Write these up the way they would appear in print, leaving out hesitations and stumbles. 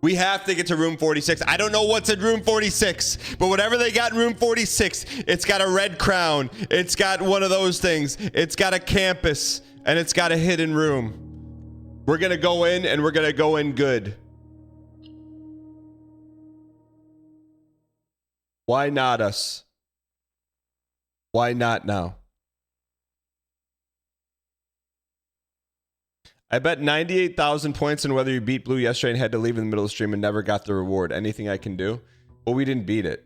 We have to get to room 46. I don't know what's in room 46, but whatever they got in room 46, it's got a red crown. It's got one of those things. It's got a campus, and it's got a hidden room. We're going to go in, and we're going to go in good. Why not us? Why not now? I bet 98,000 points on whether you beat blue yesterday and had to leave in the middle of the stream and never got the reward. Anything I can do? Well, we didn't beat it.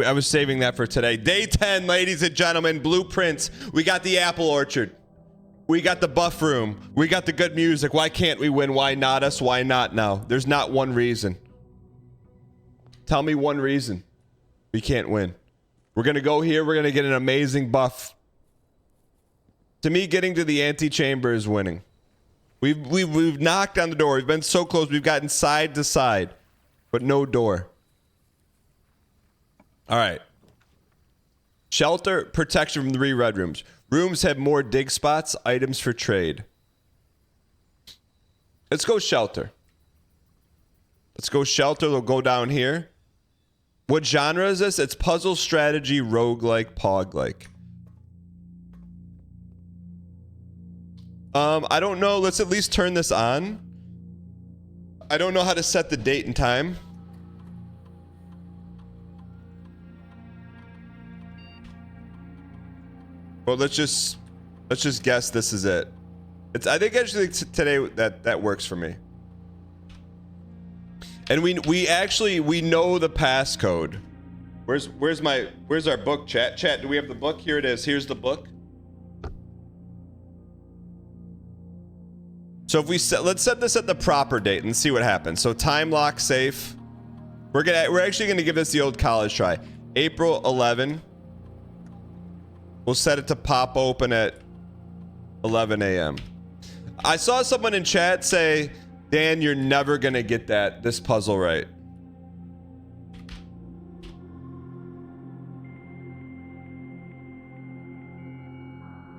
I was saving that for today. Day 10, ladies and gentlemen, blueprints. We got the apple orchard. We got the buff room. We got the good music. Why can't we win? Why not us? Why not now? There's not one reason. Tell me one reason we can't win. We're going to go here. We're going to get an amazing buff. To me, getting to the antechamber is winning. We've knocked on the door. We've been so close. We've gotten side to side, but no door. All right. Shelter, protection from 3 red rooms. Rooms have more dig spots, items for trade. Let's go shelter. Let's go shelter. We'll go down here. What genre is this? It's puzzle, strategy, roguelike, pog-like. I don't know. Let's at least turn this on. I don't know how to set the date and time. Well, let's just guess this is it. I think actually today that works for me. And we know the passcode. Where's our book, chat? Chat, do we have the book? Here it is. Here's the book. So if let's set this at the proper date and see what happens. So time lock safe. We're actually gonna give this the old college try. April 11. We'll set it to pop open at 11 a.m. I saw someone in chat say, Dan, you're never gonna get this puzzle right.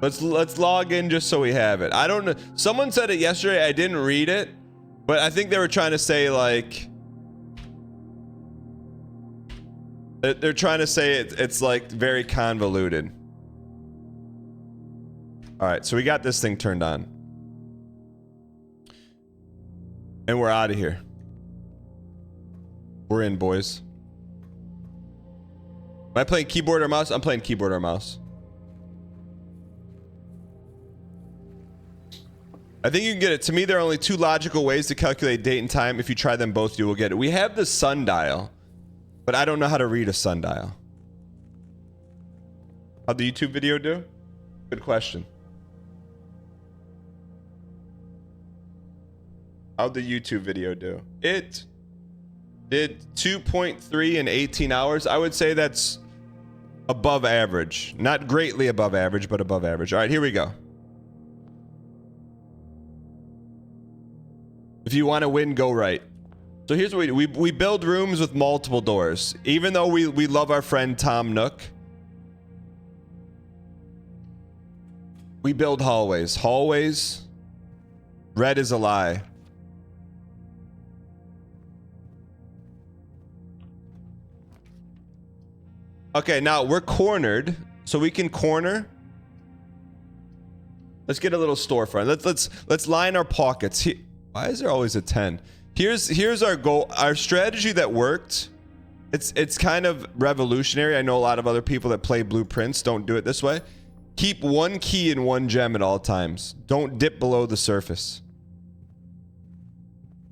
Let's log in just so we have it. I don't know. Someone said it yesterday. I didn't read it, but I think they were trying to say like they're trying to say it's like very convoluted. All right, so we got this thing turned on. And we're out of here. We're in, boys. Am I playing keyboard or mouse? I'm playing keyboard or mouse. I think you can get it. To me, there are only 2 logical ways to calculate date and time. If you try them both, you will get it. We have the sundial, but I don't know how to read a sundial. How'd the YouTube video do? Good question. How'd the YouTube video do? It did 2.3 in 18 hours. I would say that's above average. Not greatly above average, but above average. All right, here we go. If you want to win, go right. So here's what we do. We build rooms with multiple doors. Even though we love our friend Tom Nook, we build hallways. Hallways. Red is a lie. Okay, now we're cornered, so we can corner. Let's get a little storefront. Let's line our pockets. Why is there always a 10? Here's our goal. Our strategy that worked. It's kind of revolutionary. I know a lot of other people that play blueprints don't do it this way. Keep 1 key and 1 gem at all times. Don't dip below the surface.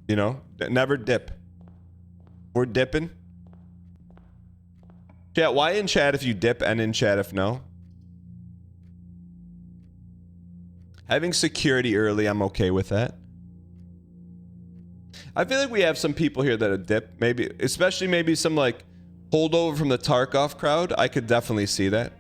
You know, never dip. We're dipping. Chat, why in chat if you dip and in chat if no? Having security early, I'm okay with that. I feel like we have some people here that are dip, maybe, especially maybe some like holdover from the Tarkov crowd. I could definitely see that.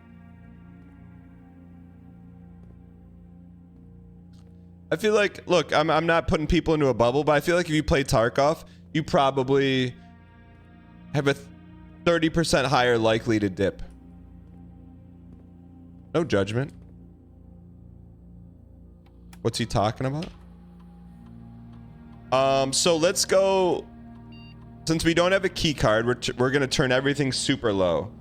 I feel like, look, I'm not putting people into a bubble, but I feel like if you play Tarkov, you probably have a 30% higher likely to dip. No judgment. What's he talking about? So let's go Since we don't have a key card, we're going to turn everything super low.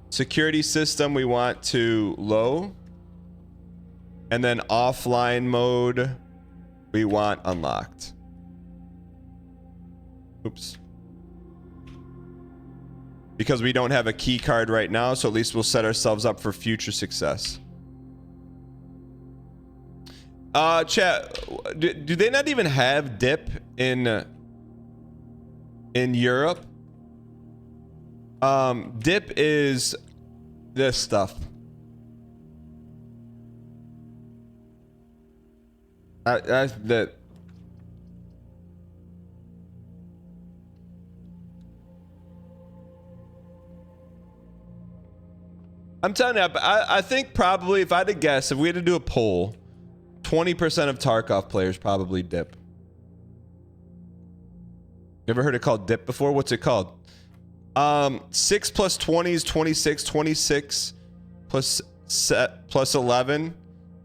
Security system, we want to low. And then offline mode, we want unlocked. Oops. Because we don't have a key card right now, so at least we'll set ourselves up for future success. Chat, do they not even have dip in Europe? Dip is this stuff. That. I'm telling you, I think probably if I had to guess, if we had to do a poll, 20% of Tarkov players probably dip. You ever heard it called dip before? What's it called? 6 plus 20 is 26. 26 plus 11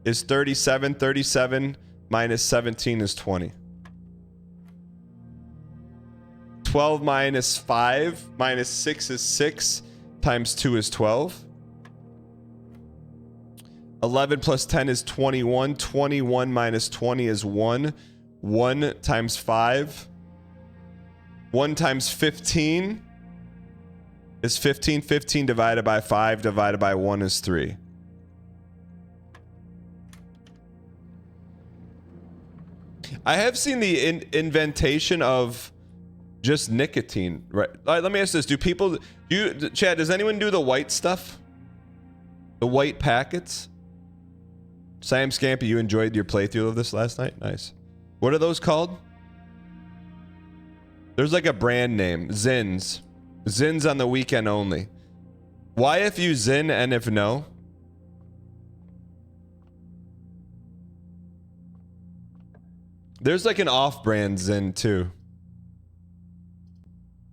is 37. 37 minus 17 is 20. 12 minus 5 minus 6 is 6 times 2 is 12. 11 plus 10 is 21. 21 minus 20 is 1. 1 times 5. 1 times 15 is 15. 15 divided by 5 divided by 1 is 3. I have seen the inventation of just nicotine. Right. All right, let me ask this. Chad, does anyone do the white stuff? The white packets? Sam Scampy, you enjoyed your playthrough of this last night? Nice. What are those called? There's like a brand name. Zins. Zins on the weekend only. Why if you Zin and if no? There's like an off-brand Zin too.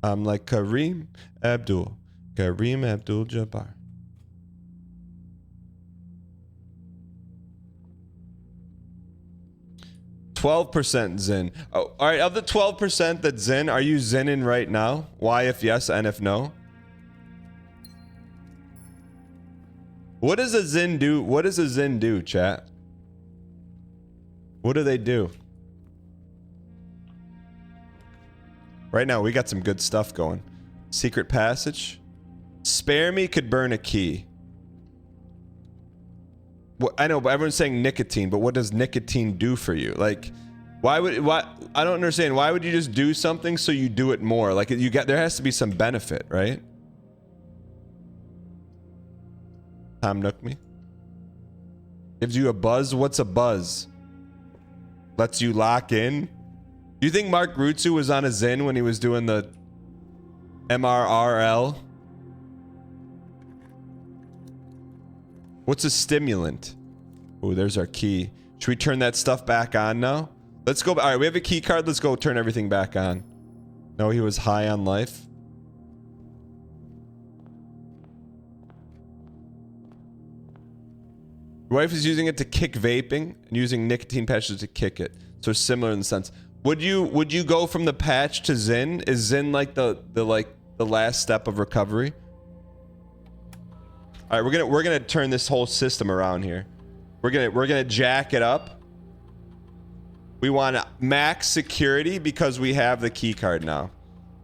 I'm like Kareem Abdul-Jabbar. 12% Zen. Oh, all right, of the 12% that Zen, are you Zenin right now? Why if yes and if no? What does a Zen do? What does a Zen do, chat? What do they do? Right now, we got some good stuff going. Secret passage. Spare me could burn a key. Well, I know, but everyone's saying nicotine, but what does nicotine do for you? Like, why I don't understand. Why would you just do something so you do it more? Like, there has to be some benefit, right? Tom Nook me. Gives you a buzz? What's a buzz? Lets you lock in? Do you think Mark Rutsu was on a Zen when he was doing the MRRL? What's a stimulant? Oh, there's our key. Should we turn that stuff back on now? Let's go. All right, we have a key card. Let's go turn everything back on. No, he was high on life. Your wife is using it to kick vaping and using nicotine patches to kick it. So similar in the sense. Would you go from the patch to Zen? Is Zen like the last step of recovery? All right, we're gonna turn this whole system around here. We're gonna jack it up. We want max security because we have the key card now.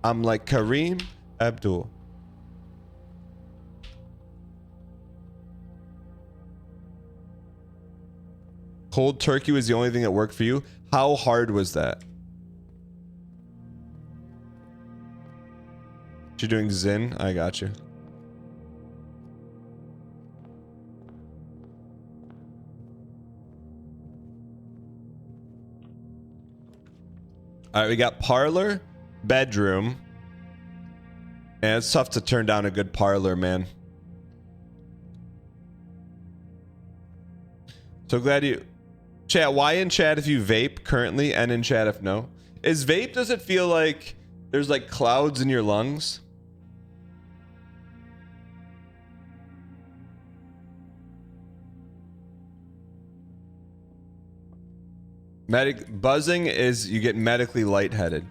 I'm like Kareem Abdul. Cold turkey was the only thing that worked for you. How hard was that? You're doing Zen? I got you. All right, we got parlor, bedroom. And it's tough to turn down a good parlor, man. So glad you... Chat, why in chat if you vape currently and in chat if no? Is vape, does it feel like there's like clouds in your lungs? Buzzing is you get medically lightheaded.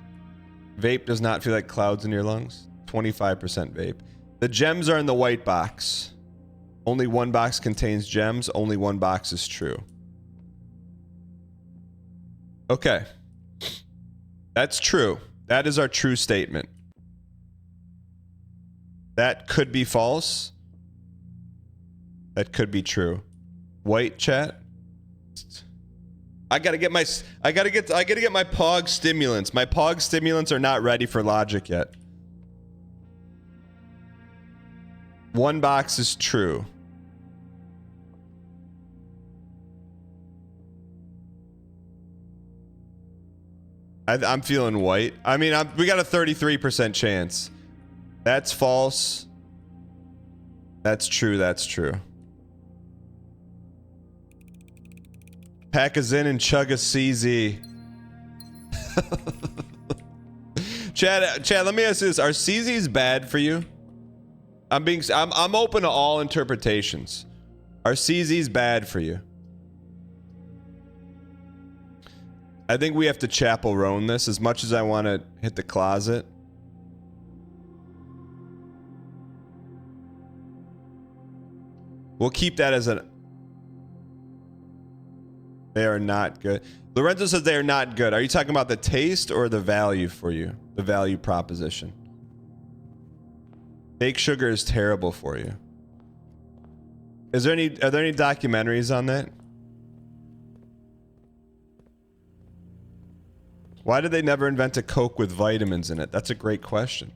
Vape does not feel like clouds in your lungs. 25% vape. The gems are in the white box. Only one box contains gems. Only one box is true. Okay. That's true. That is our true statement. That could be false. That could be true. White chat. I gotta get my POG stimulants. My POG stimulants are not ready for logic yet. One box is true. I'm feeling white. I mean, we got a 33% chance. That's false. That's true. That's true. Pack a Zin and chug a CZ. Chad, let me ask you this. Are CZs bad for you? I'm open to all interpretations. Are CZs bad for you? I think we have to Chapel Roan this as much as I want to hit the closet. We'll keep that as an... They are not good. Lorenzo says they are not good. Are you talking about the taste or the value for you? The value proposition. Fake sugar is terrible for you. Are there any documentaries on that? Why did they never invent a Coke with vitamins in it? That's a great question.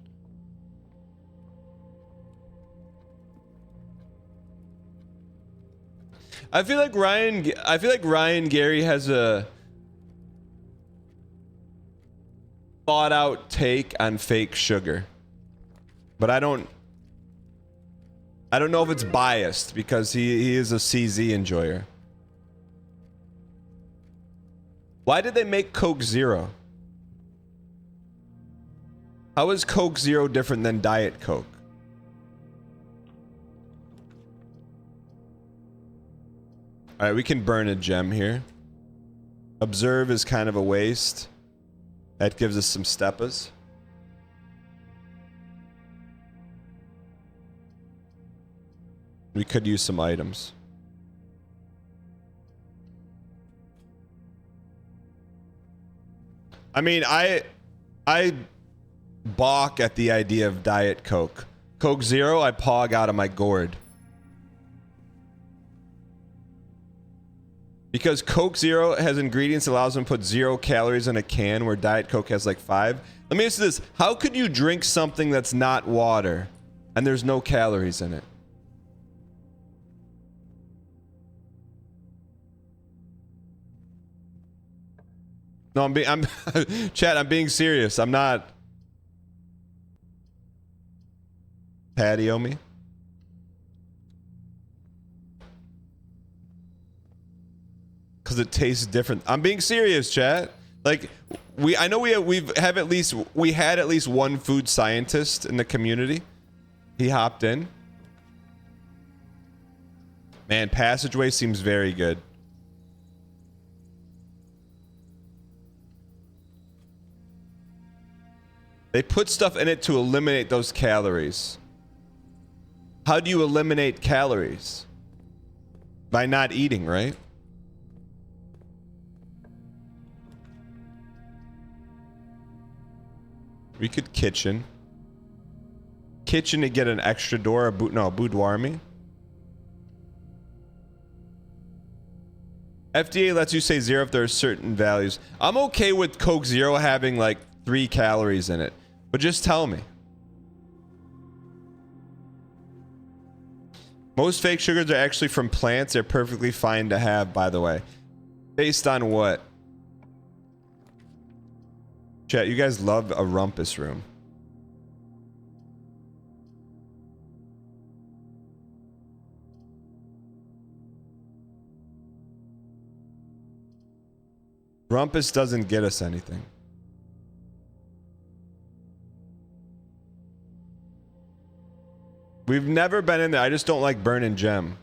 I feel like Ryan Gary has a thought out take on fake sugar. But I don't know if it's biased because he is a CZ enjoyer. Why did they make Coke Zero? How is Coke Zero different than Diet Coke? All right, we can burn a gem here. Observe is kind of a waste. That gives us some steppas. We could use some items. I mean, I balk at the idea of Diet Coke. Coke Zero, I pog out of my gourd. Because Coke Zero has ingredients that allows them to put 0 calories in a can where Diet Coke has like 5. Let me ask you this. How could you drink something that's not water and there's no calories in it? No, Chad, I'm being serious. I'm not. Patio me. Because it tastes different. I'm being serious, chat. Like, I know we had at least one food scientist in the community. He hopped in. Man, Passageway seems very good. They put stuff in it to eliminate those calories. How do you eliminate calories? By not eating, right? We could kitchen to get an extra door, boudoir me. FDA lets you say 0 if there are certain values. I'm okay with Coke Zero having like 3 calories in it, but just tell me. Most fake sugars are actually from plants. They're perfectly fine to have, by the way. Based on what? Chat, you guys love a rumpus room. Rumpus doesn't get us anything. We've never been in there. I just don't like burning gem.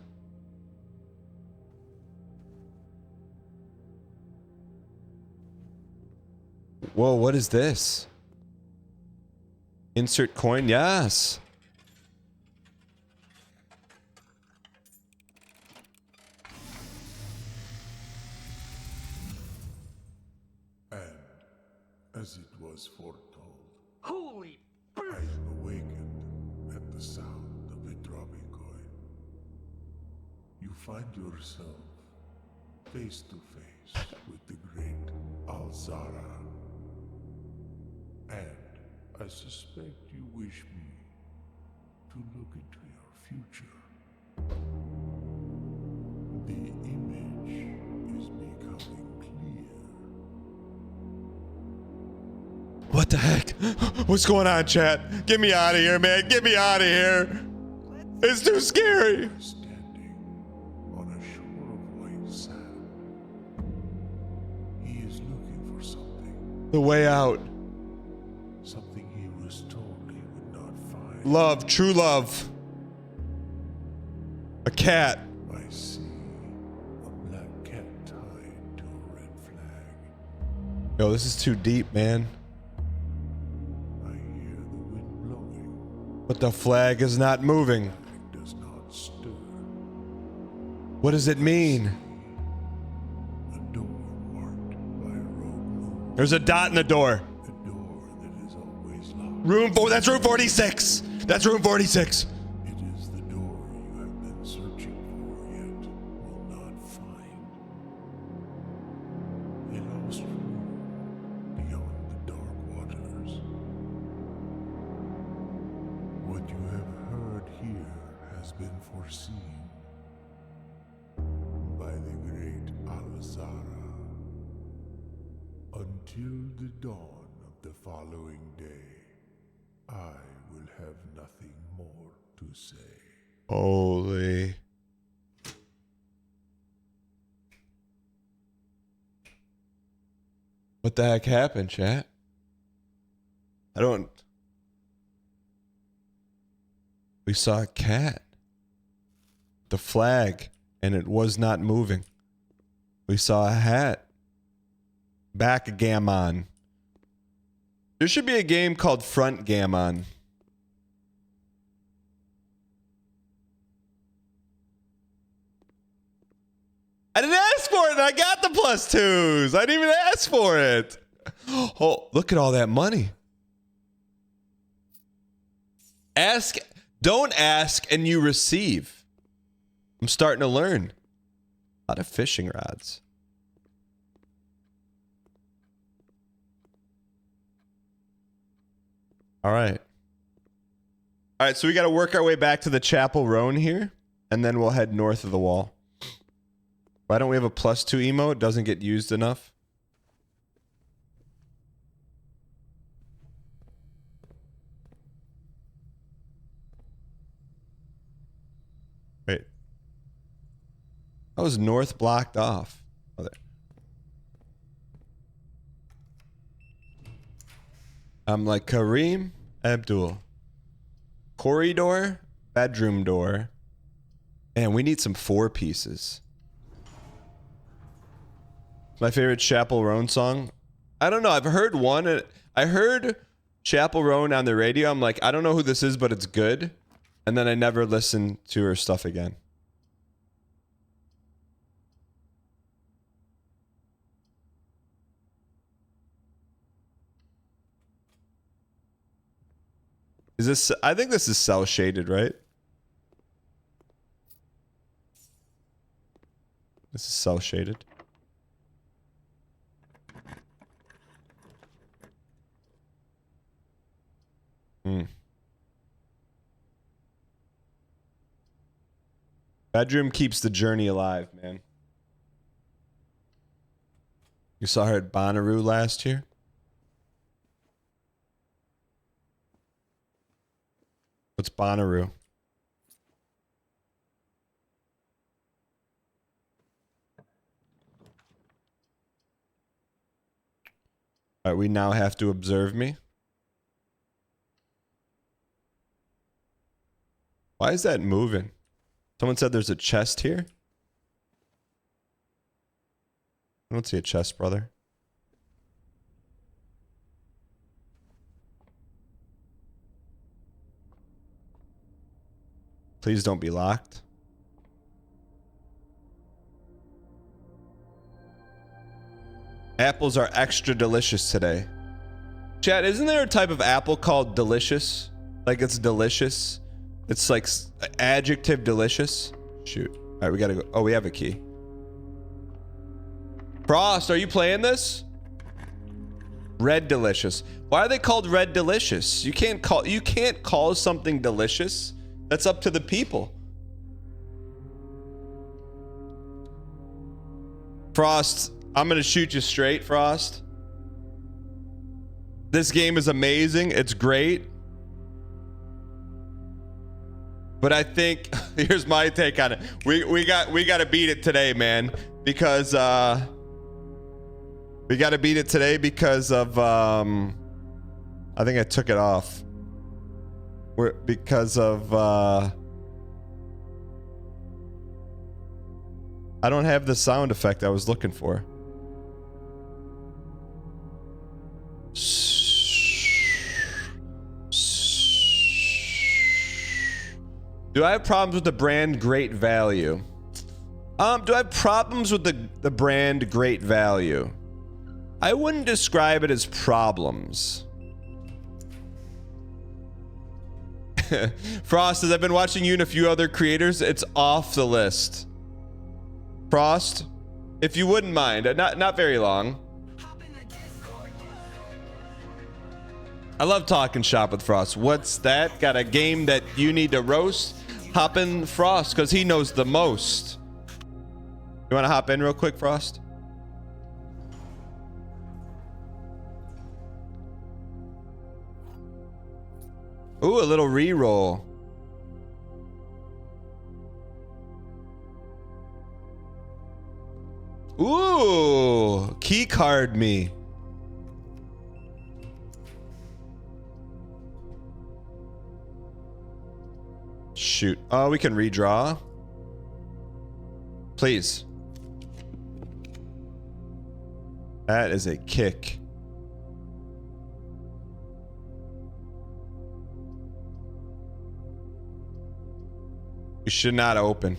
Whoa, what is this? Insert coin, yes. And as it was foretold, Holy I am awakened at the sound of a dropping coin. You find yourself face to face with the great Alzara. And I suspect you wish me to look into your future. The image is becoming clear. What the heck? What's going on, chat? Get me out of here, man. Get me out of here. It's too scary. Standing on a shore of white sand. He is looking for something. The way out. Something he was told he would not find. Love, true love. A cat. I see a black cat tied to a red flag. Yo, this is too deep, man. I hear the wind blowing. But the flag is not moving. It does not stir. What does it mean? A door marked by a rogue moon. There's a dot in the door. A door that is always locked. Room 4, that's room 46. That's room 46. It is the door you have been searching for yet will not find. A lost room beyond the dark waters. What you have heard here has been foreseen by the great Alzara. Until the dawn of the following day, I will have nothing more to say. Holy. What the heck happened, chat? I don't... We saw a cat. The flag, and it was not moving. We saw a hat. Backgammon. There should be a game called Front Gammon. I didn't ask for it, and I got the +2s. I didn't even ask for it. Oh, look at all that money. Ask, don't ask, and you receive. I'm starting to learn. A lot of fishing rods. All right. All right, so we got to work our way back to the Chapel Roan here, and then we'll head north of the wall. Why don't we have a +2 emote? It doesn't get used enough. Wait. How was north blocked off? Oh, there. I'm like Kareem Abdul. Corridor, bedroom door. Man, we need some 4 pieces. My favorite Chapel Roan song. I don't know. I've heard one. I heard Chapel Roan on the radio. I'm like, I don't know who this is, but it's good. And then I never listened to her stuff again. Is this? I think this is cell shaded, right? This is cell shaded. Bedroom keeps the journey alive, man. You saw her at Bonnaroo last year? What's Bonnaroo? All right, we now have to observe me. Why is that moving? Someone said there's a chest here. I don't see a chest, brother. Please don't be locked. Apples are extra delicious today. Chat, isn't there a type of apple called delicious? Like it's delicious. It's like adjective delicious. Shoot. All right, we gotta go. Oh, we have a key. Frost, are you playing this? Red delicious. Why are they called red delicious? You can't call something delicious. That's up to the people. Frost, I'm gonna shoot you straight, Frost. This game is amazing. It's great. But I think here's my take on it. We got to beat it today, man, because we got to beat it today because of I think I took it off. Because of I don't have the sound effect I was looking for. Do I have problems with the brand Great Value? Do I have problems with the brand Great Value? I wouldn't describe it as problems. Frost, as I've been watching you and a few other creators, it's off the list. Frost, if you wouldn't mind, not very long. I love talking shop with Frost. What's that? Got a game that you need to roast? Hop in Frost, because he knows the most. You want to hop in real quick, Frost? Ooh, a little re-roll. Ooh, key card me. Shoot. Oh, we can redraw. Please. That is a kick. We should not open.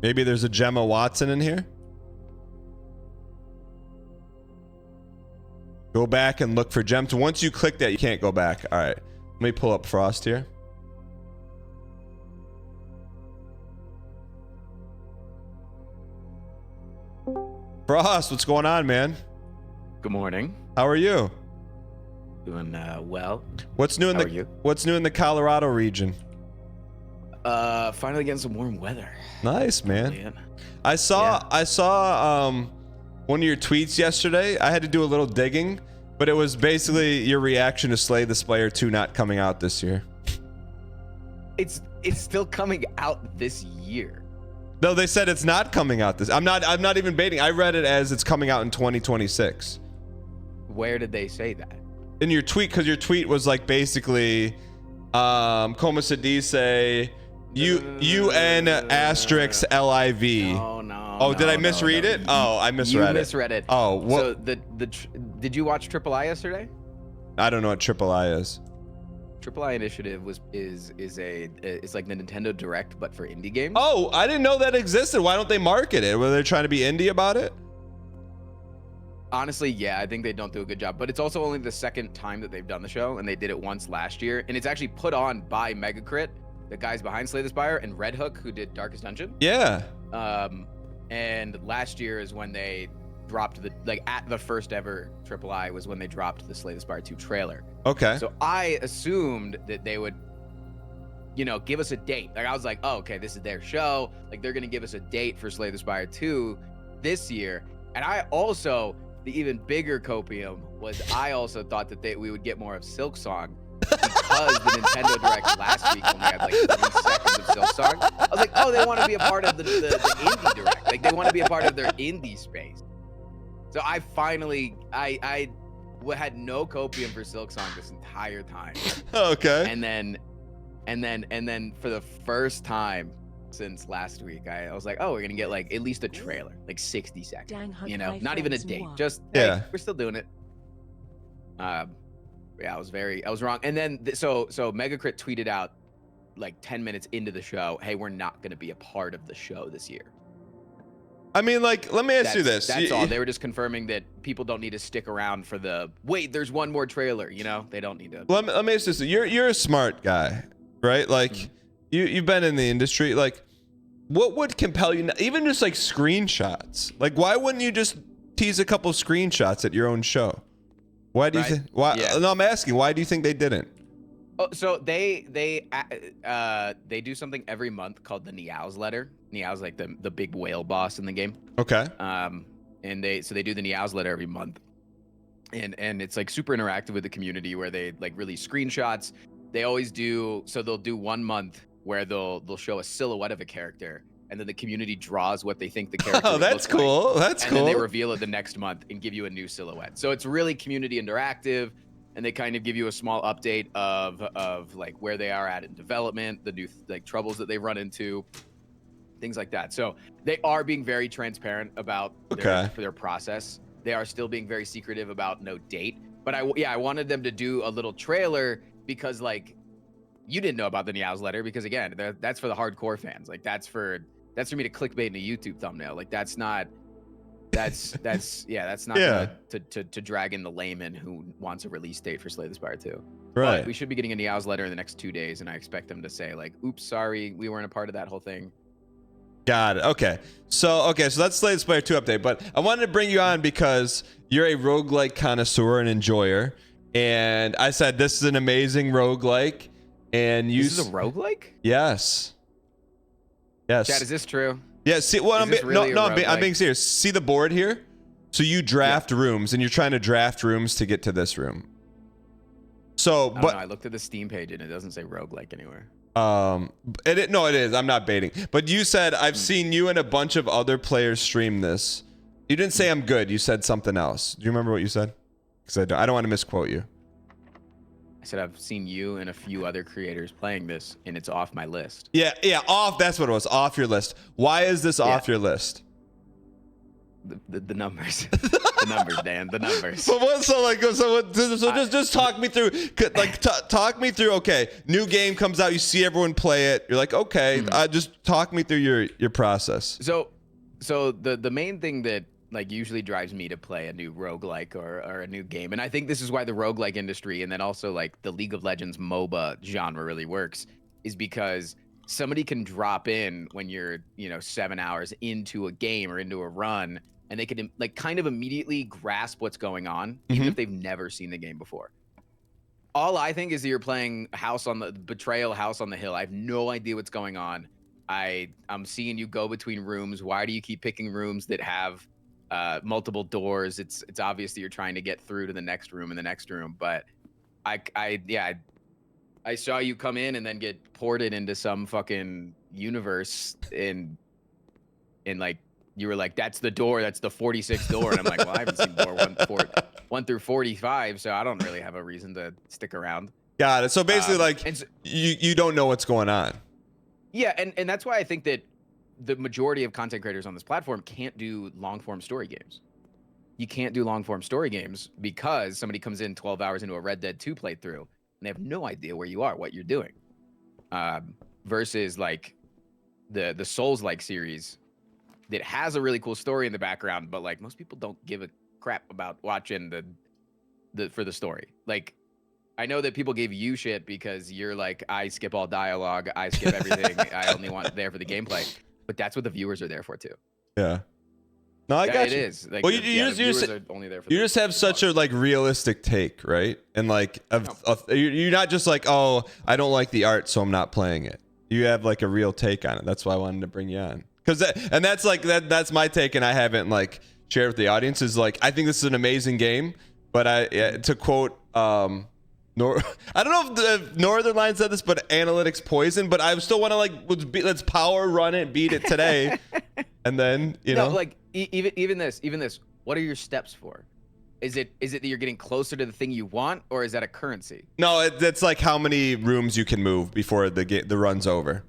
Maybe there's a Gemma Watson in here. Go back and look for gems. Once you click that, you can't go back. All right. Let me pull up Frost here. Frost, what's going on, man? Good morning. How are you? Doing well. What's new in the Colorado region? Finally getting some warm weather. Nice, man. I saw one of your tweets yesterday. I had to do a little digging, but it was basically your reaction to Slay the Spire 2 not coming out this year. It's still coming out this year. No, they said it's not coming out this. I'm not even baiting. I read it as it's coming out in 2026. Where did they say that? In your tweet, because your tweet was like basically Coma Sadice UN asterisk LIV. No. Oh, did I misread it? Oh, I misread it. You misread it. Oh, what? So did you watch Triple I yesterday? I don't know what Triple I is. Triple I Initiative is like the Nintendo Direct but for indie games. Oh, I didn't know that existed. Why don't they market it? Were they trying to be indie about it? Honestly, yeah, I think they don't do a good job. But it's also only the second time that they've done the show, and they did it once last year. And it's actually put on by Megacrit, the guys behind Slay the Spire, and Red Hook, who did Darkest Dungeon. Yeah. And last year is when they dropped at the first ever Triple I was when they dropped the Slay the Spire 2 trailer. Okay. So I assumed that they would, give us a date. Like I was like, oh, okay, this is their show. Like they're gonna give us a date for Slay the Spire 2 this year. And I also, the even bigger copium was I also thought that we would get more of Silksong because the Nintendo Direct last week only had like 3 seconds of Silksong. I was like, oh, they want to be a part of the indie Direct. Like they want to be a part of their indie space. So I finally, I had no copium for Silksong this entire time. Okay. And then for the first time since last week, I was like, oh, we're gonna get like at least a trailer, like 60 seconds, not even a date, just hey, we're still doing it. Yeah, I was wrong. And then so Megacrit tweeted out like 10 minutes into the show, hey, we're not going to be a part of the show this year. I mean, like, let me ask you this. That's all. They were just confirming that people don't need to stick around for wait, there's one more trailer, you know? They don't need to. Let me ask you this. You're a smart guy, right? Like, you've been in the industry. Like, what would compel you, even just like screenshots? Like, why wouldn't you just tease a couple screenshots at your own show? Why do you think? Why? Yeah. No, I'm asking. Why do you think they didn't? Oh, so they do something every month called the Niao's letter. Niao's like the big whale boss in the game. Okay. And they do the Niao's letter every month, and it's like super interactive with the community where they like release screenshots. They always do. So they'll do 1 month where they'll show a silhouette of a character, and then the community draws what they think the character. Oh, that's cool. Like, That's cool. And then they reveal it the next month and give you a new silhouette. So it's really community interactive, and they kind of give you a small update of like where they are at in development, the new like troubles that they've run into, things like that. So they are being very transparent about their process. They are still being very secretive about no date. But I wanted them to do a little trailer because like you didn't know about the Niao's letter because again, that's for the hardcore fans. Like that's for me to clickbait in a YouTube thumbnail. Like that's not to drag in the layman who wants a release date for Slay the Spire 2. Right. But we should be getting a Niao's letter in the next 2 days, and I expect them to say like, "Oops, sorry, we weren't a part of that whole thing." Got it. Okay. So that's Slay the Spire 2 update. But I wanted to bring you on because you're a roguelike connoisseur and enjoyer, and I said this is an amazing roguelike, and you. This is a roguelike? Yes. Yes. Chad, is this true? Yeah, see, I'm being serious. See the board here? So you draft rooms, and you're trying to draft rooms to get to this room. So, I looked at the Steam page, and it doesn't say roguelike anywhere. It is. I'm not baiting. But you said, I've seen you and a bunch of other players stream this. You didn't say I'm good. You said something else. Do you remember what you said? Because I don't want to misquote you. I said I've seen you and a few other creators playing this, and it's off my list. Yeah, off. That's what it was. Off your list. Why is this off your list? The numbers, the numbers, Dan, the numbers. Just talk me through. Talk me through. Okay, new game comes out. You see everyone play it. You're like, okay. Just talk me through your process. So the main thing that like usually drives me to play a new roguelike or a new game. And I think this is why the roguelike industry and then also like the League of Legends MOBA genre really works is because somebody can drop in when you're, 7 hours into a game or into a run and they can like kind of immediately grasp what's going on, even if they've never seen the game before. All I think is that you're playing Betrayal House on the Hill. I have no idea what's going on. I'm seeing you go between rooms. Why do you keep picking rooms that have multiple doors? It's obvious that you're trying to get through to the next room and the next room, but I saw you come in and then get ported into some fucking universe and like you were like, that's the door, that's the 46th door, and I'm like, well, I haven't seen door 1 through 45, so I don't really have a reason to stick around. Got it. So basically, you don't know what's going on. Yeah, and that's why I think that the majority of content creators on this platform can't do long-form story games. You can't do long-form story games because somebody comes in 12 hours into a Red Dead 2 playthrough and they have no idea where you are, what you're doing. Versus like the Souls-like series that has a really cool story in the background, but like most people don't give a crap about watching for the story. Like I know that people gave you shit because you're like, I skip all dialogue, I skip everything, I only want it there for the gameplay. But that's what the viewers are there for too. Yeah. No, I got you. It is. Like, well, you just are only there for. You just have such a like realistic take, right? And like, you're not just like, oh, I don't like the art, so I'm not playing it. You have like a real take on it. That's why I wanted to bring you on. That's like that's my take, and I haven't like shared with the audience. Is like, I think this is an amazing game, but to quote I don't know if the Northern Line said this, but analytics poison. But I still want to like let's power run it, beat it today, and then like even this. What are your steps for? Is it that you're getting closer to the thing you want, or is that a currency? No, it's like how many rooms you can move before the run's over.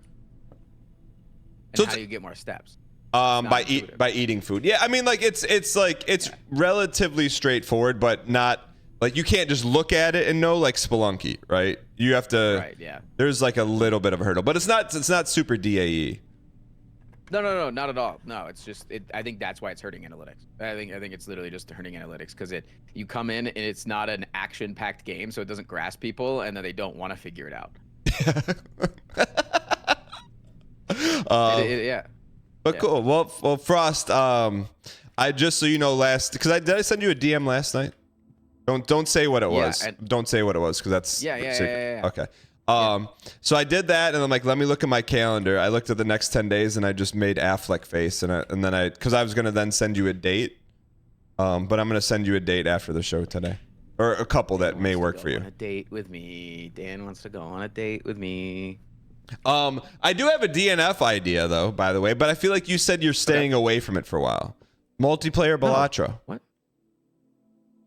And so how do you get more steps? By eating food. Yeah, I mean like it's relatively straightforward, but not. Like you can't just look at it and know, like Spelunky, right? You have to. Right. Yeah. There's like a little bit of a hurdle, but it's not super DAE. No, not at all. No, it's just I think that's why it's hurting analytics. I think it's literally just hurting analytics because you come in and it's not an action-packed game, so it doesn't grasp people, and then they don't want to figure it out. Yeah. But cool. Well, Frost. I just so you know, did I send you a DM last night? Don't say what it was. Don't say what it was because that's yeah. Okay. So I did that, and I'm like, let me look at my calendar. I looked at the next 10 days, and I just made Affleck face, and then because I was gonna then send you a date, but I'm gonna send you a date after the show today, or a couple that may work for you. On a date with me. Dan wants to go on a date with me. I do have a DNF idea though, by the way, but I feel like you said you're staying away from it for a while. Multiplayer Balatro. No. What?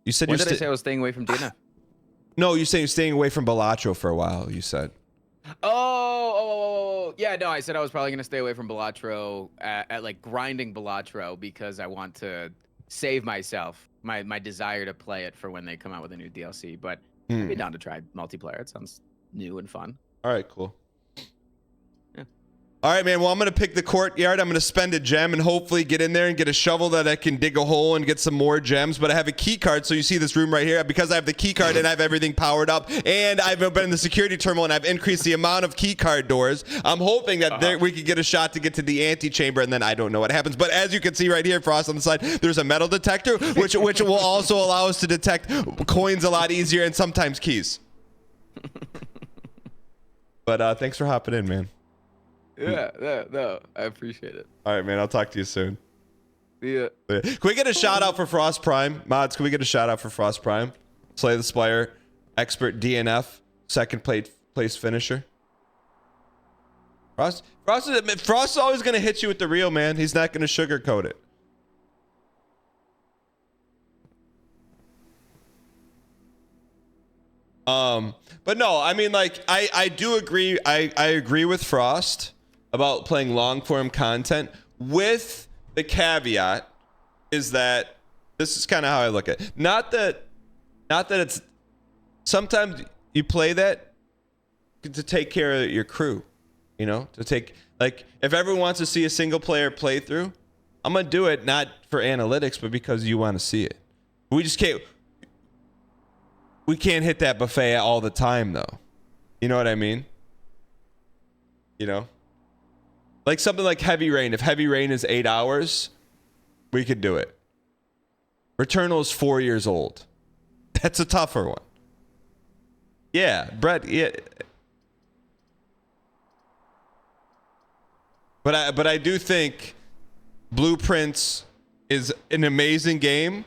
You said when did I say I was staying away from DNF? No, you saying you're staying away from Balatro for a while. You said. Oh, yeah. No, I said I was probably gonna stay away from Balatro at like grinding Balatro because I want to save myself my desire to play it for when they come out with a new DLC. But I'd be down to try multiplayer. It sounds new and fun. All right, cool. All right, man. Well, I'm going to pick the courtyard. I'm going to spend a gem and hopefully get in there and get a shovel that I can dig a hole and get some more gems. But I have a key card. So you see this room right here because I have the key card and I have everything powered up. And I've been in the security terminal and I've increased the amount of key card doors. I'm hoping that we could get a shot to get to the antechamber, and then I don't know what happens. But as you can see right here, Frost, on the side, there's a metal detector, which will also allow us to detect coins a lot easier and sometimes keys. But thanks for hopping in, man. Yeah, no, I appreciate it. All right, man. I'll talk to you soon. Yeah. Can we get a shout out for Frost Prime? Mods, can we get a shout out for Frost Prime? Slay the Spire, expert DNF, second place finisher. Frost is always going to hit you with the real, man. He's not going to sugarcoat it. But no, I mean, like, I do agree. I agree with Frost about playing long form content, with the caveat is that this is kind of how I look at it. Not that it's, sometimes you play that to take care of your crew, you know, to take, like, if everyone wants to see a single player playthrough, I'm going to do it not for analytics, but because you want to see it. We can't hit that buffet all the time though. You know what I mean? You know? Like something like Heavy Rain. If Heavy Rain is 8 hours, we could do it. Returnal is 4 years old. That's a tougher one. Yeah, Brett. Yeah. But I do think Blueprints is an amazing game.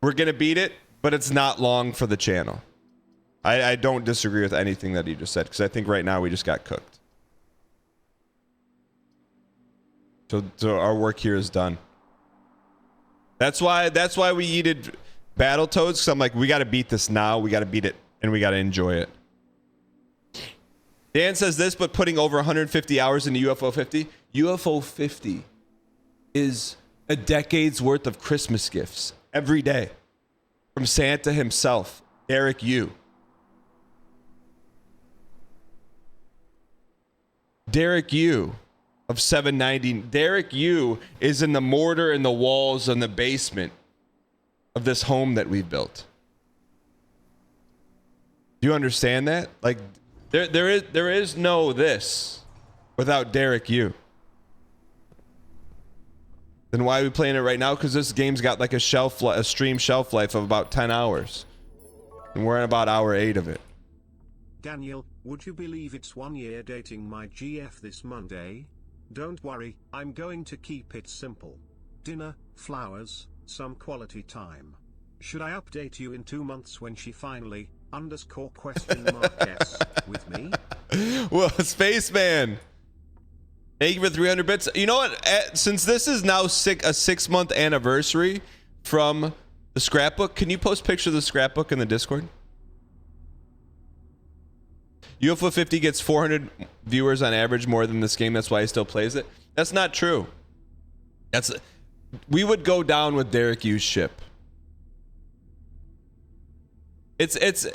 We're gonna beat it, but it's not long for the channel. I don't disagree with anything that he just said, because I think right now we just got cooked. So our work here is done. That's why we needed Battletoads, because I'm like, we got to beat this now. We got to beat it, and we got to enjoy it. Dan says this, but putting over 150 hours into UFO 50. UFO 50 is a decade's worth of Christmas gifts every day from Santa himself, Derek Yu. Derek Yu of 790. Derek Yu is in the mortar in the walls in the basement of this home that we've built. Do you understand that? Like, there is no this without Derek Yu. Then why are we playing it right now? Because this game's got like a stream shelf life of about 10 hours. And we're in about hour 8 of it. Daniel, would you believe it's 1 year dating my GF this Monday? Don't worry, I'm going to keep it simple. Dinner, flowers, some quality time. Should I update you in 2 months when she finally, _?S, with me? Well, Spaceman, thank you for 300 bits. You know what? Since this is now a 6-month anniversary from the scrapbook, can you post pictures of the scrapbook in the Discord? UFO 50 gets 400 viewers on average more than this game. That's why he still plays it. That's not true. We would go down with Derek Yu's ship. It's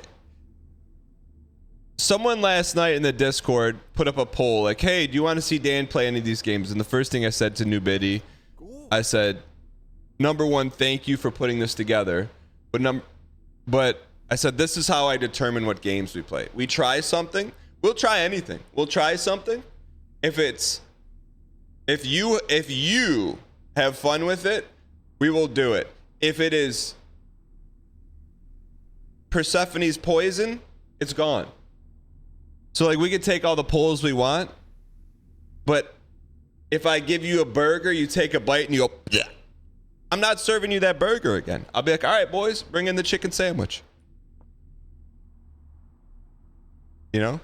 someone last night in the Discord put up a poll like, hey, do you want to see Dan play any of these games? And the first thing I said to New Biddy, I said, number one, thank you for putting this together. But I said, this is how I determine what games we play. We try something. We'll try anything. We'll try something. If you have fun with it, we will do it. If it is Persephone's poison, it's gone. So like we could take all the polls we want, but if I give you a burger, you take a bite and you go, yeah. I'm not serving you that burger again. I'll be like, all right, boys, bring in the chicken sandwich. You know?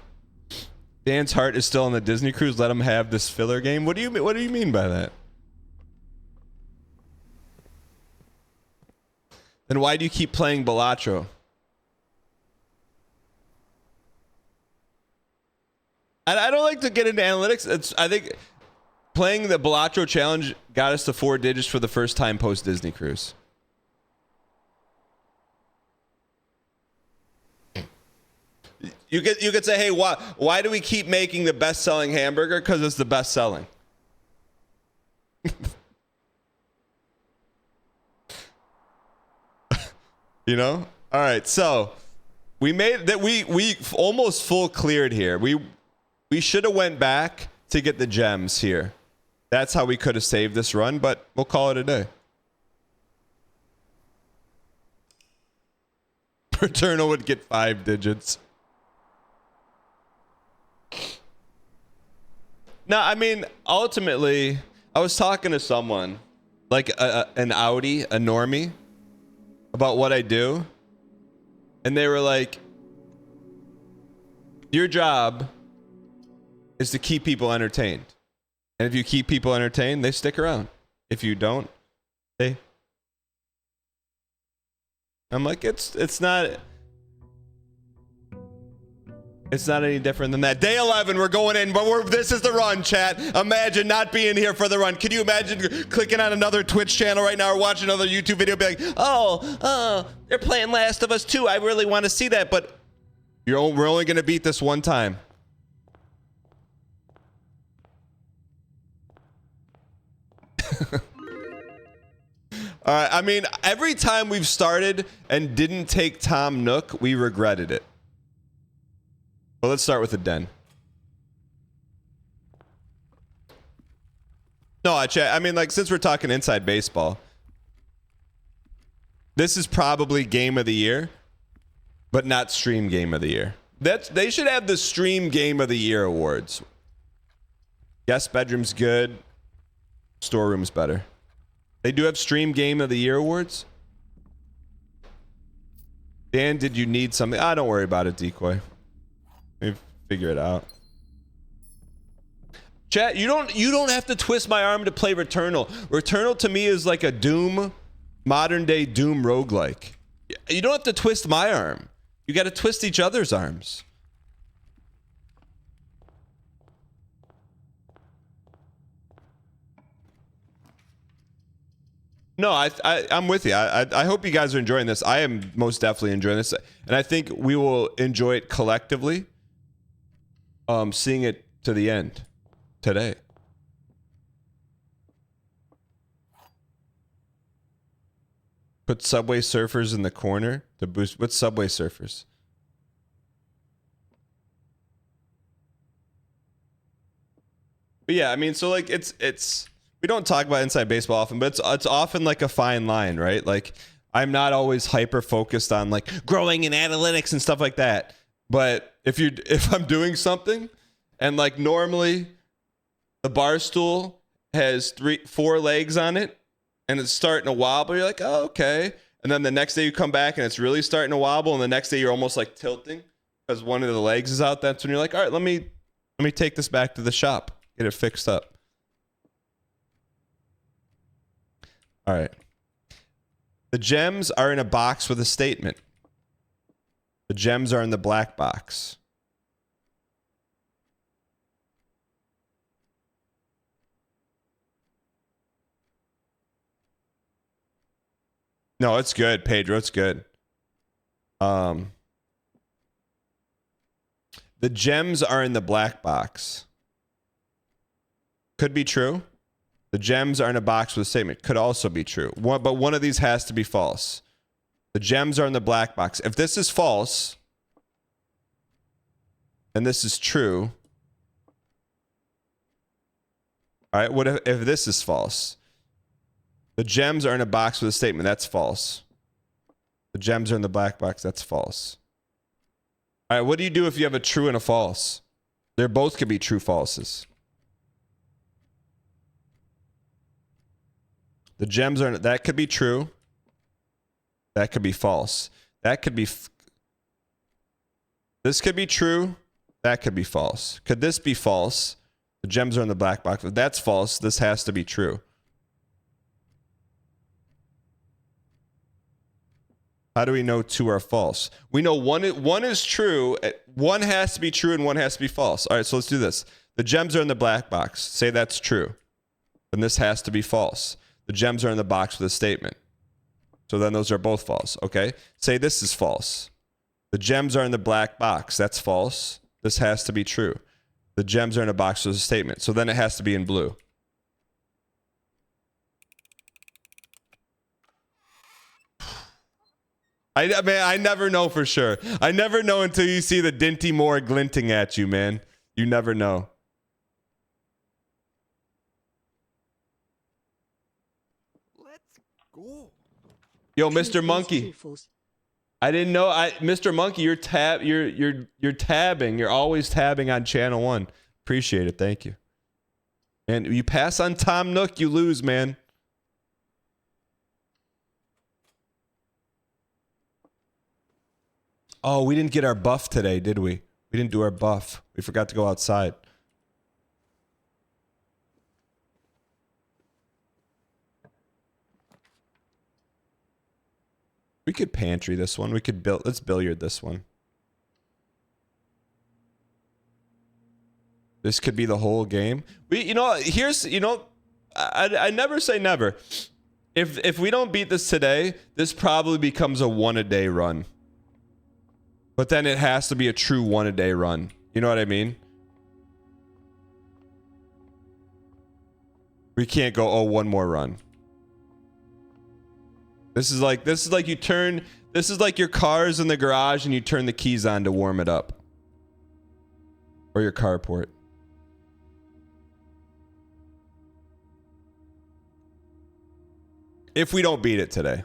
Dan's heart is still on the Disney cruise. Let him have this filler game. What do you mean by that? Then why do you keep playing Balatro? I don't like to get into analytics. I think playing the Balatro challenge got us to 4 digits for the first time post Disney cruise. You could say, hey, why do we keep making the best selling hamburger? Because it's the best selling. You know? All right, so we made that we almost full cleared here. We should have went back to get the gems here. That's how we could have saved this run, but we'll call it a day. Returnal would get 5 digits. No, I mean, ultimately, I was talking to someone, like an Audi, a normie, about what I do. And they were like, your job is to keep people entertained. And if you keep people entertained, they stick around. If you don't, I'm like, it's not any different than that. Day 11, we're going in, but this is the run, chat. Imagine not being here for the run. Can you imagine clicking on another Twitch channel right now or watching another YouTube video, be like, oh, they're playing Last of Us 2. I really want to see that, but we're only going to beat this one time. All right, I mean, every time we've started and didn't take Tom Nook, we regretted it. Well, let's start with the den. No, I mean, like, since we're talking inside baseball, this is probably game of the year, but not stream game of the year. They should have the stream game of the year awards. Guest bedroom's good. Storeroom's better. They do have stream game of the year awards. Dan, did you need something? Don't worry about it, Decoy. Let me figure it out. Chat, you don't have to twist my arm to play Returnal. Returnal to me is like a Doom, modern day Doom roguelike. You don't have to twist my arm. You got to twist each other's arms. No, I'm with you. I hope you guys are enjoying this. I am most definitely enjoying this, and I think we will enjoy it collectively. Seeing it to the end today. Put Subway Surfers in the corner to boost. What's Subway Surfers? But yeah, I mean, so like it's. We don't talk about inside baseball often, but it's often like a fine line, right? Like I'm not always hyper focused on like growing in analytics and stuff like that. But if I'm doing something and like normally the bar stool has 4 legs on it and it's starting to wobble, you're like, oh, okay. And then the next day you come back and it's really starting to wobble, and the next day you're almost like tilting because one of the legs is out. That's when you're like, all right, let me take this back to the shop, get it fixed up. All right. The gems are in a box with a statement. The gems are in the black box. No, it's good, Pedro. It's good. The gems are in the black box. Could be true. The gems are in a box with a statement. Could also be true. But one of these has to be false. The gems are in the black box. If this is false, and this is true. All right, what if this is false? The gems are in a box with a statement. That's false. The gems are in the black box. That's false. All right, what do you do if you have a true and a false? They're both could be true falses. The gems are, that could be true. That could be false. That could be, this could be true. That could be false. Could this be false? The gems are in the black box. If that's false, this has to be true. How do we know two are false? We know one is true. One has to be true and one has to be false. All right, so let's do this. The gems are in the black box. Say that's true. Then this has to be false. The gems are in the box with a statement. So then those are both false. Okay. Say this is false. The gems are in the black box. That's false. This has to be true. The gems are in a box with a statement. So then it has to be in blue. I never know for sure. I never know until you see the Dinty Moore glinting at you, man. You never know. Let's go. Yo, Mr. Monkey. I didn't know. Mr. Monkey, you're tabbing. You're always tabbing on channel 1. Appreciate it. Thank you. And you pass on Tom Nook, you lose, man. Oh, we didn't get our buff today, did we? We didn't do our buff. We forgot to go outside. We could pantry this one. We could build. Let's billiard this one. This could be the whole game. I never say never. If we don't beat this today, this probably becomes a one-a-day run. But then it has to be a true one-a-day run. You know what I mean? We can't go, oh, one more run. This is like you turn, this is like your car's in the garage and you turn the keys on to warm it up. Or your carport. If we don't beat it today.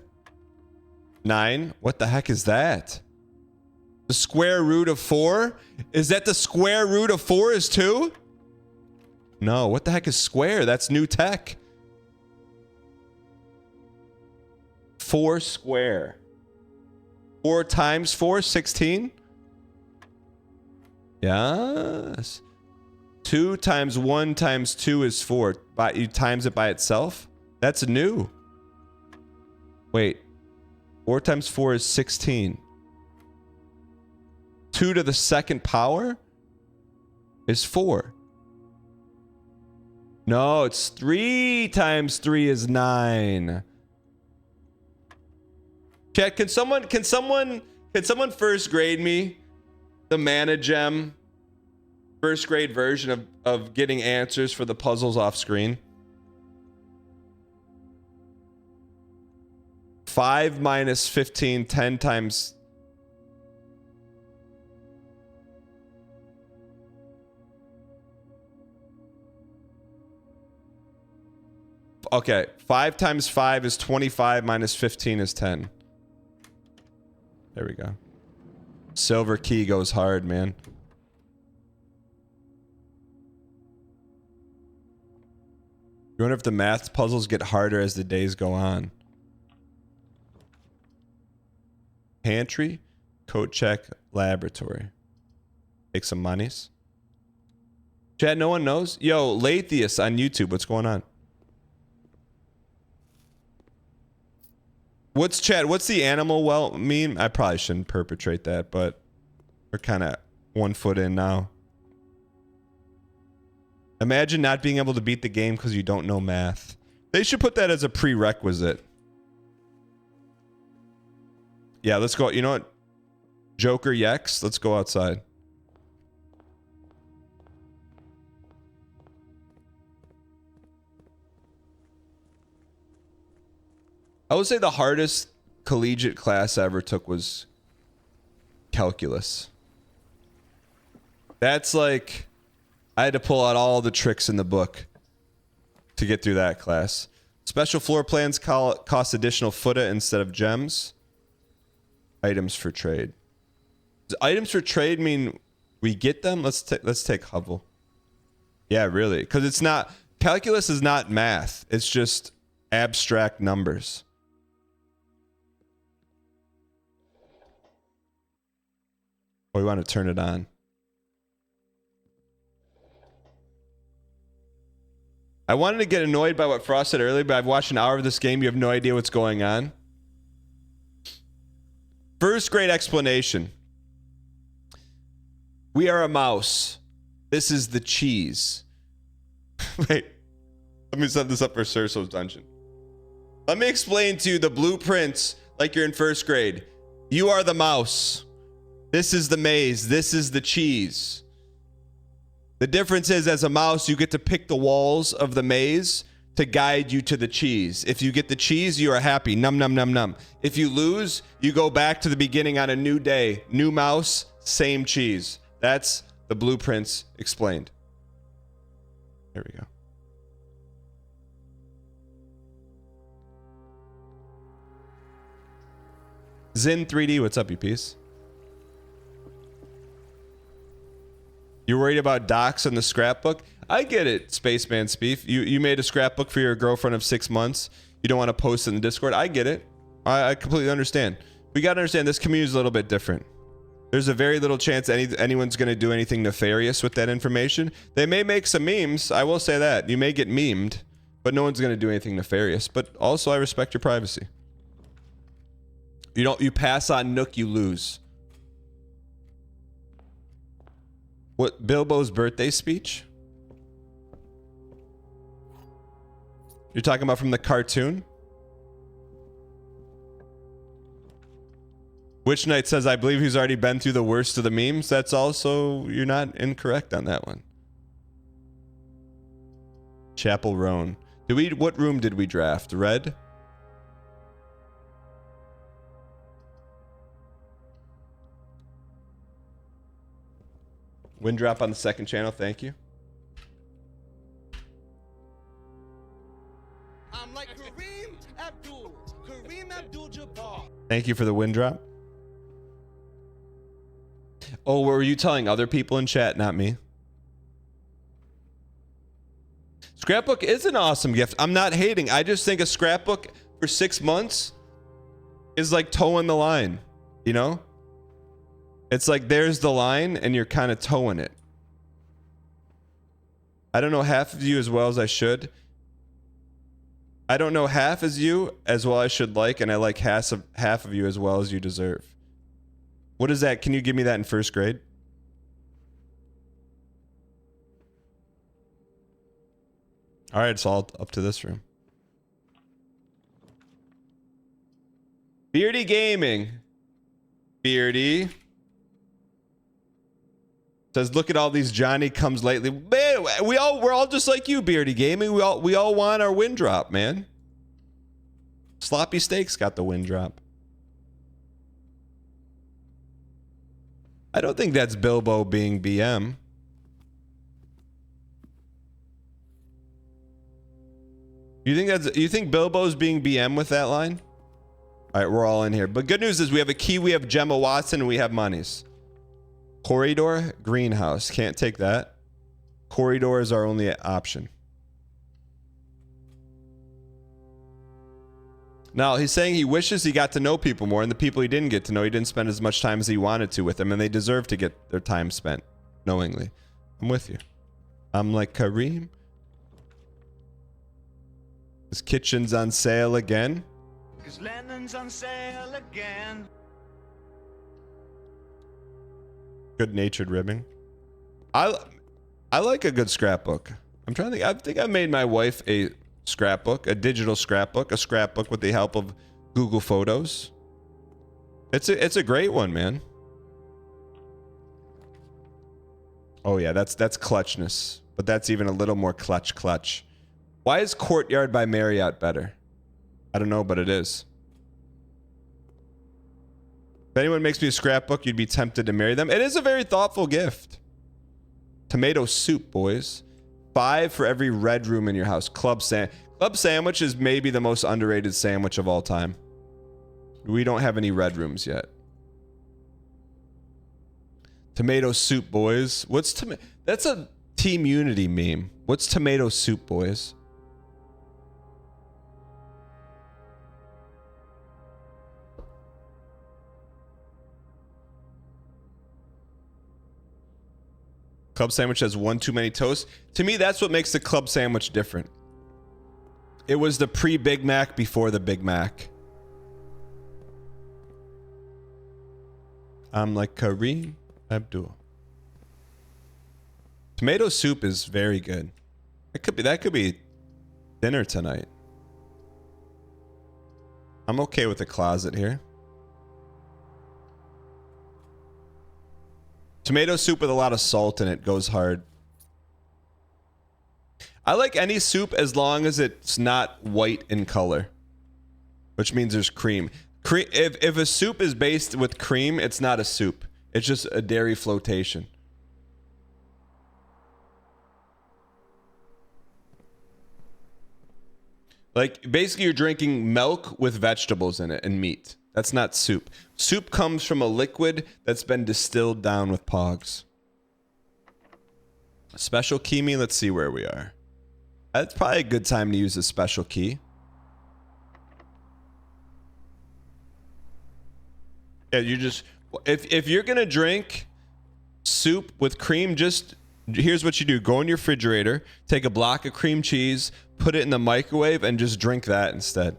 9? What the heck is that? The square root of 4? Is that the square root of 4 is 2? No, what the heck is square? That's new tech. 4 square. 4 times 4, 16? Yes. 2 times 1 times 2 is 4. You times it by itself? That's new. Wait. 4 times 4 is 16. 2 to the second power is 4. No, it's 3 times 3 is 9. Chat, can someone first grade me the mana gem first grade version of getting answers for the puzzles off screen? 5 minus 15, 10 times. Okay, 5 times 5 is 25 minus 15 is 10. There we go. Silver key goes hard, man. You wonder if the math puzzles get harder as the days go on. Pantry, coat check, laboratory. Take some monies. Chad, no one knows? Yo, Latheus on YouTube, what's going on? What's Chad? What's the animal well meme? I probably shouldn't perpetrate that, but we're kind of 1 foot in now. Imagine not being able to beat the game because you don't know math. They should put that as a prerequisite. Yeah, let's go. You know what? Joker Yex. Let's go outside. I would say the hardest collegiate class I ever took was calculus. That's like, I had to pull out all the tricks in the book to get through that class. Special floor plans cost additional foota instead of gems. Items for trade. Does items for trade mean we get them? Let's take Hovel. Yeah, really. Because it's not, calculus is not math. It's just abstract numbers. Oh, we want to turn it on. I wanted to get annoyed by what Frost said earlier, but I've watched an hour of this game. You have no idea what's going on. First grade explanation. We are a mouse. This is the cheese. Wait. Let me set this up for Cerso's dungeon. Let me explain to you the blueprints like you're in first grade. You are the mouse. This is the maze. This is the cheese. The difference is, as a mouse, you get to pick the walls of the maze to guide you to the cheese. If you get the cheese, you are happy. Num, num, num, num. If you lose, you go back to the beginning on a new day. New mouse, same cheese. That's the blueprints explained. There we go. Zin 3D, what's up, you piece? You're worried about docs in the scrapbook? I get it, Spaceman Spieth. You made a scrapbook for your girlfriend of 6 months. You don't want to post it in the Discord. I get it. I completely understand. We got to understand this community is a little bit different. There's a very little chance anyone's going to do anything nefarious with that information. They may make some memes. I will say that. You may get memed, but no one's going to do anything nefarious. But also, I respect your privacy. You pass on Nook, you lose. What, Bilbo's birthday speech? You're talking about from the cartoon? Witch Knight says, I believe he's already been through the worst of the memes. That's also, you're not incorrect on that one. Chapel Roan. What room did we draft? Red? Wind drop on the second channel, thank you. I'm like Kareem Abdul-Jabbar. Thank you for the wind drop. Oh, were you telling other people in chat, not me? Scrapbook is an awesome gift. I'm not hating. I just think a scrapbook for 6 months is like towing the line, you know? It's like there's the line and you're kind of towing it. I don't know half of you as well as I should. I don't know half as you as well as I should like, and I like half of you as well as you deserve. What is that? Can you give me that in first grade? All right, it's all up to this room. Beardy Gaming. Beardy. Says, look at all these Johnny comes lately. Man, we're all just like you, Beardy Gaming. We all want our wind drop, man. Sloppy Steaks got the wind drop. I don't think that's Bilbo being BM. You think Bilbo's being BM with that line? All right, we're all in here. But good news is we have a key, we have Gemma Watson, and we have monies. Corridor, greenhouse. Can't take that. Corridor is our only option. Now, he's saying he wishes he got to know people more, and the people he didn't get to know, he didn't spend as much time as he wanted to with them, and they deserve to get their time spent knowingly. I'm with you. I'm like Kareem. His kitchen's on sale again. His Lennon's on sale again. Good-natured ribbing. I like a good scrapbook. I'm trying to think. I think I made my wife a scrapbook, a digital scrapbook, a scrapbook with the help of Google Photos. It's a great one, man. Oh yeah, that's clutchness. But that's even a little more clutch. Why is Courtyard by Marriott better? I don't know, but it is. If anyone makes me a scrapbook, you'd be tempted to marry them. It is a very thoughtful gift. Tomato soup, boys. 5 for every red room in your house. Club sandwich is maybe the most underrated sandwich of all time. We don't have any red rooms yet. Tomato soup, boys. What's tomato? That's a Team Unity meme. What's tomato soup, boys? Club sandwich has one too many toasts. To me, that's what makes the club sandwich different. It was the pre-Big Mac before the Big Mac. I'm like Kareem Abdul. Tomato soup is very good. That could be dinner tonight. I'm okay with the closet here. Tomato soup with a lot of salt in it goes hard. I like any soup as long as it's not white in color, which means there's cream. If a soup is based with cream, it's not a soup. It's just a dairy flotation. Like, basically you're drinking milk with vegetables in it and meat. That's not soup. Soup comes from a liquid that's been distilled down with pogs. Special key me? Let's see where we are. That's probably a good time to use a special key. Yeah, you just... If you're going to drink soup with cream, just... Here's what you do. Go in your refrigerator, take a block of cream cheese, put it in the microwave, and just drink that instead.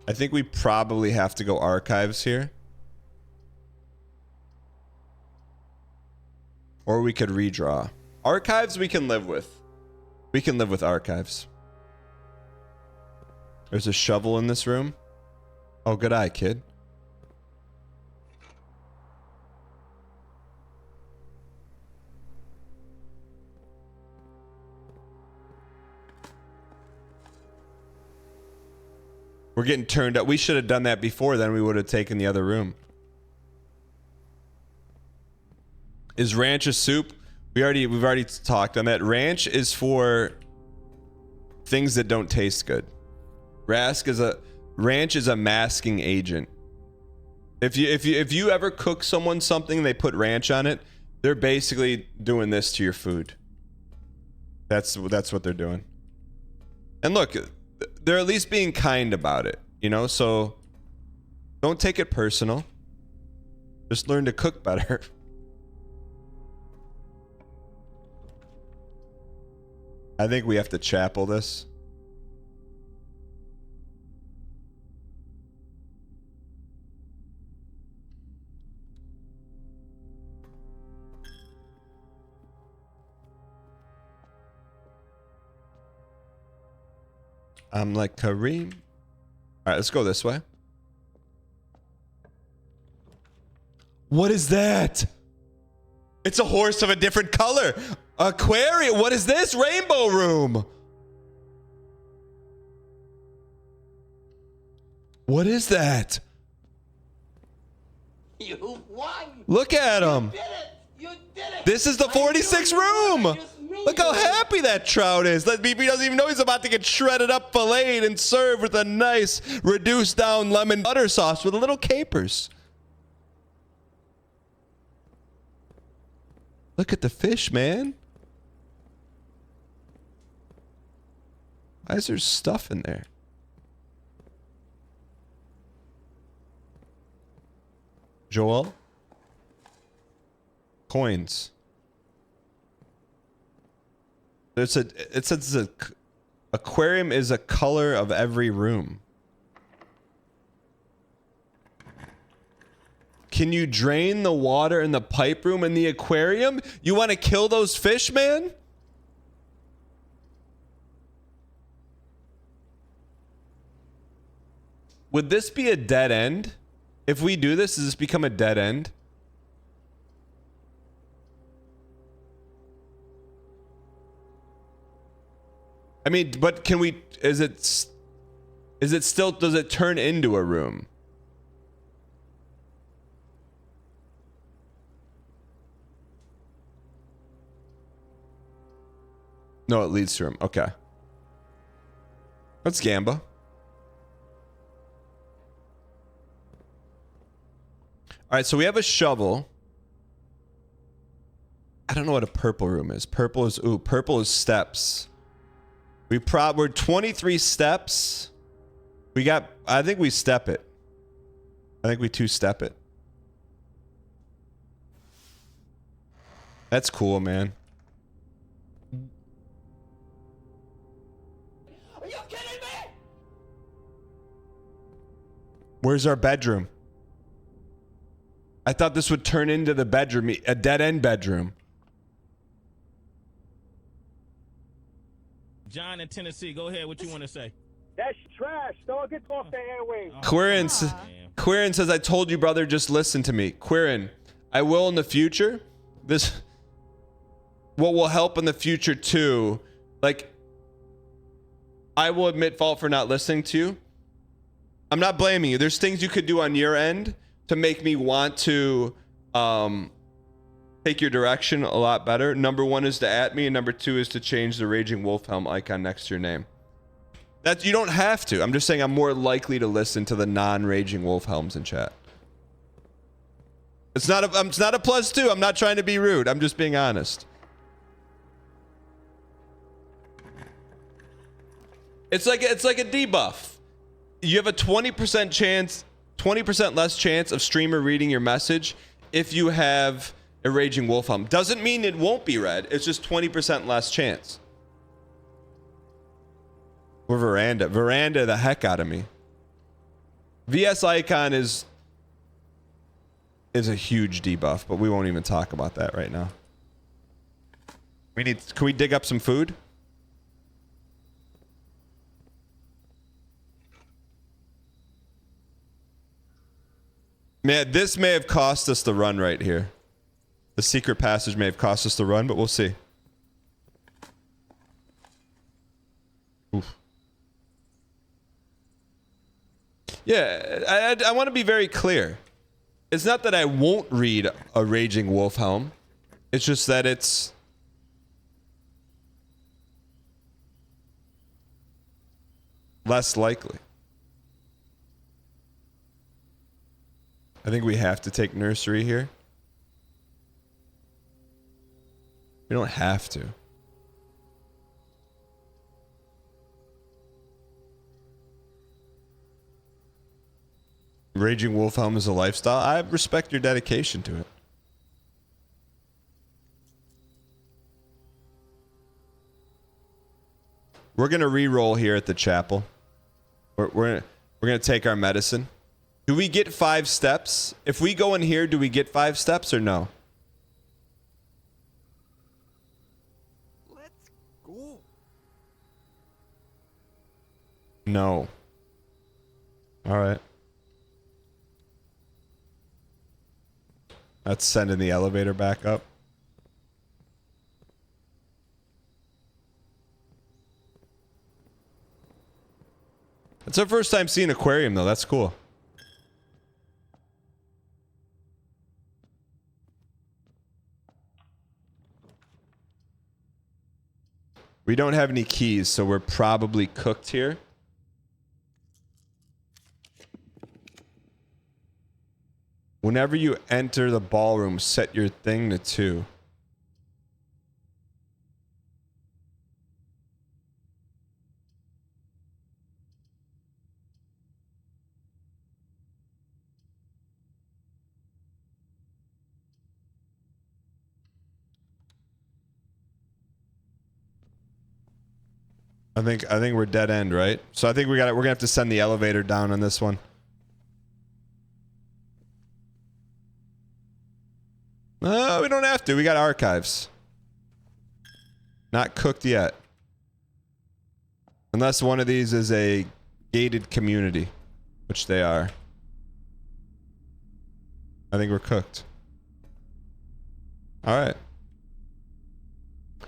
I think we probably have to go archives here. Or we could redraw. Archives we can live with. We can live with archives. There's a shovel in this room. Oh, good eye, kid. We're getting turned up. We should have done that before, then we would have taken the other room. Is ranch a soup? We've already talked on that. Ranch is for things that don't taste good. Ranch is a masking agent. If you ever cook someone something and they put ranch on it, they're basically doing this to your food. That's what they're doing. And look, they're at least being kind about it, you know? So don't take it personal. Just learn to cook better. I think we have to chapel this. I'm like Kareem. All right, let's go this way. What is that? It's a horse of a different color. Aquarium. What is this? Rainbow room. What is that? You won! Look at him. Did it! You did it! This is the 46th room. Look how happy that trout is. He doesn't even know he's about to get shredded up, filleted, and served with a nice reduced down lemon butter sauce with a little capers. Look at the fish, man. Why is there stuff in there? Joel? Coins. It says the aquarium is a color of every room. Can you drain the water in the pipe room in the aquarium? You want to kill those fish, man? Would this be a dead end If we do this, does this become a dead end? I mean, but can we, is it still, does it turn into a room? No, it leads to a room. Okay. Let's gamba. All right, so we have a shovel. I don't know what a purple room is. Purple is steps. We're 23 steps. I think we step it. I think we two-step it. That's cool, man. Are you kidding me? Where's our bedroom? I thought this would turn into the bedroom, a dead-end bedroom. John in Tennessee, go ahead. What you want to say? That's trash, dog. Get off the airwaves. Quirin says, I told you, brother, just listen to me. Quirin, I will in the future. What will help in the future too, like, I will admit fault for not listening to you. I'm not blaming you. There's things you could do on your end to make me want to take your direction a lot better. Number one is to @ me, and number two is to change the Raging Wolf Helm icon next to your name. That you don't have to. I'm just saying I'm more likely to listen to the non-Raging Wolf Helms in chat. It's not a +2. I'm not trying to be rude. I'm just being honest. It's like a debuff. You have a 20% chance, 20% less chance of streamer reading your message if you have a Raging Wolf Helm. Doesn't mean it won't be read. It's just 20% less chance. We're veranda the heck out of me. VS icon is a huge debuff, but we won't even talk about that right now. Can we dig up some food? Man, this may have cost us the run right here. The secret passage may have cost us the run, but we'll see. Oof. Yeah, I want to be very clear. It's not that I won't read a Raging Wolf Helm. It's just that it's less likely. I think we have to take nursery here. We don't have to. Raging Wolf Helm is a lifestyle. I respect your dedication to it. We're gonna re-roll here at the chapel. We're gonna take our medicine. Do we get 5 steps? If we go in here, do we get 5 steps or no? Let's go. No. All right. That's sending the elevator back up. It's our first time seeing aquarium, though. That's cool. We don't have any keys, so we're probably cooked here. Whenever you enter the ballroom, set your thing to 2. I think we're dead end, right? So I think we're gonna have to send the elevator down on this one. No, we don't have to. We got archives. Not cooked yet. Unless one of these is a gated community, which they are. I think we're cooked. All right.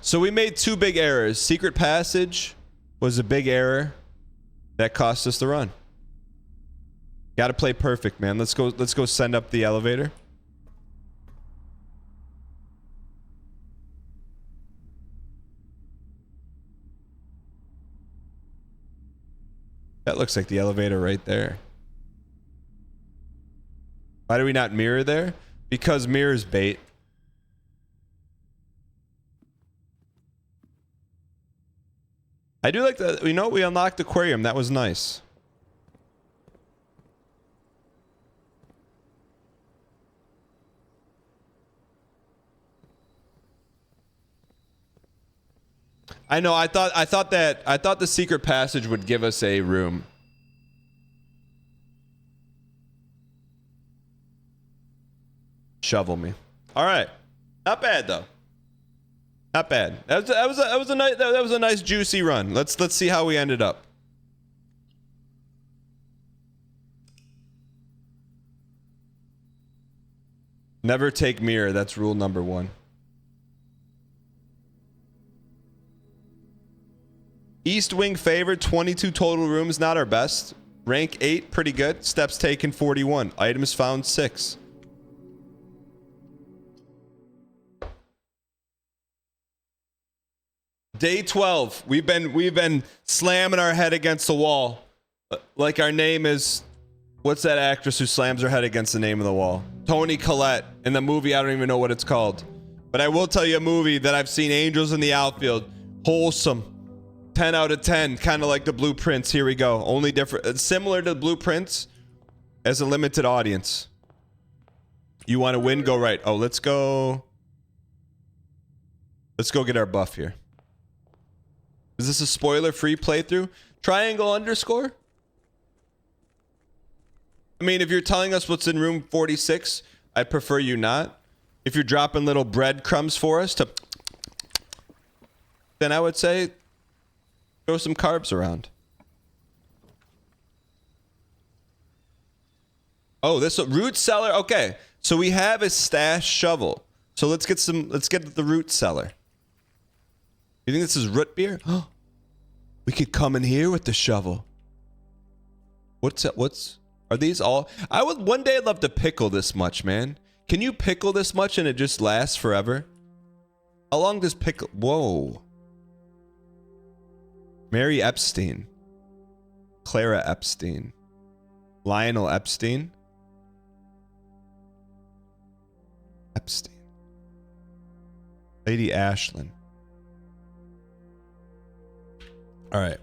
So we made two big errors. Secret passage was a big error that cost us the run. Got to play perfect, man. Let's go send up the elevator. That looks like the elevator right there. Why do we not mirror there? Because mirror's bait. I do like that. You know, we unlocked the aquarium. That was nice. I know. I thought the secret passage would give us a room. Shovel me. All right. Not bad though. Not bad. That was a nice juicy run. Let's see how we ended up. Never take mirror. That's rule number 1. East Wing favored, 22 total rooms, not our best. Rank 8, pretty good. Steps taken, 41. Items found, 6. Day 12. We've been slamming our head against the wall. Like our name is... What's that actress who slams her head against the name of the wall? Toni Collette. In the movie, I don't even know what it's called. But I will tell you a movie that I've seen, Angels in the Outfield. Wholesome. 10 out of 10. Kind of like the Blueprints. Here we go. Only different. Similar to the Blueprints as a limited audience. You want to win? Go right. Oh, let's go. Let's go get our buff here. Is this a spoiler-free playthrough? Triangle underscore? I mean, if you're telling us what's in room 46, I'd prefer you not. If you're dropping little breadcrumbs for us to... Then I would say... Throw some carbs around. Oh, this root cellar. Okay, so we have a stash shovel. So let's get the root cellar. You think this is root beer? Oh, we could come in here with the shovel. Are these all? I would one day. I'd love to pickle this much, man. Can you pickle this much and it just lasts forever? How long does pickle? Whoa. Mary Epstein. Clara Epstein. Lionel Epstein. Epstein. Lady Ashlyn. All right.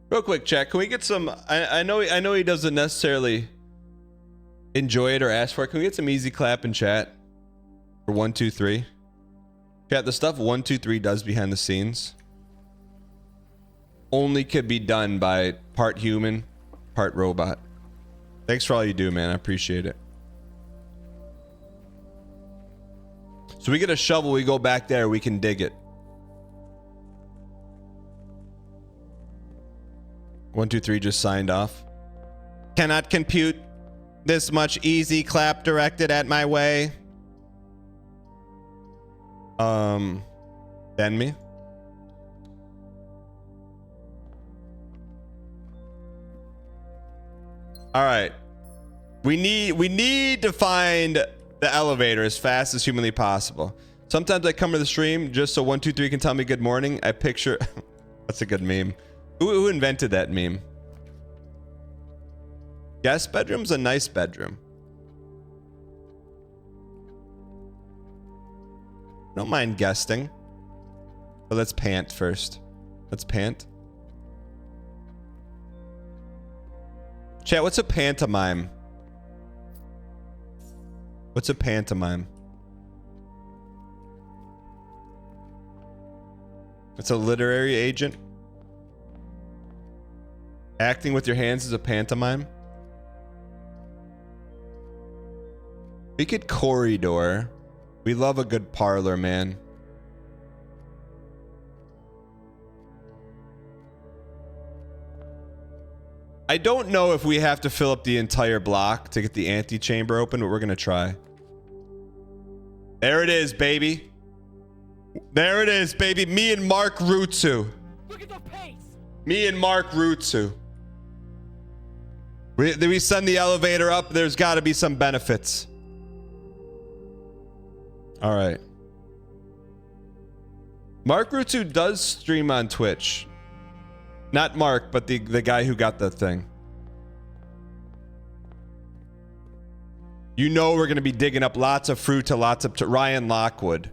Real quick, chat. Can we get some? I know he doesn't necessarily enjoy it or ask for it. Can we get some easy clap in chat for 1, 2, 3? Chat, the stuff 1, 2, 3 does behind the scenes only could be done by part human, part robot. Thanks for all you do, man. I appreciate it. So we get a shovel, we go back there, we can dig it. 1, 2, 3 just signed off. Cannot compute this much easy clap directed at my way. Send me. All right. We need to find the elevator as fast as humanly possible. Sometimes I come to the stream just so 1, 2, 3 can tell me good morning. I picture that's a good meme. Who invented that meme? Guest bedroom's a nice bedroom. Don't mind guesting. But let's pant first. Let's pant. Chat, what's a pantomime? What's a pantomime? It's a literary agent. Acting with your hands is a pantomime. We could corridor. We love a good parlor, man. I don't know if we have to fill up the entire block to get the antechamber open, but we're gonna try. There it is, baby. There it is, baby. Me and Mark Rutsu. Look at the pace. Me and Mark Rutsu. We send the elevator up. There's got to be some benefits. All right. Mark Rutsu does stream on Twitch. Not Mark, but the guy who got the thing. You know we're going to be digging up lots of fruit to Ryan Lockwood.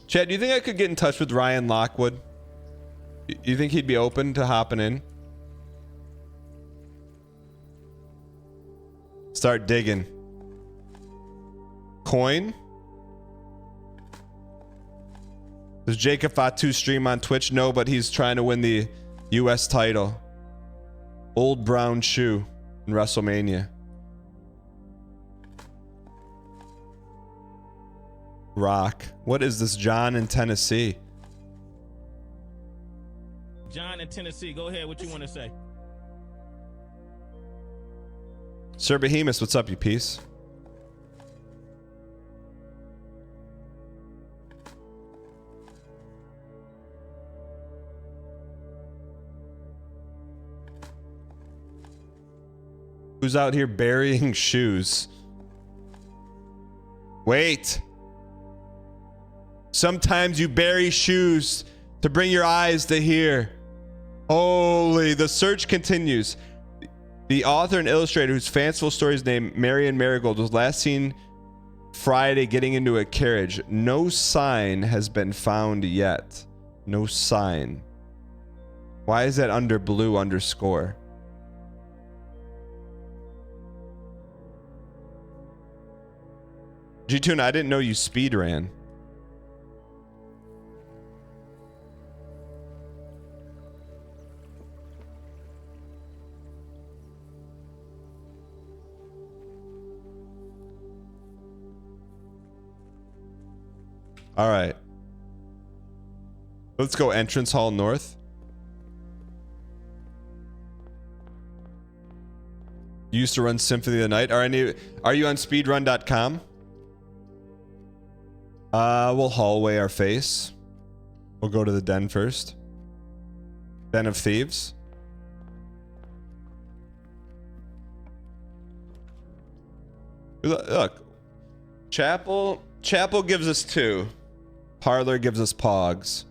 Chad, do you think I could get in touch with Ryan Lockwood? You think he'd be open to hopping in? Start digging. Coin? Does Jacob Fatu stream on Twitch? No, but he's trying to win the US title. Old brown shoe in WrestleMania. Rock. What is this? John in Tennessee. John in Tennessee, go ahead. What you want to say? Sir Behemoth, what's up, you piece? Who's out here burying shoes? Wait. Sometimes you bury shoes to bring your eyes to hear. Holy, the search continues. The author and illustrator whose fanciful story is named Marion Marigold was last seen Friday getting into a carriage. No sign has been found yet. No sign. Why is that under blue underscore? G-Tune, I didn't know you speed ran. All right. Let's go entrance hall north. You used to run Symphony of the Night. Are you on speedrun.com? We'll hallway our face. We'll go to the den first. Den of Thieves. Look. Chapel gives us 2. Parlor gives us Pogs.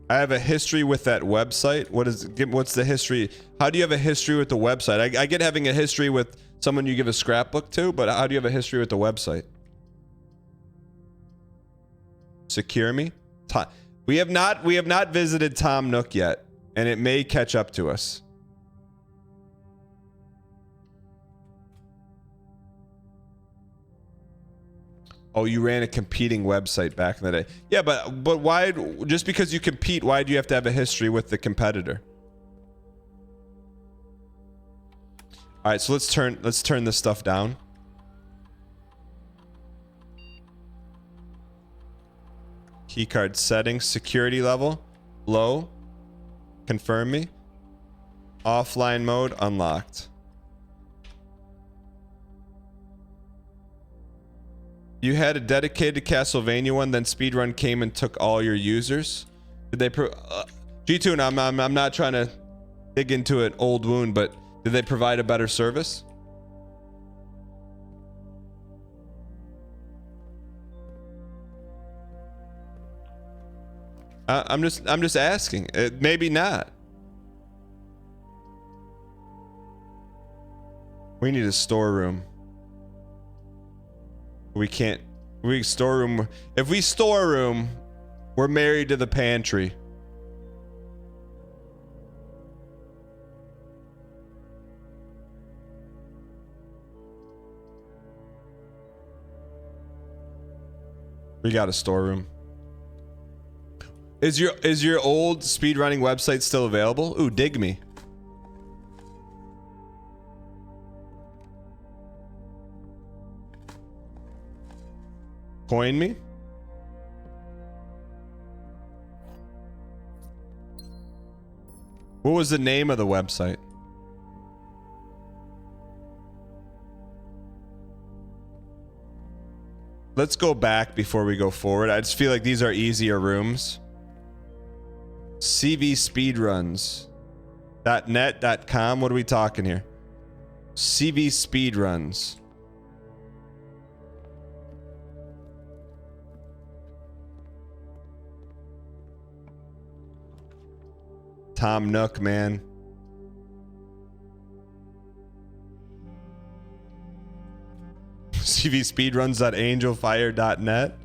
I have a history with that website. What's the history? How do you have a history with the website? I get having a history with someone you give a scrapbook to, but how do you have a history with the website? Secure me? We have not visited Tom Nook yet, and it may catch up to us. Oh, you ran a competing website back in the day. Yeah, but why? Just because you compete, why do you have to have a history with the competitor? All right, so let's turn this stuff down. Keycard settings, security level, low. Confirm me. Offline mode unlocked. You had a dedicated Castlevania one, then Speedrun came and took all your users. Did they G-Tune, I'm not trying to dig into an old wound, but did they provide a better service? I'm just asking. Maybe not. We need a storeroom. Storeroom. If we storeroom, we're married to the pantry. We got a storeroom. Is your old speedrunning website still available? Ooh, dig me. Coin me? What was the name of the website? Let's go back before we go forward. I just feel like these are easier rooms. CV speedruns. .net.com. What are we talking here? CV speedruns. Tom Nook, man. cvspeedruns.angelfire.net.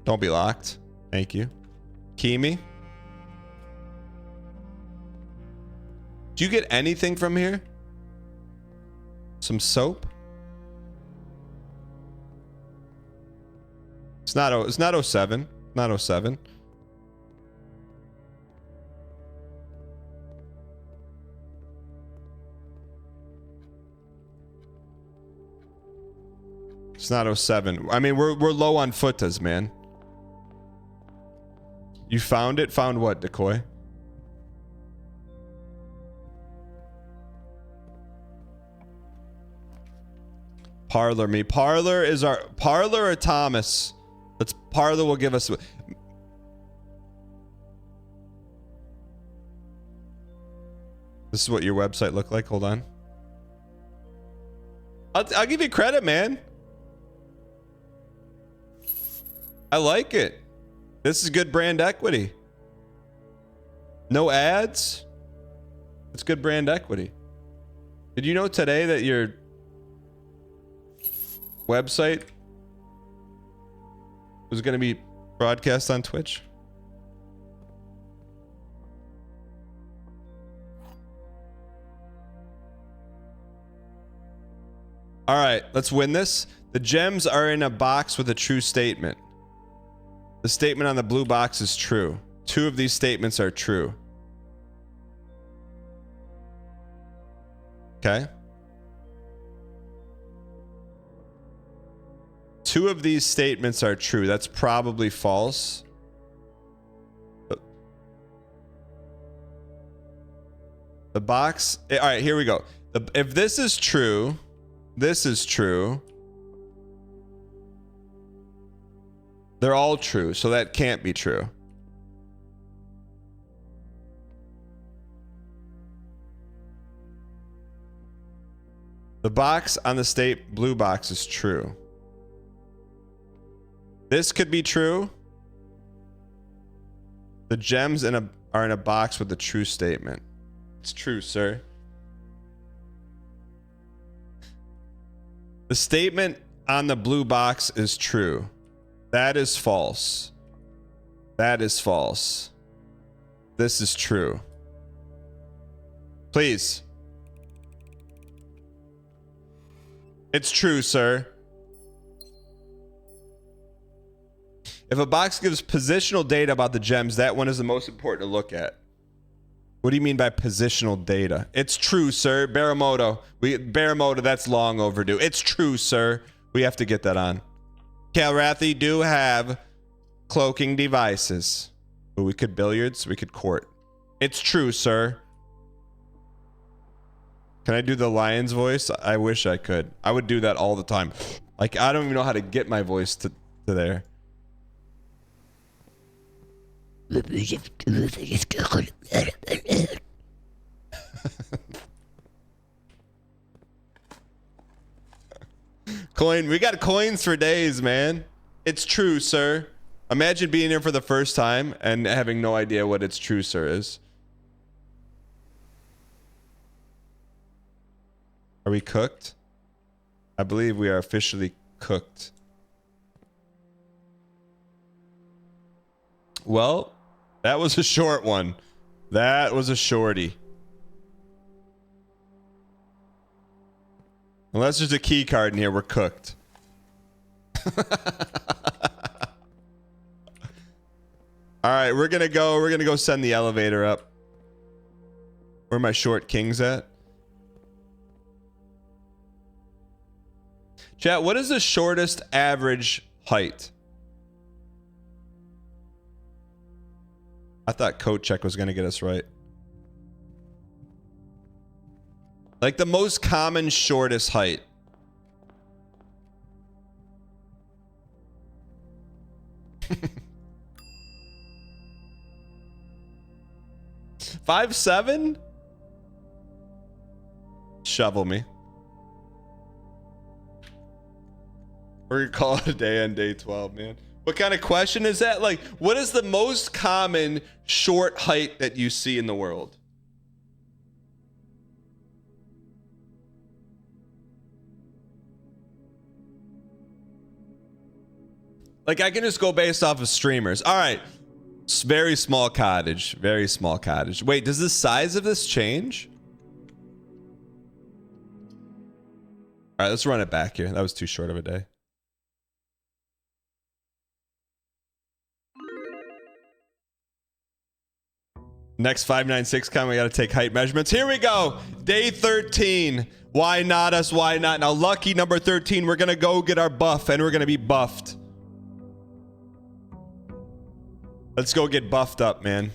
Don't be locked. Thank you. Kimi. Do you get anything from here? Some soap? It's not 07. Not 07. It's not 07. I mean, we're low on footas, man. You found it? Found what, Decoy? Parlor me. Parlor is our... Parlor or Thomas? Let's... Parlor will give us... This is what your website looked like. Hold on. I'll give you credit, man. I like it. This is good brand equity. No ads. It's good brand equity. Did you know today that your website was going to be broadcast on Twitch? All right, let's win this. The gems are in a box with a true statement. The statement on the blue box is true. 2 of these statements are true. Okay. 2 of these statements are true. That's probably false. The box... All right, here we go. If this is true... This is true. They're all true, so that can't be true. The box on the blue box is true. This could be true. The gems are in a box with a true statement. It's true, sir. The statement on the blue box is true. That is false. That is false. This is true. Please. It's true, sir. If a box gives positional data about the gems, that one is the most important to look at. What do you mean by positional data? It's true, sir. Baramoto, that's long overdue. It's true, sir. We have to get that on. Calrathi do have cloaking devices. But we could billiards, we could court. It's true, sir. Can I do the lion's voice? I wish I could. I would do that all the time. Like, I don't even know how to get my voice to there. Coin, we got coins for days, man. It's true, sir. Imagine being here for the first time and having no idea what it's true, sir is. Are we cooked? I believe we are officially cooked. Well, that was a short one. That was a shorty. Unless there's a key card in here, we're cooked. All right, we're gonna go send the elevator up. Where are my short kings at? Chat, what is the shortest average height? I thought Coat Check was going to get us right. Like the most common shortest height. Five, 7? Shovel me. We're gonna call it a day on day 12, man. What kind of question is that? Like, what is the most common short height that you see in the world? Like, I can just go based off of streamers. All right. Very small cottage. Very small cottage. Wait, does the size of this change? All right, let's run it back here. That was too short of a day. Next 596 comment, we got to take height measurements. Here we go. Day 13. Why not us? Why not? Now, lucky number 13, we're going to go get our buff, and we're going to be buffed. Let's go get buffed up, man.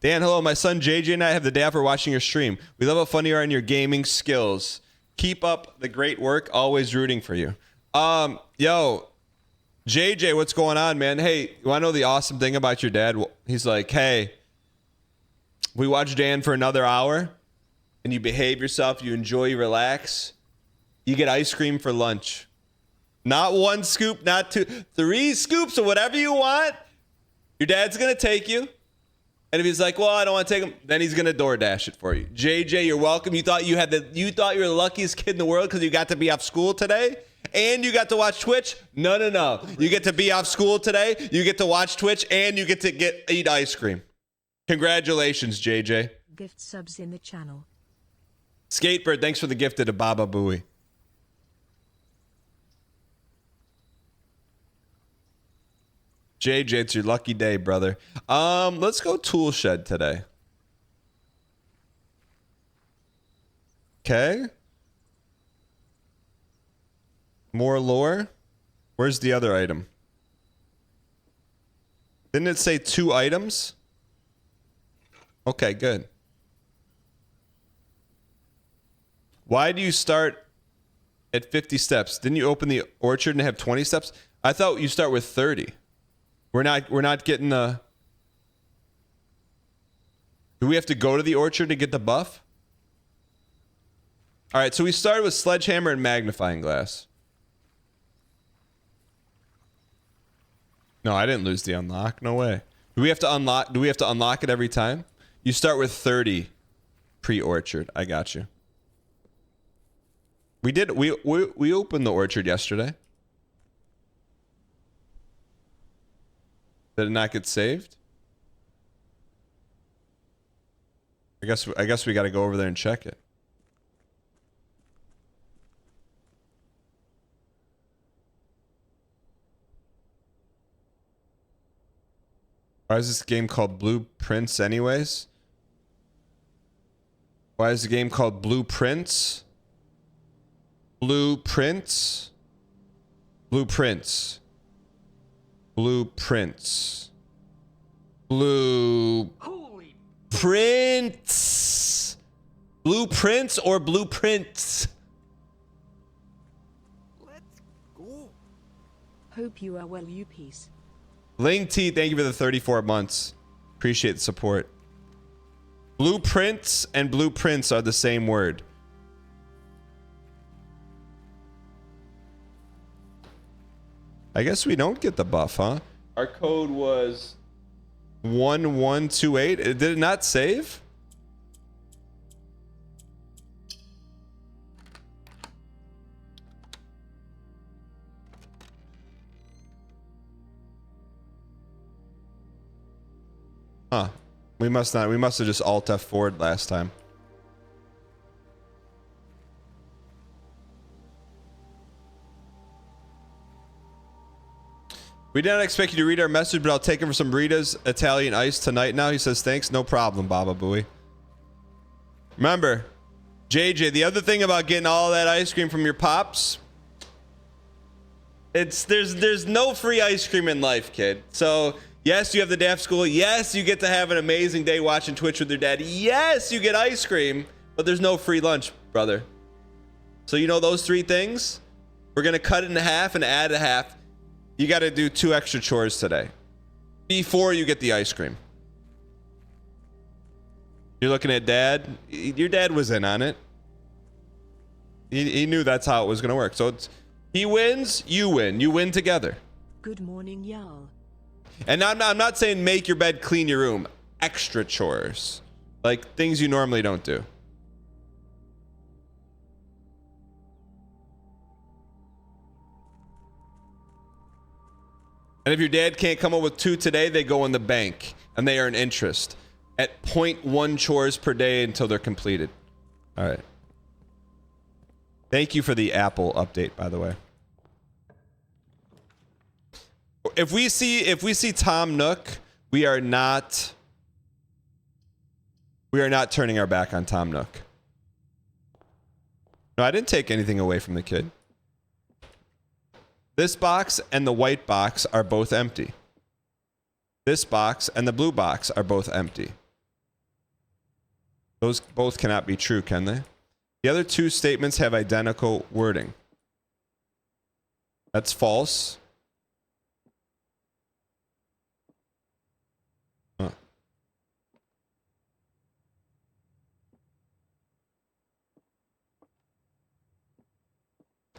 Dan, hello. My son JJ and I have the day off for watching your stream. We love how funny you are in your gaming skills. Keep up the great work. Always rooting for you. Yo, JJ, what's going on, man? Hey, you want to know the awesome thing about your dad? He's like, hey, we watch Dan for another hour, and you behave yourself, you enjoy, you relax. You get ice cream for lunch. Not 1 scoop, not 2, 3 scoops of whatever you want. Your dad's going to take you. And if he's like, well, I don't want to take him, then he's going to DoorDash it for you. JJ, you're welcome. You thought you thought you were the luckiest kid in the world because you got to be off school today? And you got to watch Twitch? No, no, no. You get to be off school today, you get to watch Twitch, and you get to eat ice cream. Congratulations, JJ. Gift subs in the channel. Skatebird, thanks for the gift to Baba Booey. JJ, it's your lucky day, brother. Let's go tool shed today. Okay. More lore. Where's the other item? Didn't it say 2 items? Okay, good. Why do you start at 50 steps? Didn't you open the orchard and have 20 steps? I thought you start with 30. We're not getting the... Do we have to go to the orchard to get the buff? All right, so we started with sledgehammer and magnifying glass. No, I didn't lose the unlock. No way. Do we have to unlock it every time? You start with 30 pre-orchard. I got you. We opened the orchard yesterday. Did it not get saved? I guess we got to go over there and check it. Why is this game called Blueprints anyways? Why is the game called Blueprints? Blueprints? Blueprints. Blueprints. Blueprints. Blueprints or blueprints? Let's go. Hope you are well, you peace. Ling T, thank you for the 34 months. Appreciate the support. Blueprints and blueprints are the same word. I guess we don't get the buff, huh? Our code was 1128. Did it not save? Huh. We must not. We must have just Alt F4'd last time. We did not expect you to read our message, but I'll take him for some Rita's Italian ice tonight now. He says, thanks. No problem, Baba Booey. Remember, JJ, the other thing about getting all that ice cream from your pops, there's no free ice cream in life, kid. So, yes, you have the day after school. Yes, you get to have an amazing day watching Twitch with your dad. Yes, you get ice cream, but there's no free lunch, brother. So, you know those three things? We're going to cut it in half and add a half. You got to do 2 extra chores today before you get the ice cream. You're looking at dad. Your dad was in on it. He knew that's how it was going to work. So he wins, you win. You win together. Good morning, Jarl. And I'm not saying make your bed, clean your room. Extra chores. Like things you normally don't do. And if your dad can't come up with 2 today, they go in the bank and they earn interest at 0.1 chores per day until they're completed. All right. Thank you for the Apple update, by the way. If we see Tom Nook, we are not turning our back on Tom Nook. No, I didn't take anything away from the kid. This box and the white box are both empty. This box and the blue box are both empty. Those both cannot be true, can they? The other 2 statements have identical wording. That's false. Huh.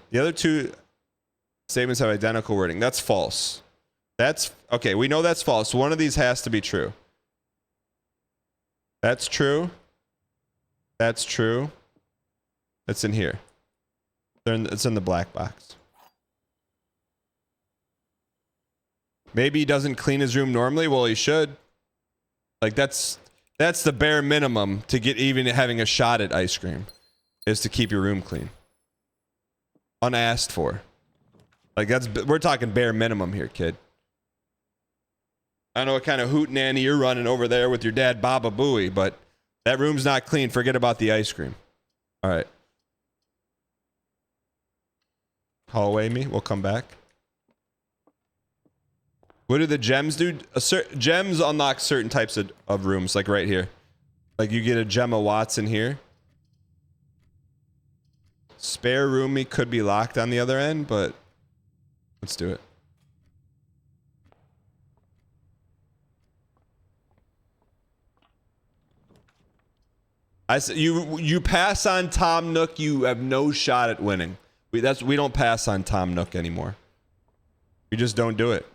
The other 2 statements have identical wording. That's false. That's okay. We know that's false. One of these has to be true. That's true. That's true. It's in here. It's in the black box. Maybe he doesn't clean his room normally. Well, he should. Like that's the bare minimum to get even having a shot at ice cream, is to keep your room clean. Unasked for. Like we're talking bare minimum here, kid. I don't know what kind of hootenanny you're running over there with your dad, Baba Booey, but that room's not clean. Forget about the ice cream. All right. Hallway me. We'll come back. What do the gems do? Gems unlock certain types of rooms, like right here. Like you get a Gemma Watson here. Spare roomie could be locked on the other end, but let's do it. I said you pass on Tom Nook, you have no shot at winning. We don't pass on Tom Nook anymore. We just don't do it.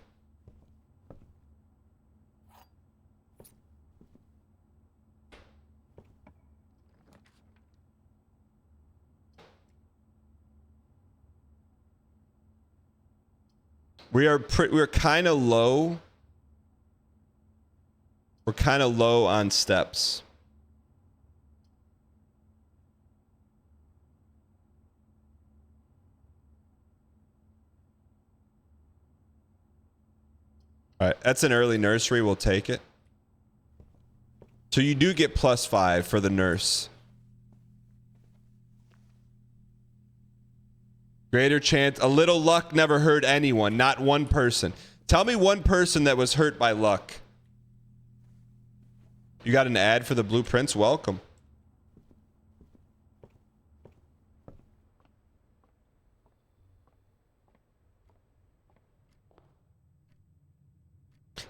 We're kind of low. We're kind of low on steps. All right, that's an early nursery. We'll take it. So you do get +5 for the nurse. Greater chance. A little luck never hurt anyone. Not one person. Tell me one person that was hurt by luck. You got an ad for the blueprints? Welcome.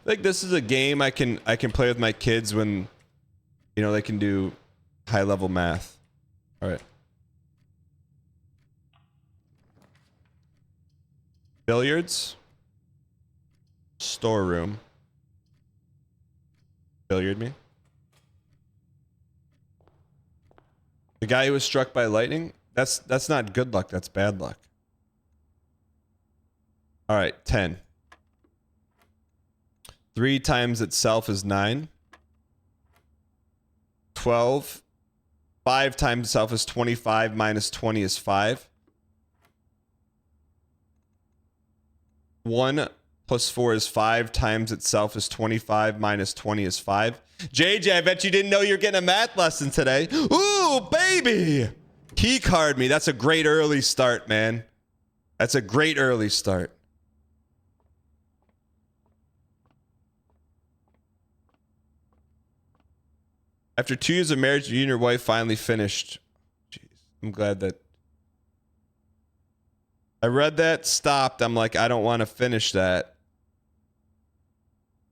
Like this is a game I can play with my kids when, you know, they can do high level math. All right. Billiards. Storeroom. Billiard me. The guy who was struck by lightning? That's not good luck, that's bad luck. All right, 10. 3 times itself is 9. 12. 5 times itself is 25 minus 20 is 5. 1 plus 4 is 5 times itself is 25 minus 20 is 5. JJ, I bet you didn't know you're getting a math lesson today. Ooh, baby. Key card me. That's a great early start, man. That's a great early start. After 2 years of marriage, you and your wife finally finished. Jeez, I'm glad that. I read that, stopped. I'm like, I don't want to finish that.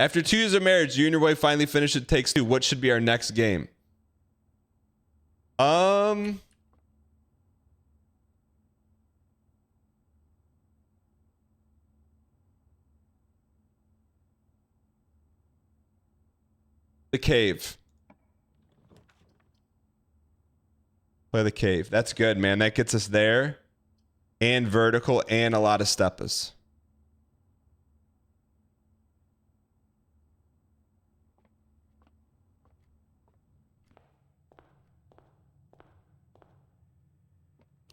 After 2 years of marriage, you and your wife finally finished It Takes Two. What should be our next game? The Cave. Play The Cave. That's good, man. That gets us there. And vertical and a lot of steppers.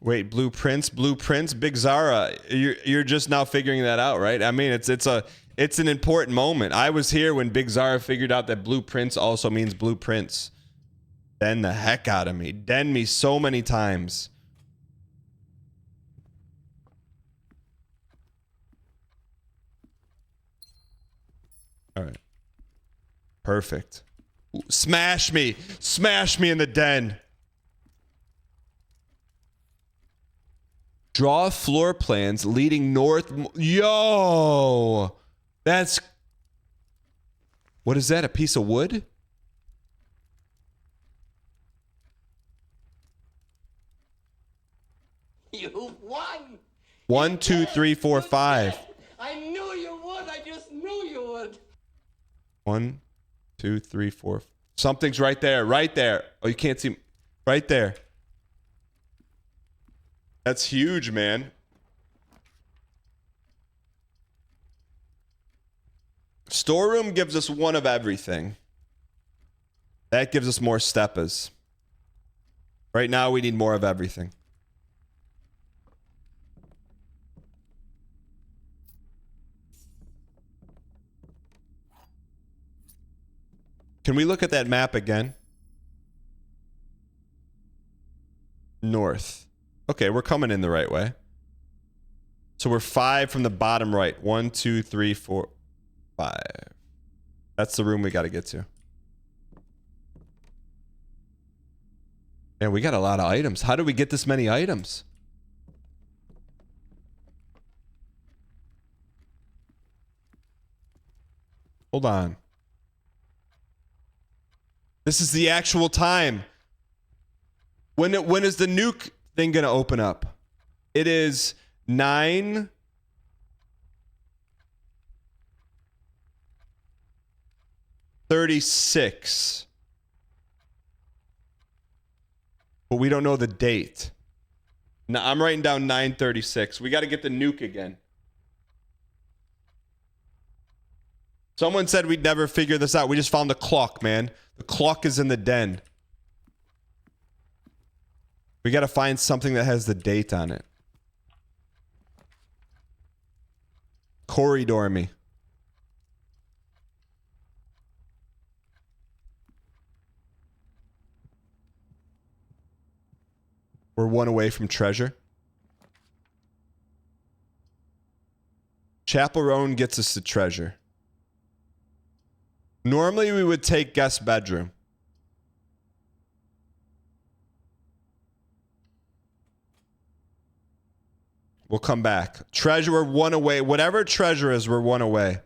Wait, blueprints, Big Zara. You're just now figuring that out, right? I mean, it's an important moment. I was here when Big Zara figured out that blueprints also means blueprints. Den the heck out of me. Den me so many times. All right. Perfect. Smash me. Smash me in the den. Draw floor plans leading north. Yo. That's. What is that? A piece of wood? You won. 1, 2, 3, 4, 5. I knew you would. I just knew you would. 1, 2, 3, 4. Something's right there. Right there. Oh, you can't see. Right there. That's huge, man. Storeroom gives us one of everything. That gives us more steppers. Right now, we need more of everything. Can we look at that map again? North. Okay, we're coming in the right way. So we're 5 from the bottom right. 1, 2, 3, 4, 5. That's the room we got to get to. And we got a lot of items. How did we get this many items? Hold on. This is the actual time. When is the nuke thing going to open up? It is 9:36. But we don't know the date. Now, I'm writing down 9:36. We got to get the nuke again. Someone said we'd never figure this out. We just found the clock, man. The clock is in the den. We got to find something that has the date on it. Corridor me. We're 1 away from treasure. Chaperone gets us to treasure. Normally we would take guest bedroom. We'll come back. Treasure, we're 1 away. Whatever treasure is, we're 1 away.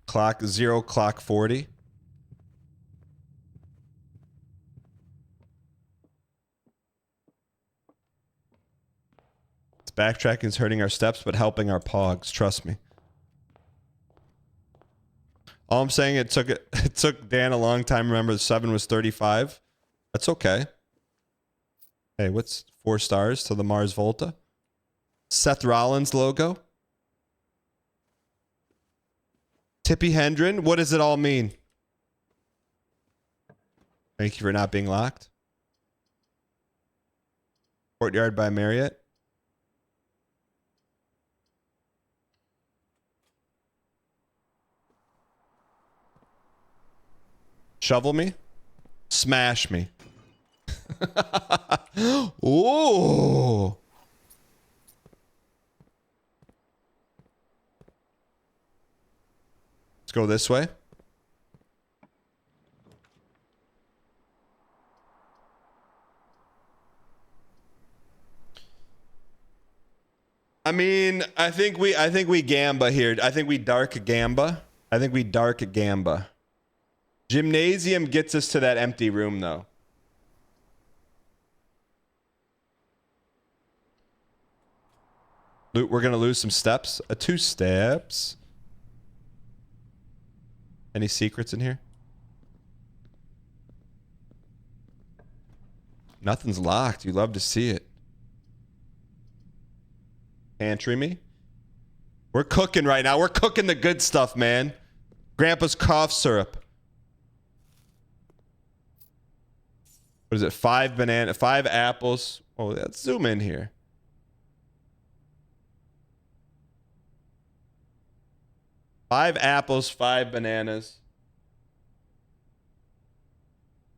Clock 0, clock 40. Backtracking is hurting our steps, but helping our pogs. Trust me. All I'm saying, it took Dan a long time. Remember, the 7 was 35. That's okay. Hey, what's 4 stars to the Mars Volta? Seth Rollins logo. Tippy Hendren. What does it all mean? Thank you for not being locked. Courtyard by Marriott. Shovel me. Smash me. Ooh. Let's go this way. I mean, I think we gamba here. I think we dark gamba. I think we dark gamba. Gymnasium gets us to that empty room though. We're gonna lose some steps. 2 steps. Any secrets in here? Nothing's locked. You love to see it. Pantry me. We're cooking right now. We're cooking the good stuff, man. Grandpa's cough syrup. What is it? 5 apples. Oh, let's zoom in here. 5 apples, 5 bananas,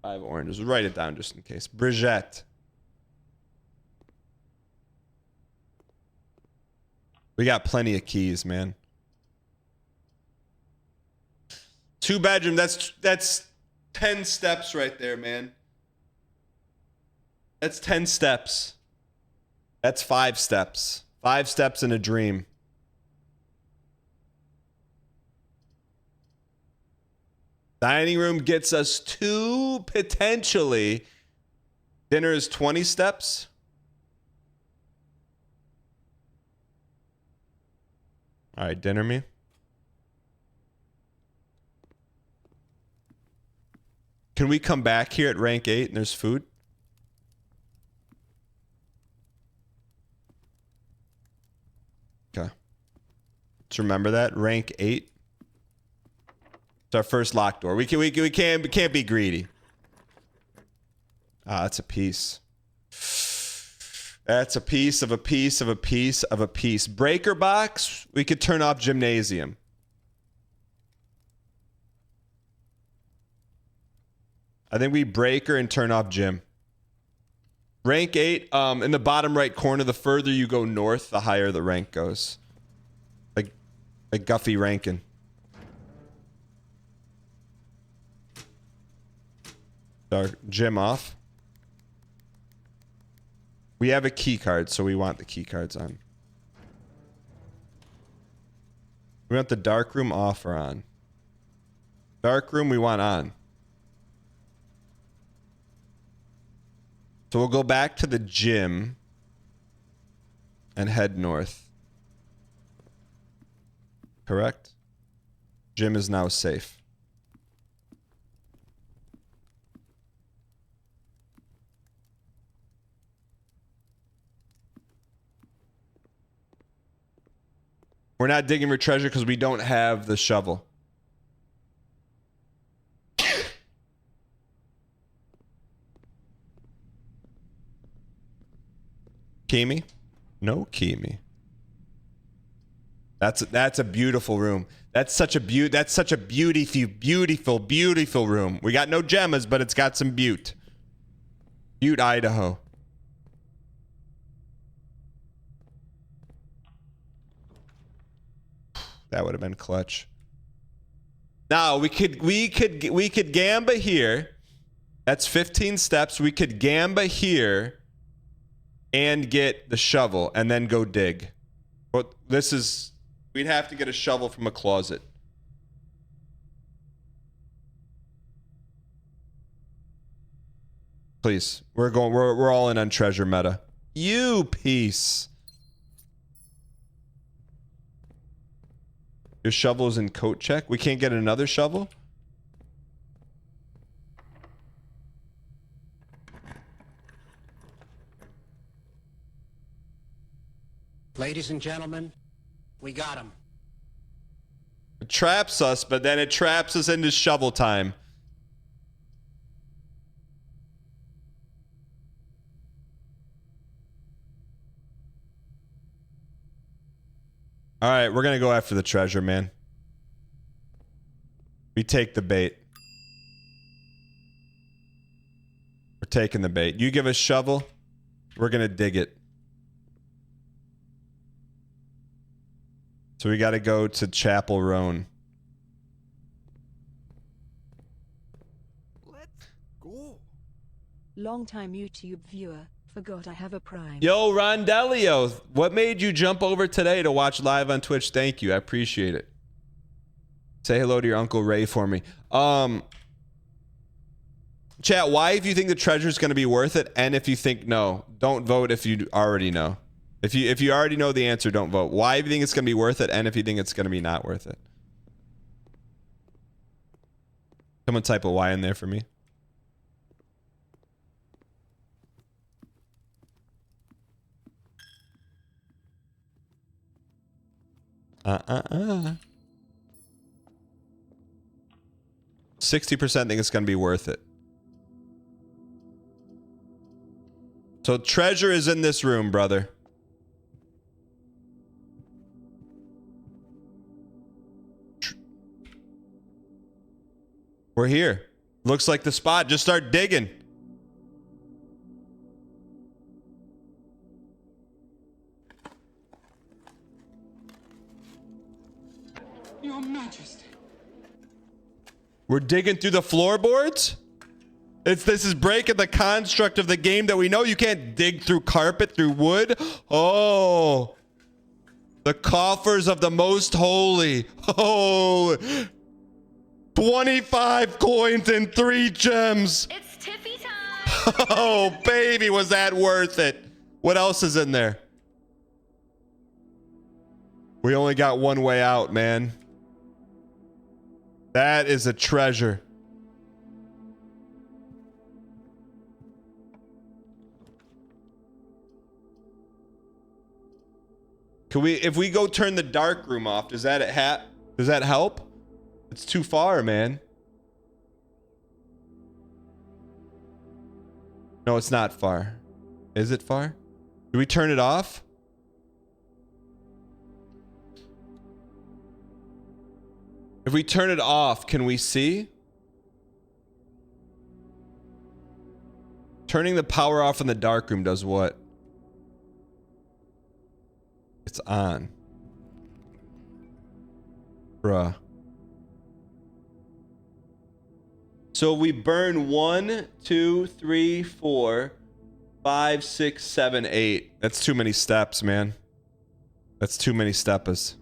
5 oranges. Write it down just in case. Brigitte. We got plenty of keys, man. 2 bedroom. That's 10 steps right there, man. That's 10 steps. That's 5 steps. 5 steps in a dream. Dining room gets us to potentially. Dinner is 20 steps. All right, dinner me. Can we come back here at rank 8 and there's food? Okay. Let's remember that. Rank 8. It's our first locked door. We can't be greedy. Ah, that's a piece. That's a piece of a piece of a piece of a piece. Breaker box. We could turn off gymnasium. I think we breaker and turn off gym. Rank 8. In the bottom right corner, the further you go north, the higher the rank goes. Like Guffey Rankin. Our gym off. We have a key card, so we want the key cards on. We want the dark room off or on. Dark room we want on. So we'll go back to the gym and head north. Correct? Gym is now safe. We're not digging for treasure because we don't have the shovel. Kimi? No Kimi. That's a beautiful room. That's such a beautiful room. We got no gemmas, but it's got some butte. Butte, Idaho. That would have been clutch. Now we could gamba here. That's 15 steps. We could gamba here and get the shovel and then go dig. But this is, we'd have to get a shovel from a closet. Please. We're all in on treasure meta. You piece. Your shovel is in coat check. We can't get another shovel? Ladies and gentlemen, we got him. It traps us, but then it traps us into shovel time. All right, we're gonna go after the treasure, man. We take the bait. We're taking the bait. You give us shovel, we're gonna dig it. So we gotta go to Chapel Roan. Let's go. Long-time YouTube viewer. Forgot I have a Prime. Yo, Rondelio, what made you jump over today to watch live on Twitch? Thank you. I appreciate it. Say hello to your Uncle Ray for me. Chat, why if you think the treasure is going to be worth it, and if you think no, don't vote if you already know. If you already know the answer, don't vote. Why if you think it's going to be worth it, and if you think it's going to be not worth it. Someone type a Y in there for me. Uh. 60% think it's going to be worth it. So treasure is in this room, brother. We're here. Looks like the spot. Just start digging. Your Majesty. We're digging through the floorboards? This is breaking the construct of the game that we know. You can't dig through carpet, through wood. Oh. The coffers of the most holy. Oh. 25 coins and 3 gems. It's Tiffy time. Oh, baby, was that worth it? What else is in there? We only got one way out, man. That is a treasure. Can we, if we go turn the dark room off, does that help? It's too far, man. No, it's not far. Is it far? Do we turn it off? If we turn it off, can we see? Turning the power off in the dark room does what? It's on. Bruh. So we burn 1, 2, 3, 4, 5, 6, 7, 8. That's too many steps, man. That's too many steppers.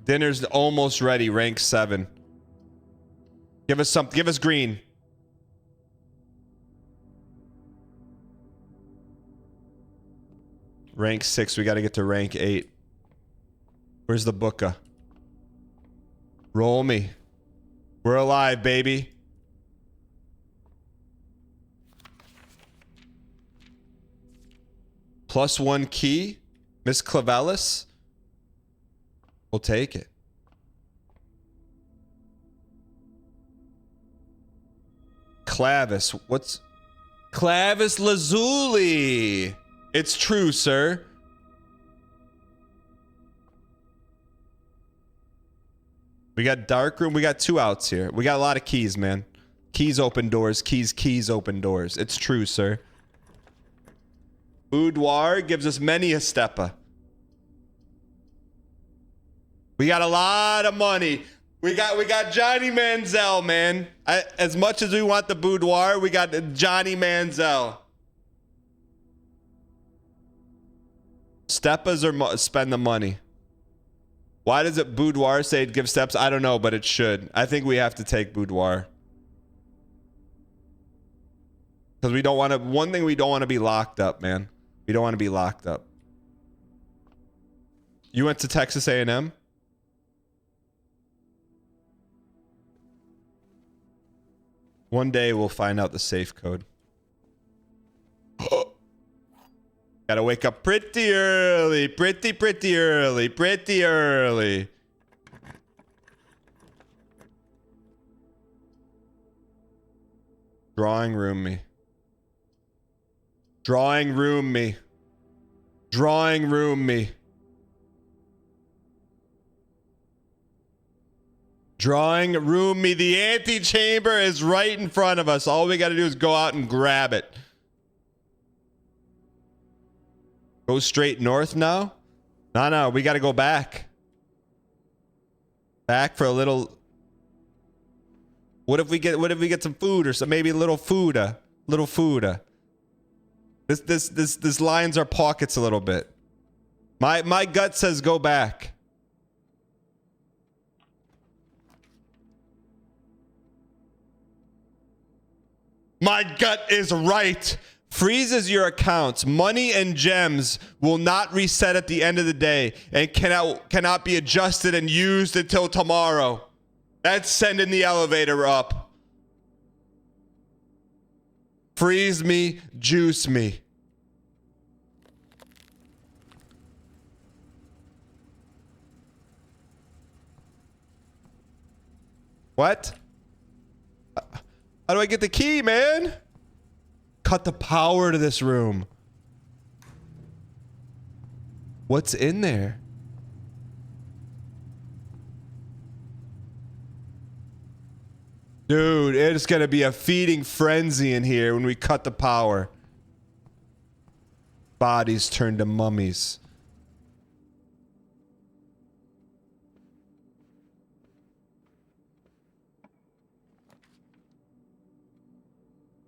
Dinner's almost ready. Rank 7. Give us something. Give us green. Rank 6. We got to get to rank 8. Where's the booka? Roll me. We're alive, baby. +1 key. Miss Clavelis. We'll take it. Clavis. What's... Clavis Lazuli. It's true, sir. We got dark room. We got 2 outs here. We got a lot of keys, man. Keys open doors. Keys open doors. It's true, sir. Boudoir gives us many a steppa. We got a lot of money. We got Johnny Manziel, man. As much as we want the boudoir, we got Johnny Manziel. Steppas or spend the money? Why does it boudoir say it gives steps? I don't know, but it should. I think we have to take boudoir. Because we don't want to... One thing we don't want to be locked up, man. We don't want to be locked up. You went to Texas A&M? One day we'll find out the safe code. Gotta wake up pretty early. Pretty early. Drawing room me. Drawing room me. Drawing room me. Drawing room me. The antechamber is right in front of us. All we got to do is go out and grab it. Go straight north now? No, we got to go back. Back for a little. What if we get some food or some, maybe a little food, little food. This lines our pockets a little bit. My gut says go back. My gut is right. Freezes your accounts. Money and gems will not reset at the end of the day and cannot be adjusted and used until tomorrow. That's sending the elevator up. Freeze me, juice me. What? How do I get the key, man? Cut the power to this room. What's in there? Dude, it's gonna be a feeding frenzy in here when we cut the power. Bodies turn to mummies.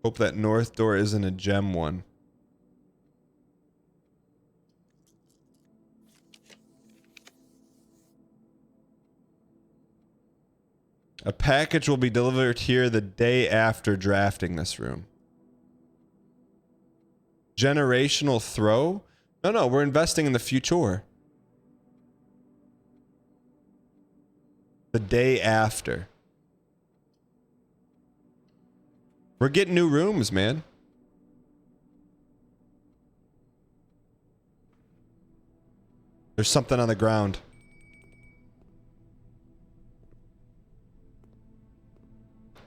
Hope that north door isn't a gem one. A package will be delivered here the day after drafting this room. Generational throw? No, we're investing in the future. The day after. We're getting new rooms, man. There's something on the ground.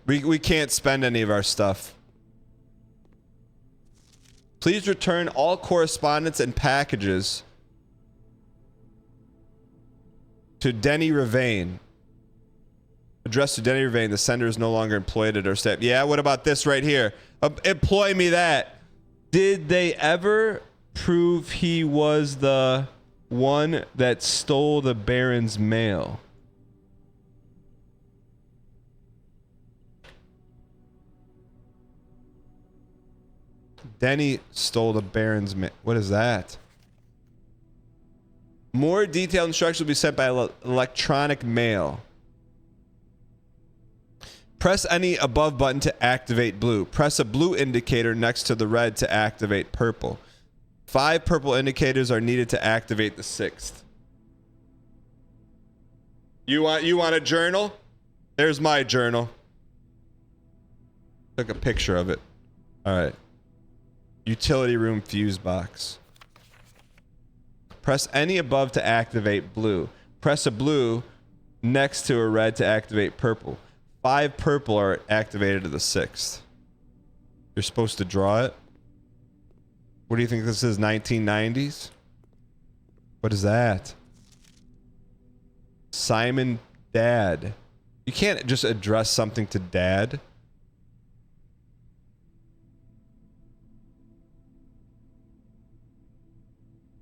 We can't spend any of our stuff. Please return all correspondence and packages to Denny Ravane. Addressed to Denny Ravane. The sender is no longer employed at our staff. Yeah, what about this right here? Employ me that. Did they ever prove he was the one that stole the Baron's mail? Denny stole the Baron's mail. What is that? More detailed instructions will be sent by electronic mail. Press any above button to activate blue. Press a blue indicator next to the red to activate purple. 5 purple indicators are needed to activate the 6th. You want a journal? There's my journal. Took a picture of it. All right. Utility room fuse box. Press any above to activate blue. Press a blue next to a red to activate purple. 5 purple are activated to the 6th. You're supposed to draw it? What do you think this is, 1990s? What is that? Simon Dad. You can't just address something to Dad.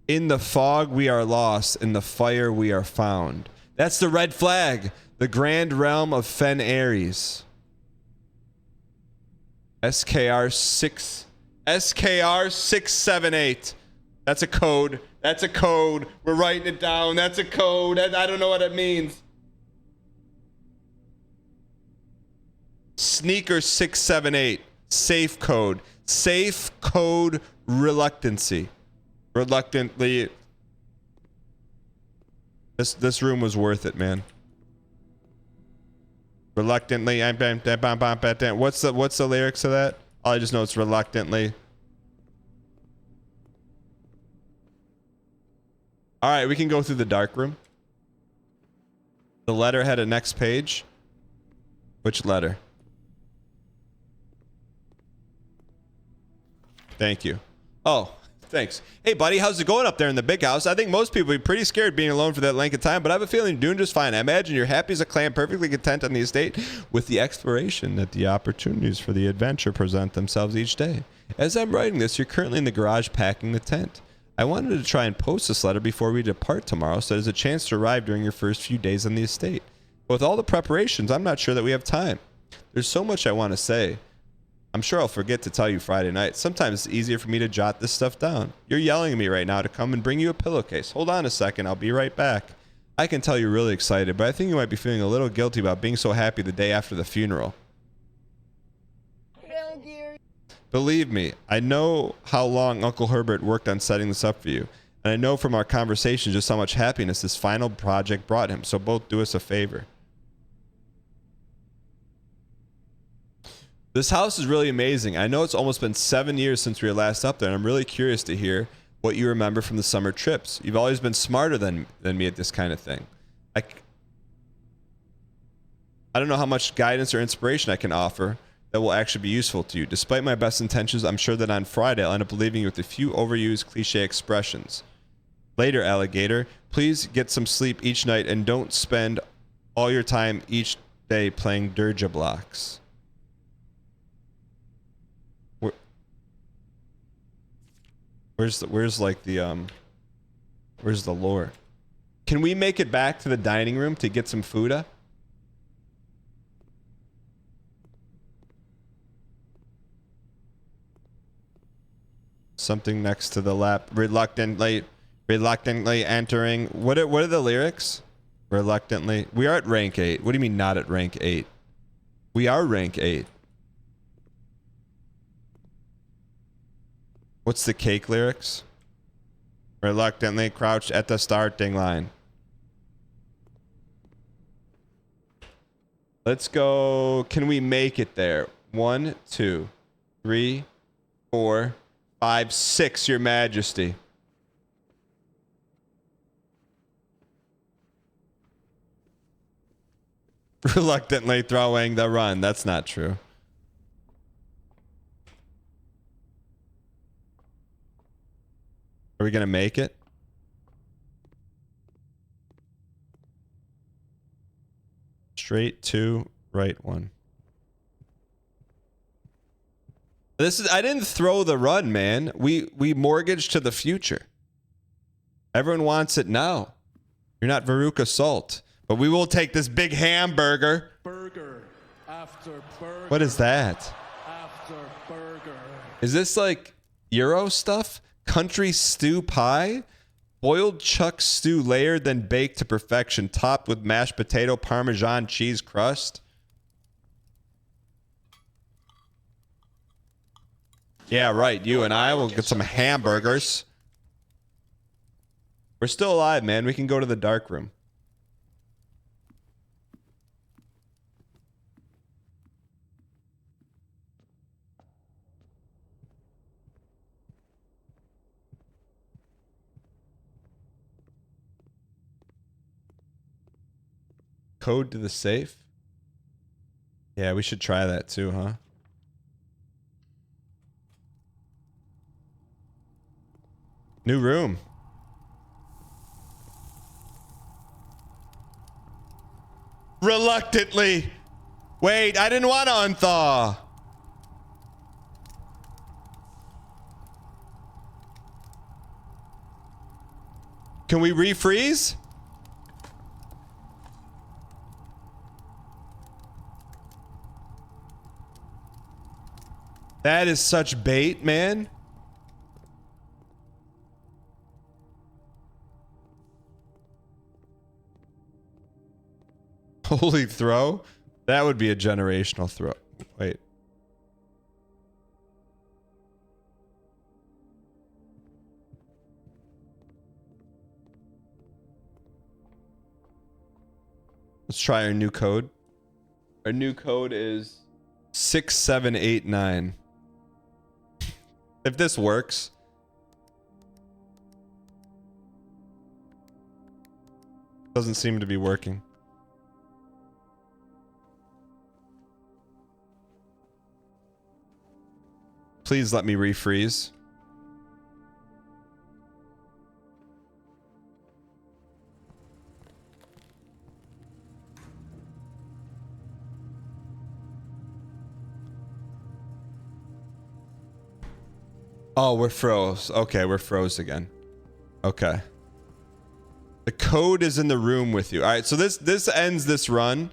In the fog we are lost, in the fire we are found. That's the red flag. The grand realm of Fen Ares. SKR 678. That's a code. That's a code. We're writing it down. That's a code. I don't know what it means. Sneaker 678. Safe code. Safe code reluctancy. Reluctantly. This room was worth it, man. Reluctantly. What's the lyrics of that? I just know it's reluctantly. All right, we can go through the dark room. The letter had a next page. Which letter? Thank you. Oh, thanks. Hey, buddy, how's it going up there in the big house? I think most people would be pretty scared being alone for that length of time, but I have a feeling you're doing just fine. I imagine you're happy as a clam, perfectly content on the estate with the exploration that the opportunities for the adventure present themselves each day. As I'm writing this, you're currently in the garage packing the tent. I wanted to try and post this letter before we depart tomorrow so there's a chance to arrive during your first few days on the estate. But with all the preparations, I'm not sure that we have time. There's so much I want to say. I'm sure I'll forget to tell you Friday night. Sometimes it's easier for me to jot this stuff down. You're yelling at me right now to come and bring you a pillowcase. Hold on a second. I'll be right back. I can tell you're really excited, but I think you might be feeling a little guilty about being so happy the day after the funeral. Believe me, I know how long Uncle Herbert worked on setting this up for you, and I know from our conversation just how much happiness this final project brought him, so both do us a favor. This house is really amazing. I know it's almost been 7 years since we were last up there, and I'm really curious to hear what you remember from the summer trips. You've always been smarter than me at this kind of thing. I don't know how much guidance or inspiration I can offer that will actually be useful to you. Despite my best intentions, I'm sure that on Friday I'll end up leaving you with a few overused cliche expressions. Later, alligator, please get some sleep each night and don't spend all your time each day playing Dirge blocks. Where's the lore? Can we make it back to the dining room to get some food? Something next to the lap. Reluctantly entering. What are the lyrics? Reluctantly. We are at rank 8. What do you mean not at rank 8? We are rank 8. What's the cake lyrics? Reluctantly crouched at the starting line. Let's go. Can we make it there? 1, 2, 3, 4, 5, 6, Your Majesty. Reluctantly throwing the run. That's not true. Are we gonna make it? Straight 2, right 1. I didn't throw the run, man. We mortgaged to the future. Everyone wants it now. You're not Veruca Salt, but we will take this big hamburger. Burger after burger. What is that? After burger. Is this like Euro stuff? Country stew pie? Boiled chuck stew layered then baked to perfection, topped with mashed potato Parmesan cheese crust? Yeah, right. You and I will get some hamburgers. We're still alive, man. We can go to the dark room. Code to the safe? Yeah, we should try that too, huh? New room. Reluctantly. Wait, I didn't want to unthaw. Can we refreeze? That is such bait, man. Holy throw? That would be a generational throw. Wait. Let's try our new code. Our new code is 6789. If this works. Doesn't seem to be working. Please let me refreeze. Oh, we're froze. Okay, we're froze again. Okay. The code is in the room with you. All right, so this ends this run,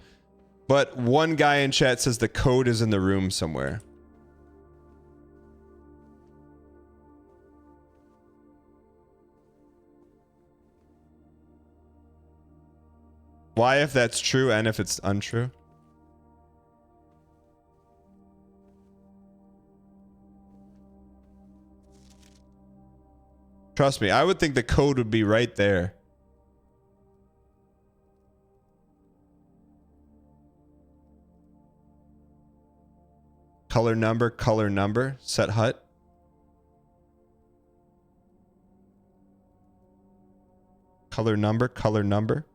but one guy in chat says the code is in the room somewhere. Why if that's true and if it's untrue? Trust me, I would think the code would be right there. Color number, set hut. Color number. Color number.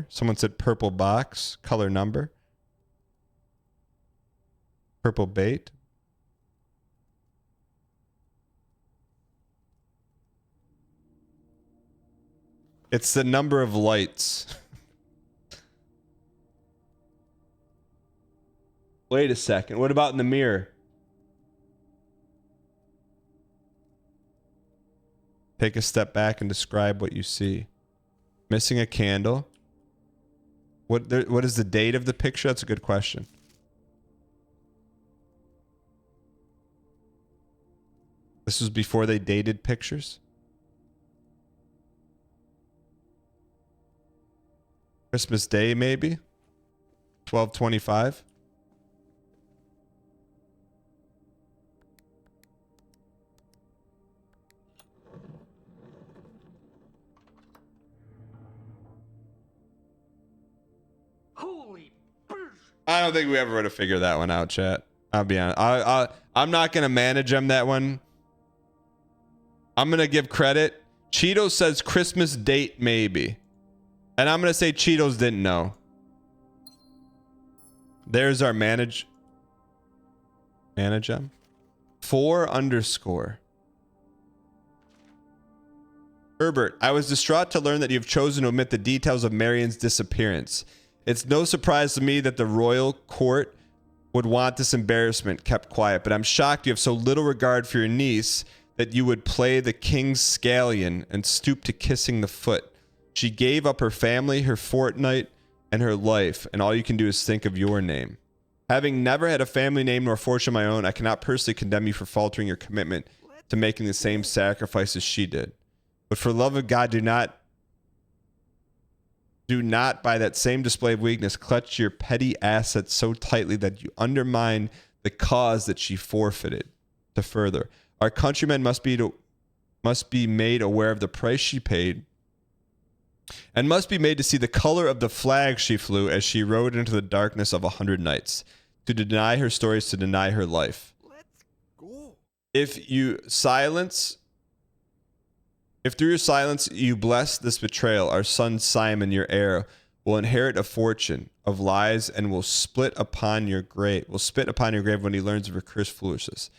Someone said purple box. Color number. Purple bait. It's the number of lights. Wait a second. What about in the mirror? Take a step back and describe what you see. Missing a candle. What is the date of the picture? That's a good question. This was before they dated pictures. Christmas Day, maybe? 12/25? Holy burst! I don't think we ever would have figured that one out, chat. I'll be honest. I'm not going to manage them that one. I'm going to give credit. Cheetos says Christmas date, maybe. And I'm going to say Cheetos didn't know. There's our manage them. 4_. Herbert, I was distraught to learn that you've chosen to omit the details of Marion's disappearance. It's no surprise to me that the royal court would want this embarrassment kept quiet, but I'm shocked you have so little regard for your niece that you would play the king's scallion and stoop to kissing the foot. She gave up her family, her fortnight, and her life, and all you can do is think of your name. Having never had a family name nor fortune of my own, I cannot personally condemn you for faltering your commitment to making the same sacrifices she did. But for love of God, do not by that same display of weakness clutch your petty assets so tightly that you undermine the cause that she forfeited to further. Our countrymen must be made aware of the price she paid and must be made to see the color of the flag she flew as she rode into the darkness of 100 nights. To deny her stories, to deny her life. Let's go. If through your silence you bless this betrayal, our son Simon, your heir, will inherit a fortune of lies and will spit upon your grave when he learns of your cursed foolishness.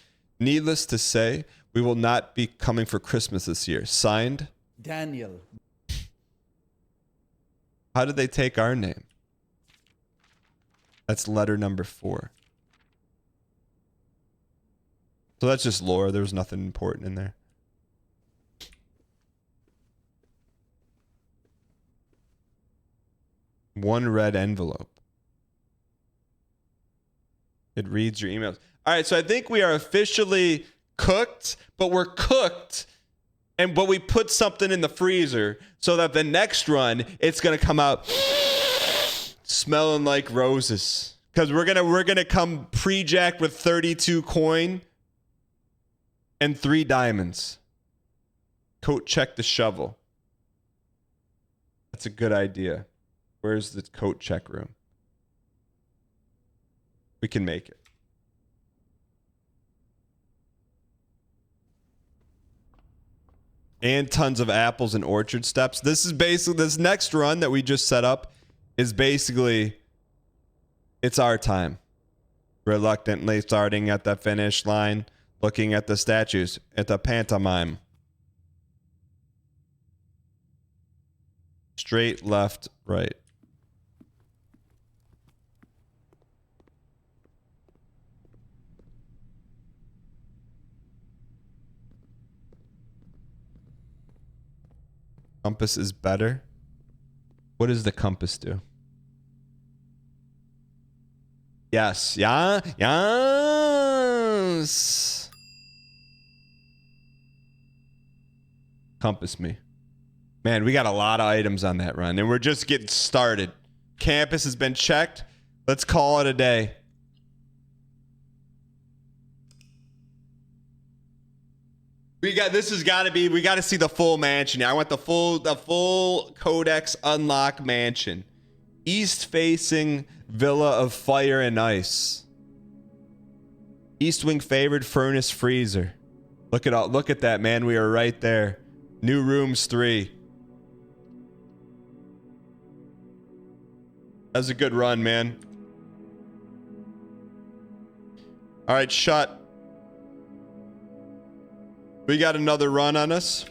Needless to say, we will not be coming for Christmas this year. Signed, Daniel. How did they take our name? That's letter number 4. So that's just lore. There was nothing important in there. One red envelope. It reads your emails. All right, so I think we are officially cooked, but we're cooked, but we put something in the freezer so that the next run it's gonna come out smelling like roses. Because we're gonna come pre-jacked with 32 coin and 3 diamonds. Coat check the shovel. That's a good idea. Where's the coat check room? We can make it. And tons of apples and orchard steps. This is basically, this next run that we just set up is basically, it's our time. Reluctantly starting at the finish line, looking at the statues, at the pantomime. Straight, left, right. Compass is better. What does the compass do? Yes. Yeah. Yes. Compass me. Man, we got a lot of items on that run, and we're just getting started. Campus has been checked. Let's call it a day. We got to see the full mansion. I want the full Codex unlock mansion. East facing Villa of Fire and Ice. East wing favored furnace freezer. Look at that, man. We are right there. New rooms 3. That was a good run, man. All right, shut. We got another run on us.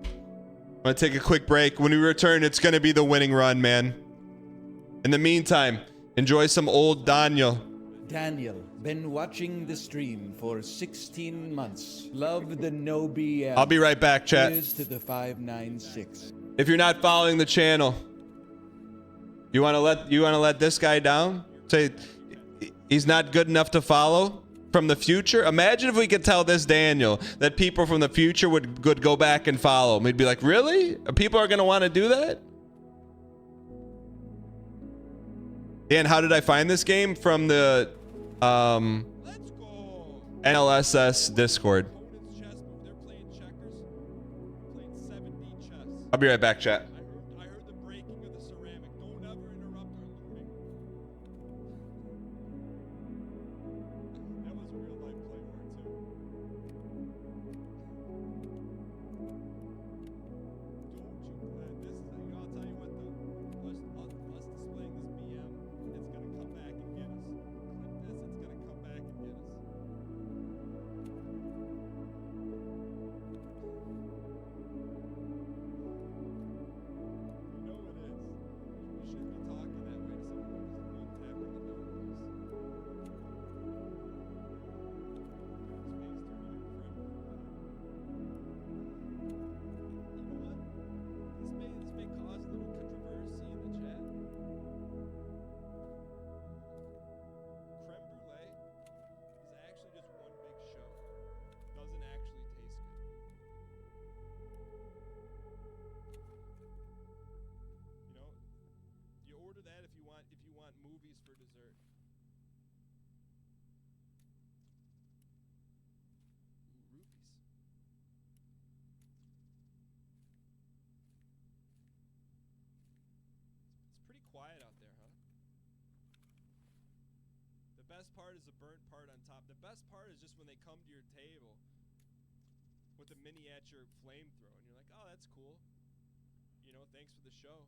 I'm gonna take a quick break. When we return, it's gonna be the winning run, man. In the meantime, enjoy some old Daniel. Daniel, been watching the stream for 16 months. Love the no BM. I'll be right back, chat. Cheers to the 596. If you're not following the channel, you wanna let this guy down? Say he's not good enough to follow? From the future? Imagine if we could tell this Daniel that people from the future would go back and follow him. He'd be like, really? People are going to want to do that? Dan, how did I find this game? From the NLSS Discord. I'll be right back, chat. Quiet out there, huh? The best part is the burnt part on top. The best part is just when they come to your table with a miniature flamethrower, and you're like, oh, that's cool. You know, thanks for the show.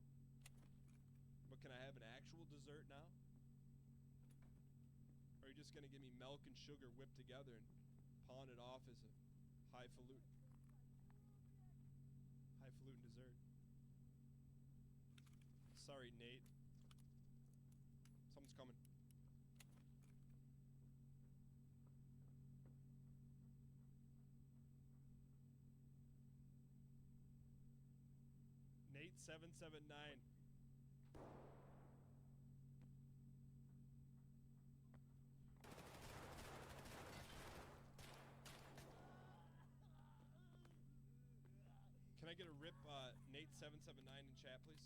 But can I have an actual dessert now? Or are you just going to give me milk and sugar whipped together and pawn it off as a highfalutin dessert? Sorry, Nate. Something's coming. Nate 779. Can I get a rip Nate 779 in chat, please?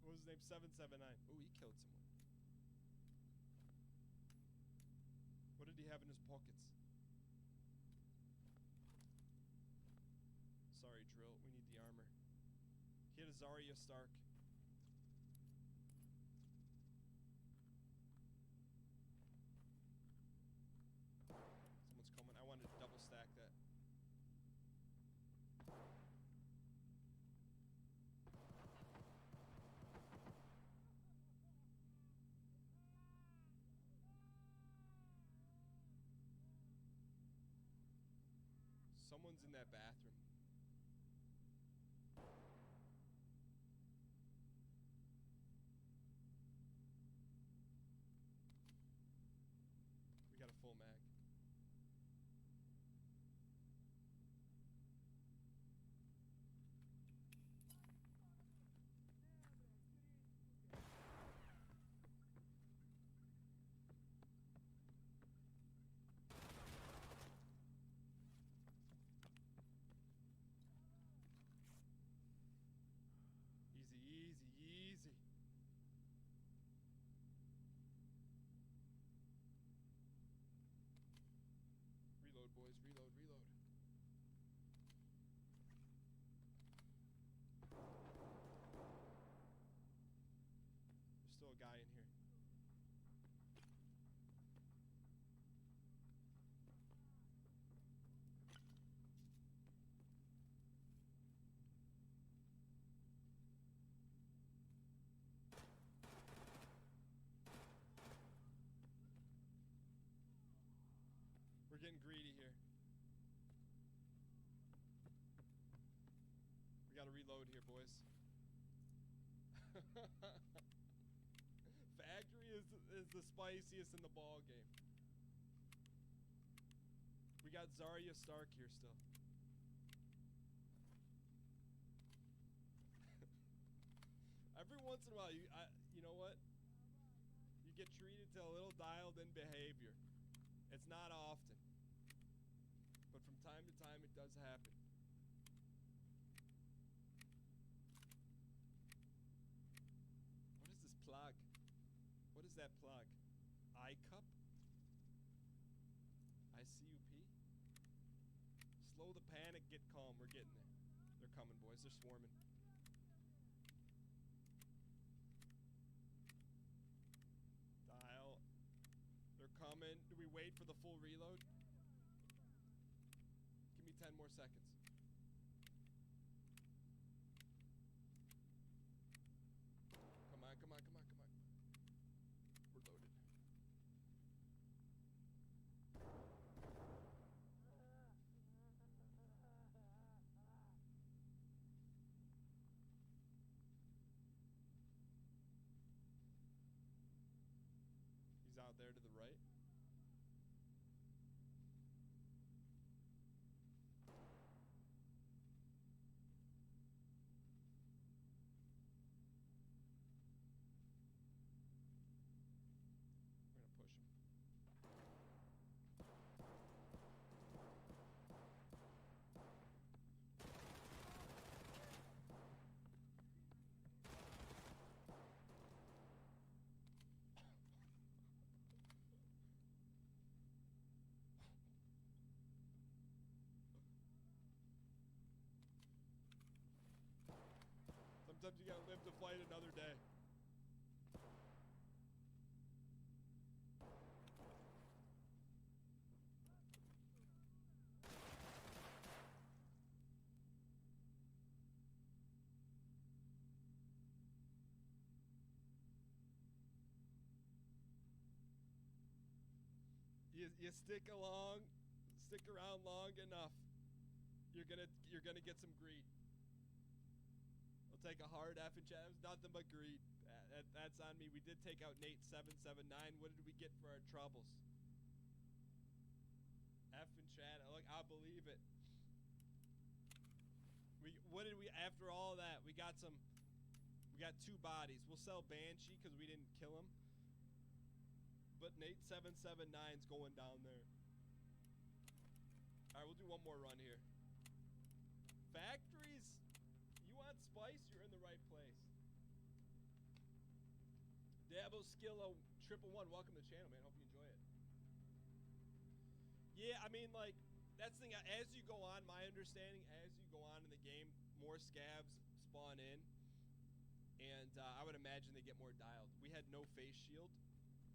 What was his name? 779. Oh, he killed someone. What did he have in his pockets? Sorry, Drill. We need the armor. He had a Zarya Stark. Someone's coming. I wanted to double stack that. Someone's in that bathroom. getting greedy here. We gotta reload here, boys. Factory is the spiciest in the ball game. We got Zarya Stark here still. Every once in a while, you know what? You get treated to a little dialed-in behavior. It's not often, but from time to time, it does happen. What is this plug? What is that plug? I-cup? ICUP? Slow the panic, get calm. We're getting there. They're coming, boys. They're swarming. Dial. They're coming. Do we wait for the full reload? Give me 10 more seconds. Come on, come on, come on, come on. We're loaded. He's out there to the right. We're gonna push him. Sometimes you gotta live to fight another day. You stick around long enough, you're gonna get some greed. I'll take a hard F in chat. It was nothing but greed. That's on me. We did take out Nate 779. What did we get for our troubles? F in chat. Look, I believe it. What did we after all that? We got 2 bodies. We'll sell Banshee because we didn't kill him. But Nate 779's going down there. All right, we'll do one more run here. Factories. You want spice? You're in the right place. Dabo Skillo 111, welcome to the channel, man. Hope you enjoy it. Yeah, I mean, like, that's the thing. As you go on, my understanding, as you go on in the game, more scabs spawn in. And I would imagine they get more dialed. We had no face shield,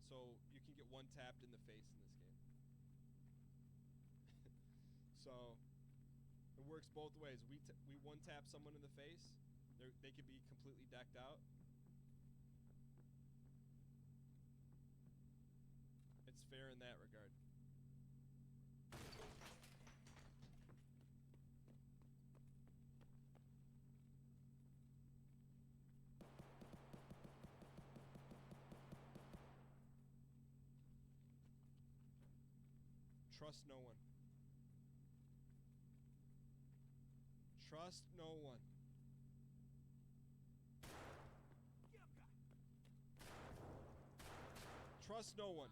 so you can get one tapped in the face in this game. So it works both ways. We one tap someone in the face, they could be completely decked out. It's fair in that regard. Trust no one. Trust no one. Trust no one.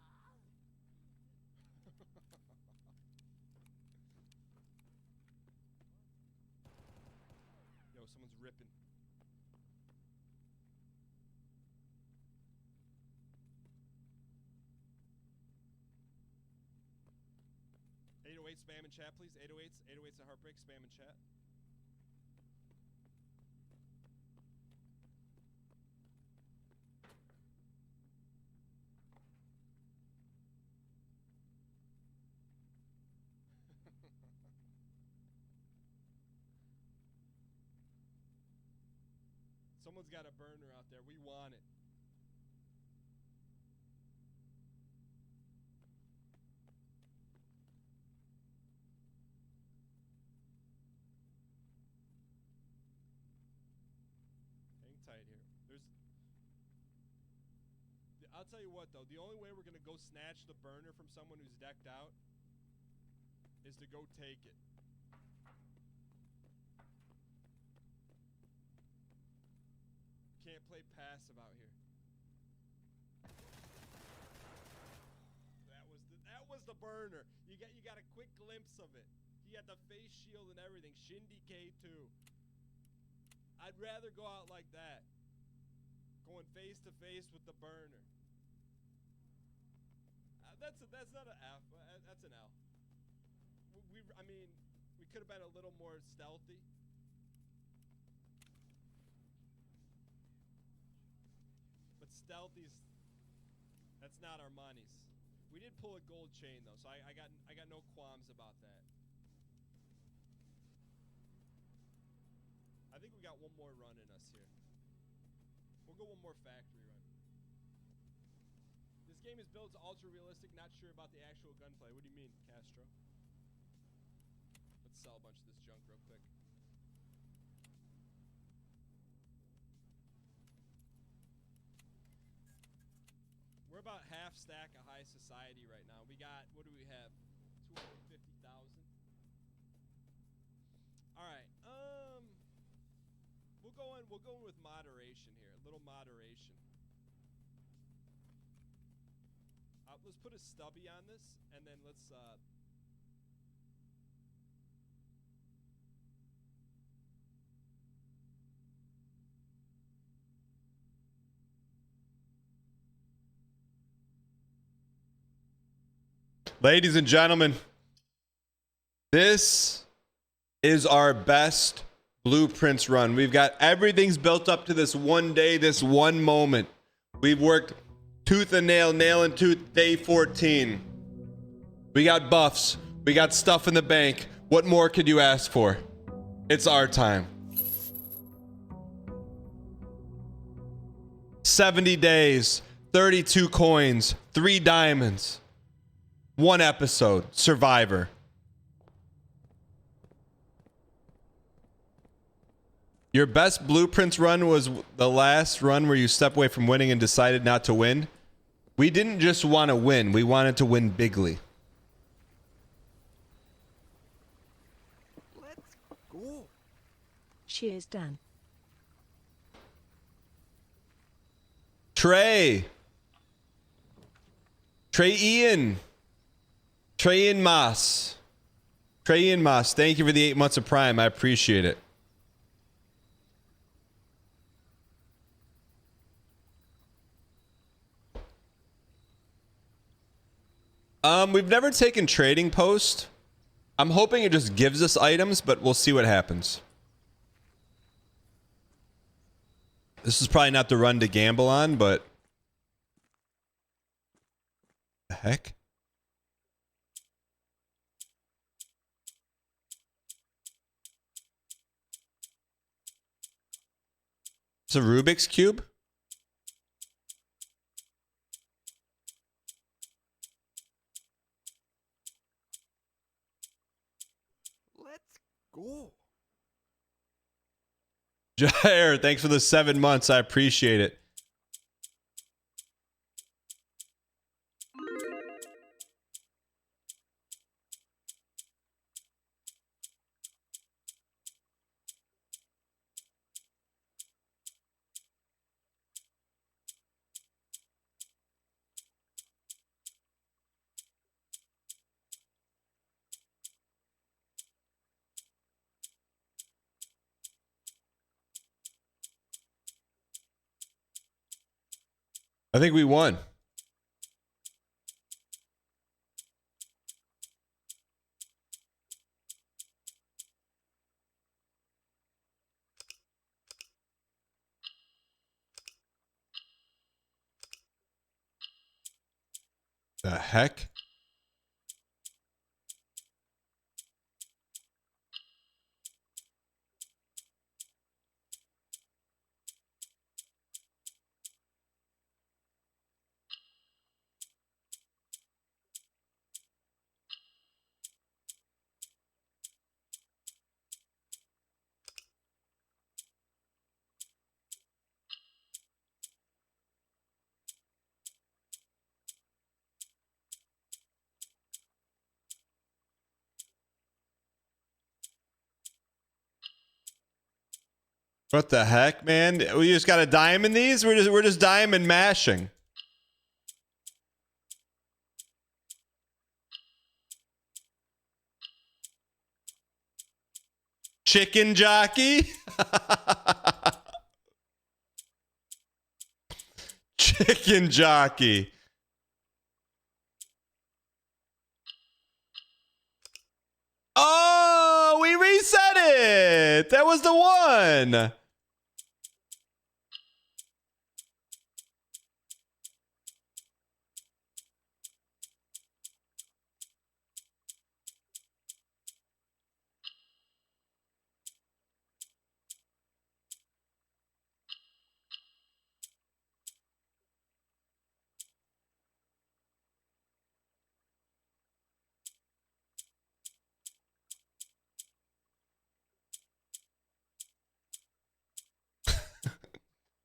Yo, someone's ripping. .808 spam in chat, please. 808's a heartbreak. Spam in chat. Someone's got a burner out there. We want it. I'll tell you what, though. The only way we're going to go snatch the burner from someone who's decked out is to go take it. Can't play passive out here. That was the burner. You got a quick glimpse of it. He had the face shield and everything. Shindy K2. I'd rather go out like that. Going face to face with the burner. That's not an F. That's an L. I mean, we could have been a little more stealthy. But stealthy's, that's not our monies. We did pull a gold chain though, so I got no qualms about that. I think we got one more run in us here. We'll go one more factory run. This game is built ultra realistic, not sure about the actual gunplay. What do you mean, Castro? Let's sell a bunch of this junk real quick. We're about half stack of high society right now. We got, what do we have? 250,000. All right. We'll go in with moderation here. A little moderation. Let's put a stubby on this, and then let's ladies and gentlemen, this is our best Blueprints run. We've got everything's built up to this one day, this one moment. We've worked tooth and nail, nail and tooth, day 14. We got buffs. We got stuff in the bank. What more could you ask for? It's our time. 70 days, 32 coins, 3 diamonds, 1 episode, Survivor. Your best Blueprints run was the last run where you stepped away from winning and decided not to win. We didn't just want to win. We wanted to win bigly. Let's go. Cheers, Dan. Trey Ian Moss. Trey Ian Moss, thank you for the 8 months of Prime. I appreciate it. We've never taken trading post. I'm hoping it just gives us items, but we'll see what happens. This is probably not the run to gamble on, but the heck? It's a Rubik's Cube? Go. Jair, thanks for the 7 months. I appreciate it. I think we won. The heck? What the heck, man? We just got a diamond these? We're just diamond mashing. Chicken jockey? Chicken jockey. Oh, we reset it. That was the one.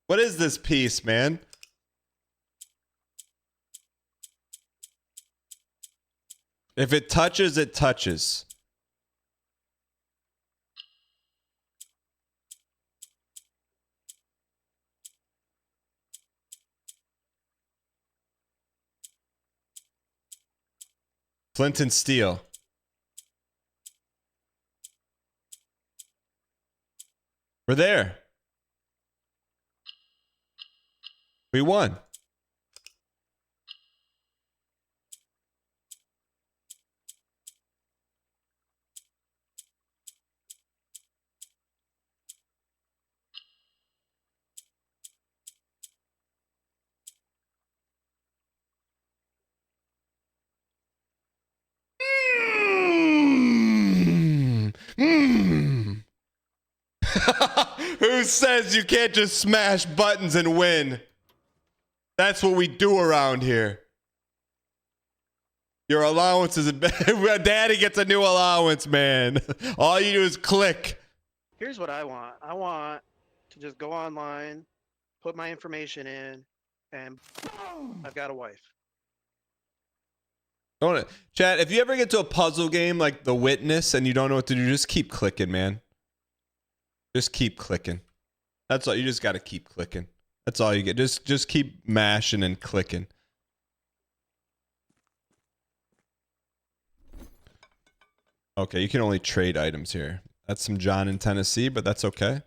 What is this piece, man? If it touches, it touches. Flint and steel. We're there. We won. Who says you can't just smash buttons and win? That's what we do around here. Your allowance is Daddy gets a new allowance, man. All you do is click. Here's what I want. I want to just go online, put my information in, and boom, I've got a wife. Chat, if you ever get to a puzzle game like The Witness and you don't know what to do, just keep clicking, man. Just keep clicking. That's all. You just got to keep clicking. That's all you get. Just keep mashing and clicking. Okay, you can only trade items here. That's some John in Tennessee, but that's okay.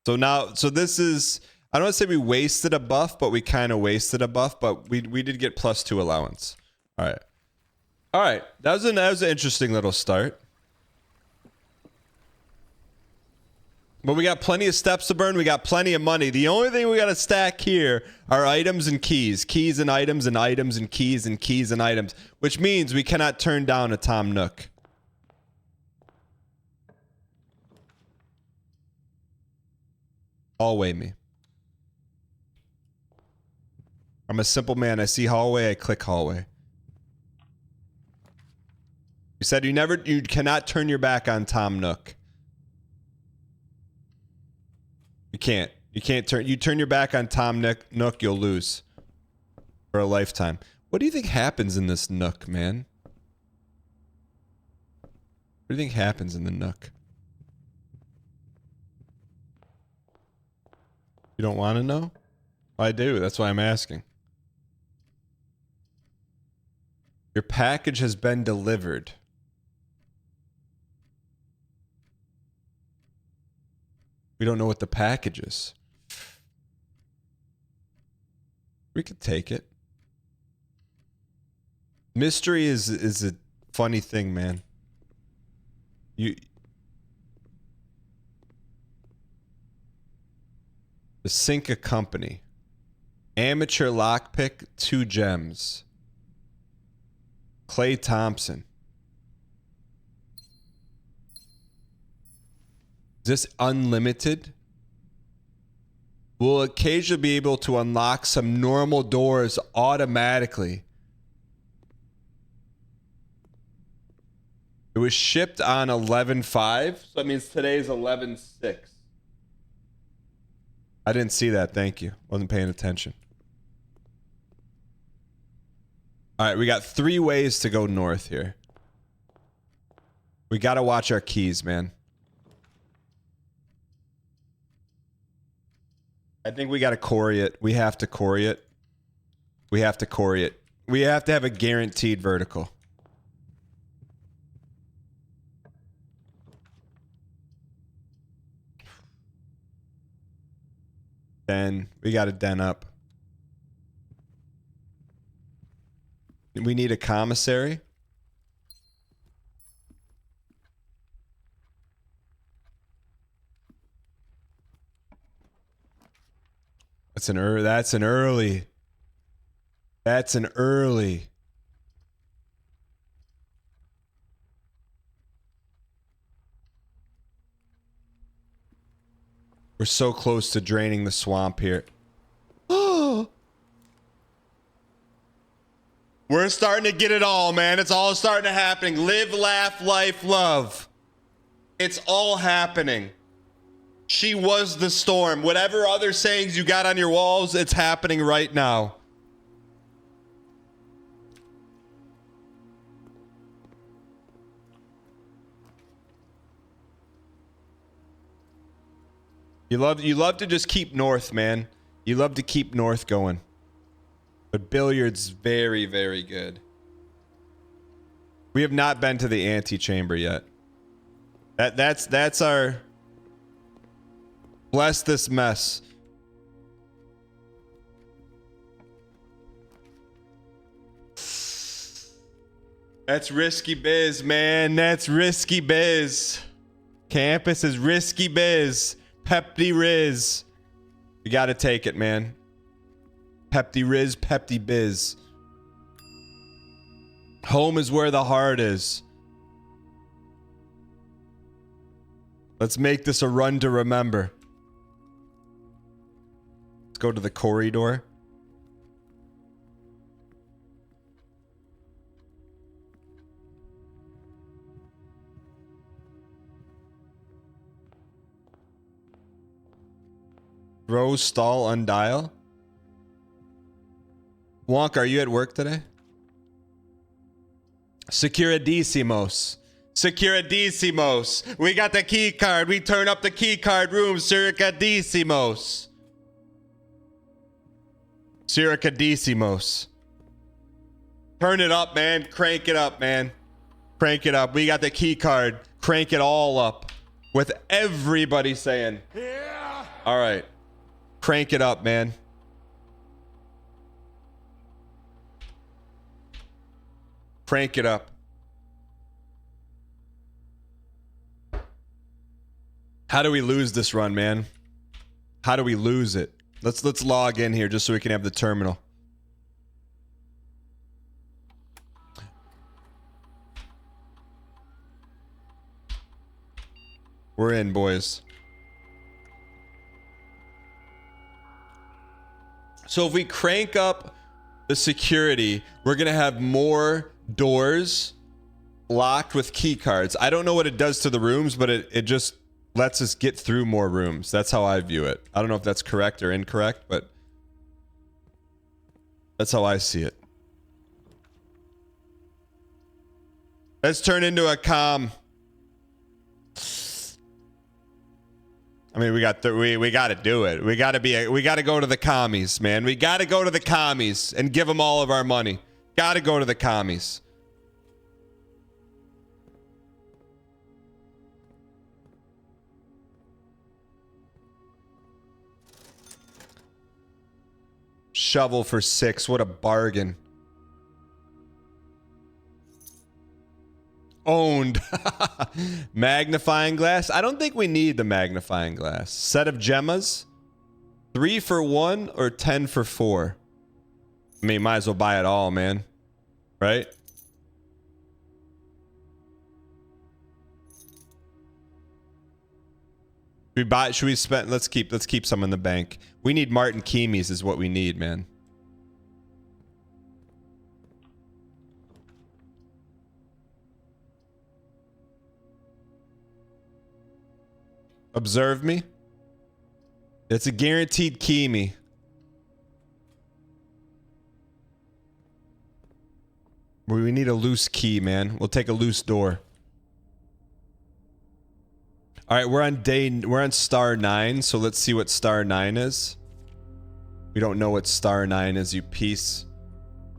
So now, so this is, I don't want to say we wasted a buff, but we kind of wasted a buff, but we did get +2 allowance. All right. All right. That was an interesting little start. But we got plenty of steps to burn. We got plenty of money. The only thing we got to stack here are items and keys. Keys and items and items and keys and keys and items. Which means we cannot turn down a Tom Nook. Hallway me. I'm a simple man. I see hallway. I click hallway. You said you cannot turn your back on Tom Nook. You can't. You can't turn. You turn your back on Tom Nook, you'll lose for a lifetime. What do you think happens in this Nook, man? What do you think happens in the Nook? You don't want to know? I do. That's why I'm asking. Your package has been delivered. We don't know what the package is. We could take it. Mystery is a funny thing, man. The Cinca Company. Amateur lockpick, 2 gems. Clay Thompson. Is this unlimited? We'll occasionally be able to unlock some normal doors automatically. It was shipped on 11/5, so that means today's 11/6. I didn't see that, thank you. Wasn't paying attention. All right, we got 3 ways to go north here. We got to watch our keys, man. I think we got to quarry it. We have to quarry it. We have to quarry it. We have to have a guaranteed vertical. Den. We got to den up. We need a commissary. That's an early. That's an early. That's an early. We're so close to draining the swamp here. We're starting to get it all, man. It's all starting to happen. Live, laugh, life, love. It's all happening. She was the storm. Whatever other sayings you got on your walls, it's happening right now. You love to just keep north, man. You love to keep north going. But billiards very, very good. We have not been to the antechamber yet. That's our bless this mess. That's risky biz, man. That's risky biz. Campus is risky biz. Pepti Riz. You gotta take it, man. Pepti Riz, Pepti Biz. Home is where the heart is. Let's make this a run to remember. Let's go to the corridor. Rose stall undial. Wonk, are you at work today? Securadísimos. Securadísimos. We got the key card. We turn up the key card room. Securadísimos. Securadísimos. Turn it up, man. Crank it up, man. Crank it up. We got the key card. Crank it all up. With everybody saying, yeah. All right. Crank it up, man. Crank it up. How do we lose this run, man? How do we lose it? Let's log in here just so we can have the terminal. We're in, boys. So if we crank up the security, we're going to have more doors locked with key cards. I don't know what it does to the rooms, but it just lets us get through more rooms. That's how I view it. I don't know if that's correct or incorrect, but that's how I see it. Let's turn into a comm. I mean, we got to do it. We got to go to the commies, man. We got to go to the commies and give them all of our money. Got to go to the commies. Shovel for 6. What a bargain. Owned. Magnifying glass. I don't think we need the magnifying glass. Set of gemmas. 3 for 1 or 10 for 4. I mean, might as well buy it all, man. Right? Should we spend? Let's keep some in the bank. We need Martin Keamies is what we need, man. Observe me. It's a guaranteed Keamy. We need a loose key, man. We'll take a loose door. All right, we're on star 9, so let's see what star 9 is. We don't know what star 9 is, you piece.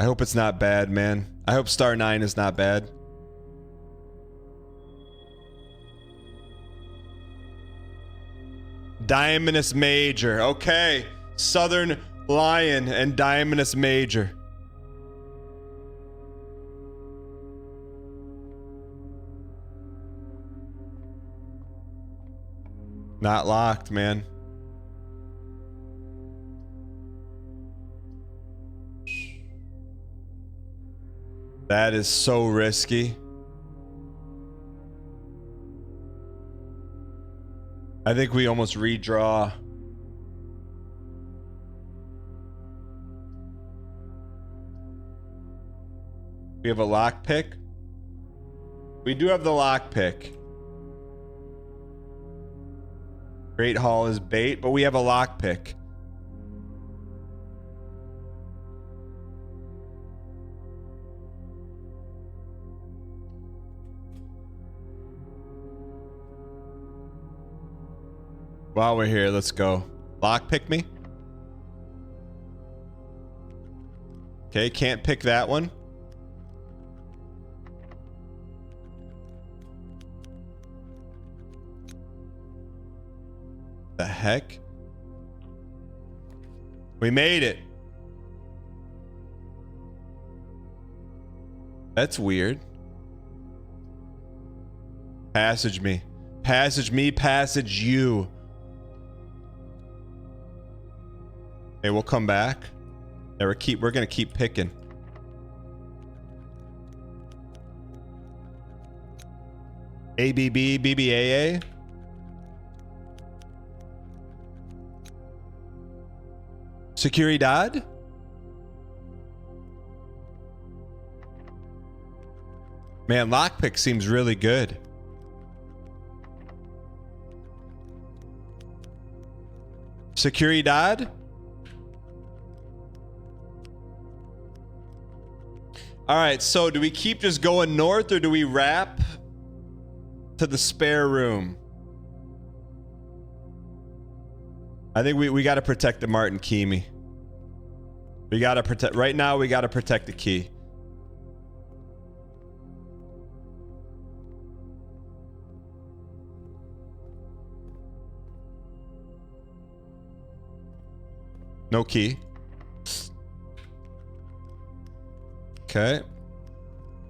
I hope it's not bad, man. I hope star 9 is not bad. Diamonus Major. Okay. Southern Lion and Diamonus Major. Not locked, man. That is so risky. I think we almost redraw. We have a lock pick. We do have the lock pick. Great Hall is bait, but we have a lock pick. While we're here, let's go. Lock pick me. Okay, can't pick that one. The heck? We made it. That's weird. Passage me. Passage me, passage you. Hey, we'll come back. Yeah, we're gonna keep picking. ABB, BBAA. Seguridad? Man, lockpick seems really good. Seguridad? All right, so do we keep just going north or do we wrap to the spare room? I think we got to protect the Martin Kimi. We got to protect right now. We got to protect the key. No key. Okay.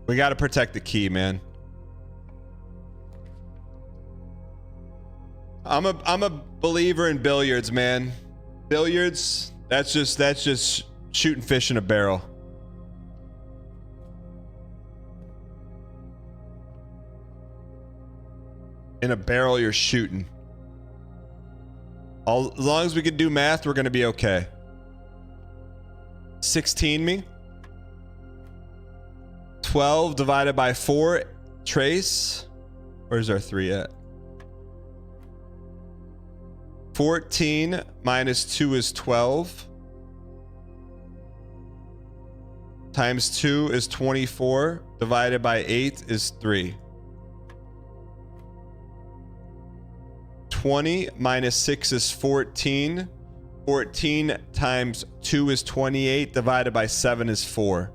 We got to protect the key, man. I'm a believer in billiards, man. Billiards, that's just shooting fish in a barrel. In a barrel you're shooting. As long as we can do math, we're going to be okay. 16 me. 12 divided by 4. Trace. Where's our 3 at? 14 minus 2 is 12. Times 2 is 24. Divided by 8 is 3. 20 minus 6 is 14. 14 times 2 is 28. Divided by 7 is 4.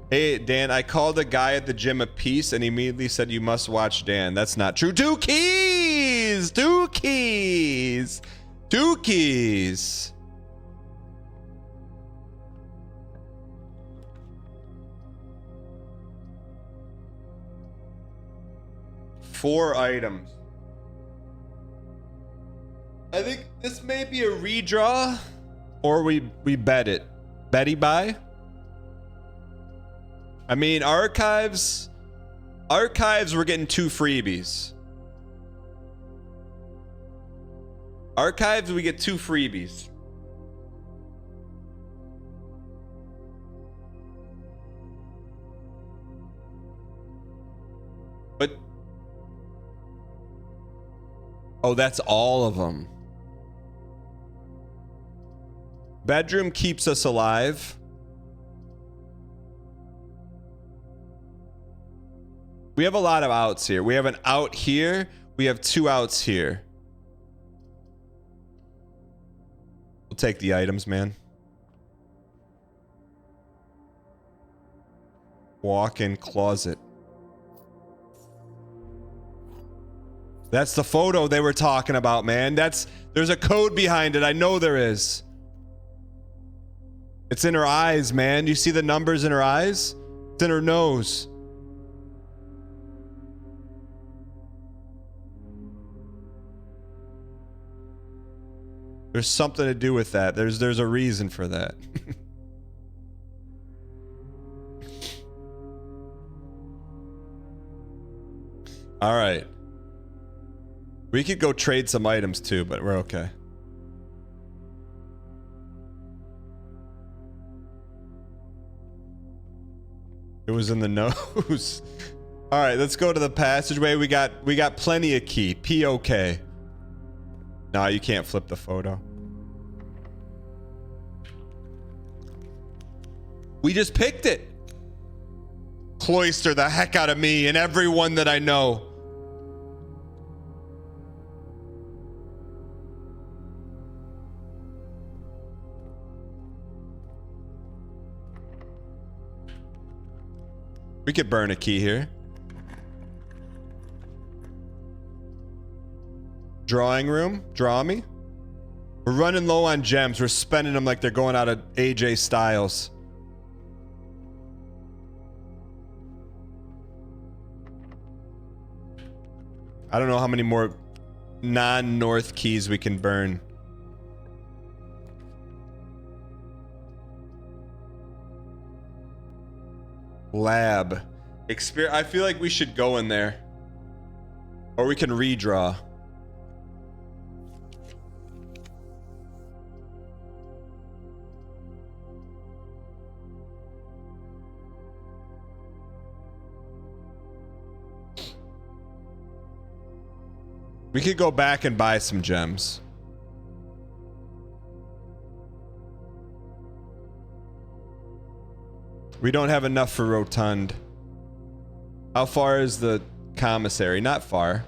Hey, Dan, I called a guy at the gym a piece and he immediately said you must watch Dan. That's not true. 2 keys! 2 keys! 2 keys! Four items. I think this may be a redraw or we bet it. Betty buy? I mean, archives, we're getting 2 freebies. Archives, we get 2 freebies. But, oh, that's all of them. Bedroom keeps us alive. We have a lot of outs here. We have an out here. We have 2 outs here. We'll take the items, man. Walk-in closet. That's the photo they were talking about, man. There's a code behind it. I know there is. It's in her eyes, man. You see the numbers in her eyes? It's in her nose. There's something to do with that. There's a reason for that. All right. We could go trade some items too, but we're okay. It was in the nose. All right, let's go to the passageway. We got plenty of key. P-OK. Nah, you can't flip the photo. We just picked it. Cloister the heck out of me and everyone that I know. We could burn a key here. Drawing room. Draw me. We're running low on gems. We're spending them like they're going out of AJ Styles. I don't know how many more non-north keys we can burn. Lab. I feel like we should go in there. Or we can redraw. We could go back and buy some gems. We don't have enough for Rotund. How far is the commissary? Not far.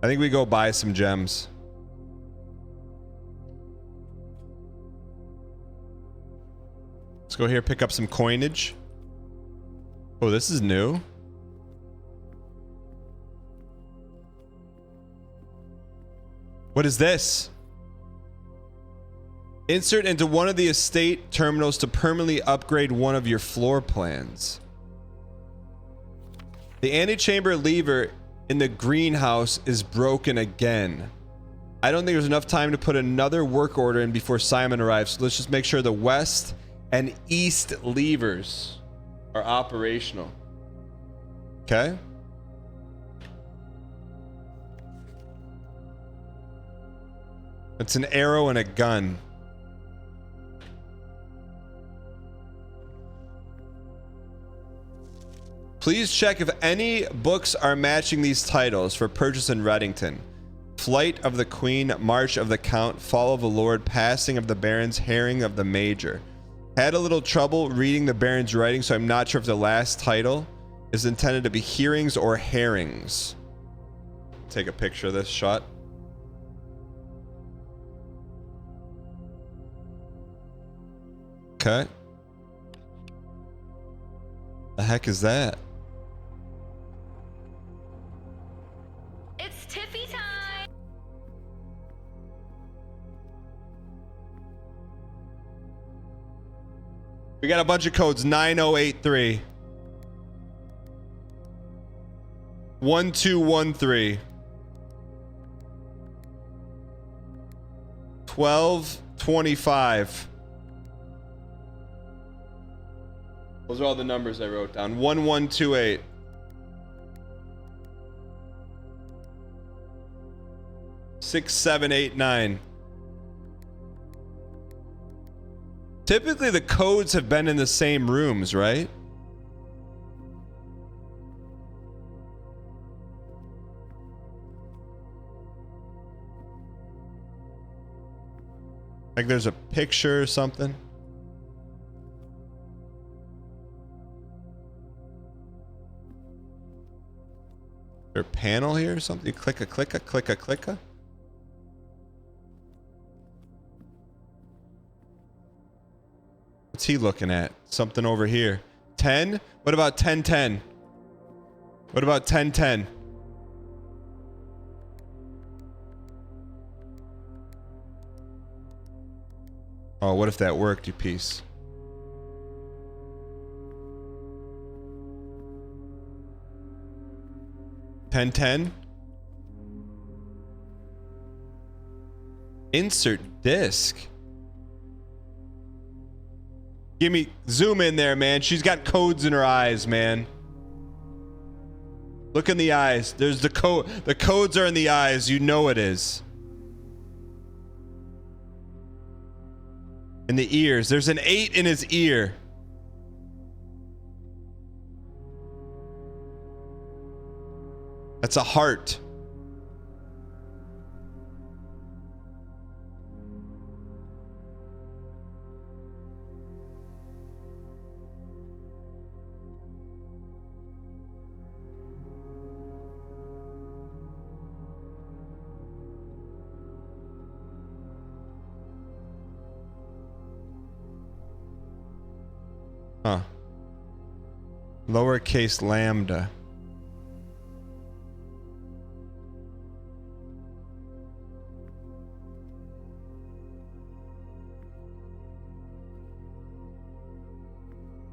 I think we go buy some gems. Let's go here, pick up some coinage. Oh, this is new. What is this? Insert into one of the estate terminals to permanently upgrade one of your floor plans. The antechamber lever in the greenhouse is broken again. I don't think there's enough time to put another work order in before Simon arrives, so let's just make sure the west and east levers are operational. Okay? It's an arrow and a gun. Please check if any books are matching these titles for purchase in Reddington. Flight of the Queen, March of the Count, Fall of the Lord, Passing of the Barons, Herring of the Major. Had a little trouble reading the Baron's writing, so I'm not sure if the last title is intended to be hearings or herrings. Take a picture of this shot. Okay. The heck is that? It's Tiffy time. We got a bunch of codes. 9083. 1213. 1225. Those are all the numbers I wrote down. 1128. 6789. Typically the codes have been in the same rooms, right? Like there's a picture or something. Is there a panel here or something? You click a. What's he looking at? Something over here. 10? What about 10-10? What about 10-10? Oh, what if that worked, you piece? $10-10? Insert disc. Give me zoom in there, man. She's got codes in her eyes, man. Look in the eyes. There's the code. The codes are in the eyes. You know it is. In the ears. There's an 8 in his ear. That's a heart. Huh. Lowercase lambda.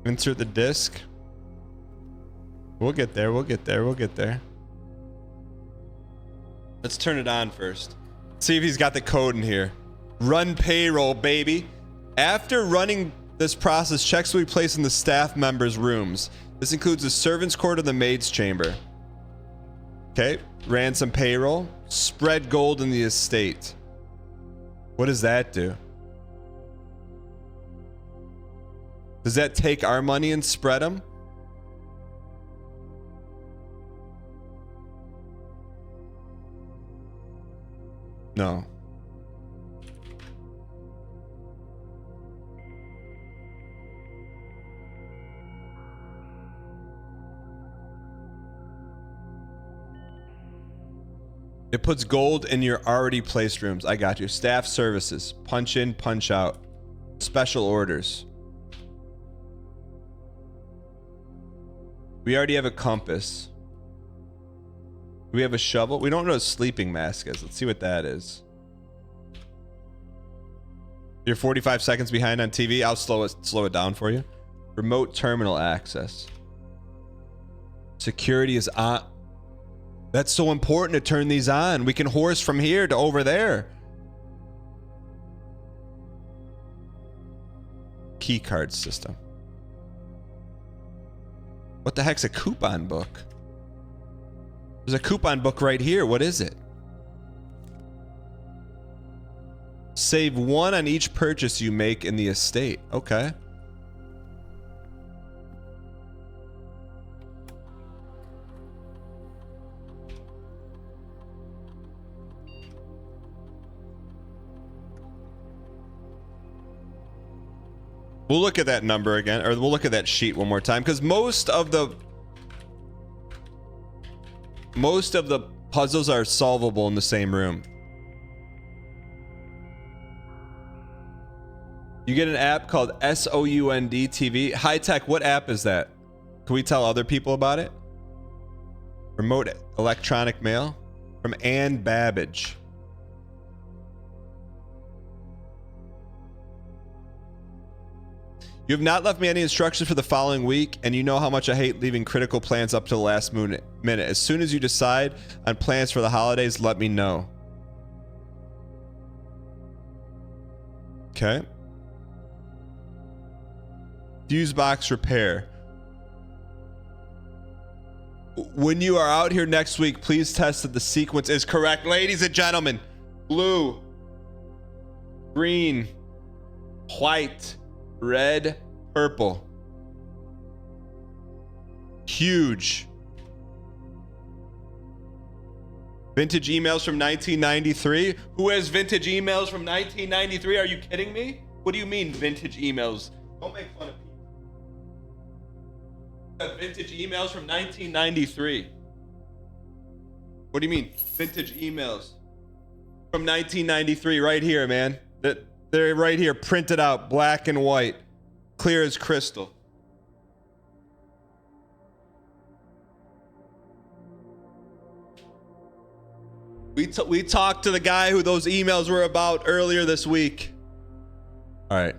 Insert the disc. We'll get there. We'll get there. We'll get there. Let's turn it on first. See if he's got the code in here. Run payroll, baby. After running this process, checks will be placed in the staff members' rooms. This includes the servants' quarter and the maid's chamber. Okay. Ran some payroll. Spread gold in the estate. What does that do? Does that take our money and spread them? No. It puts gold in your already placed rooms. I got you. Staff services. Punch in, punch out. Special orders. We already have a compass. We have a shovel. We don't know what a sleeping mask is. Let's see what that is. You're 45 seconds behind on TV. I'll slow it down for you. Remote terminal access. Security is on. That's so important to turn these on. We can horse from here to over there. Key card system. What the heck's a coupon book? There's a coupon book right here. What is it? Save 1 on each purchase you make in the estate. Okay. We'll look at that number again, or we'll look at that sheet one more time, because most of the puzzles are solvable in the same room. You get an app called SOUND TV. High Tech, what app is that? Can we tell other people about it? Remote electronic mail from Ann Babbage. You have not left me any instructions for the following week, and you know how much I hate leaving critical plans up to the last minute. As soon as you decide on plans for the holidays, let me know. Okay. Fuse box repair. When you are out here next week, please test that the sequence is correct. Ladies and gentlemen, blue, green, white, red, purple. Huge. Vintage emails from 1993. Who has vintage emails from 1993? Are you kidding me? What do you mean vintage emails? Don't make fun of people. Vintage emails from 1993. What do you mean vintage emails from 1993? Right here, man. They're right here, printed out, black and white. Clear as crystal. We talked to the guy who those emails were about earlier this week. All right.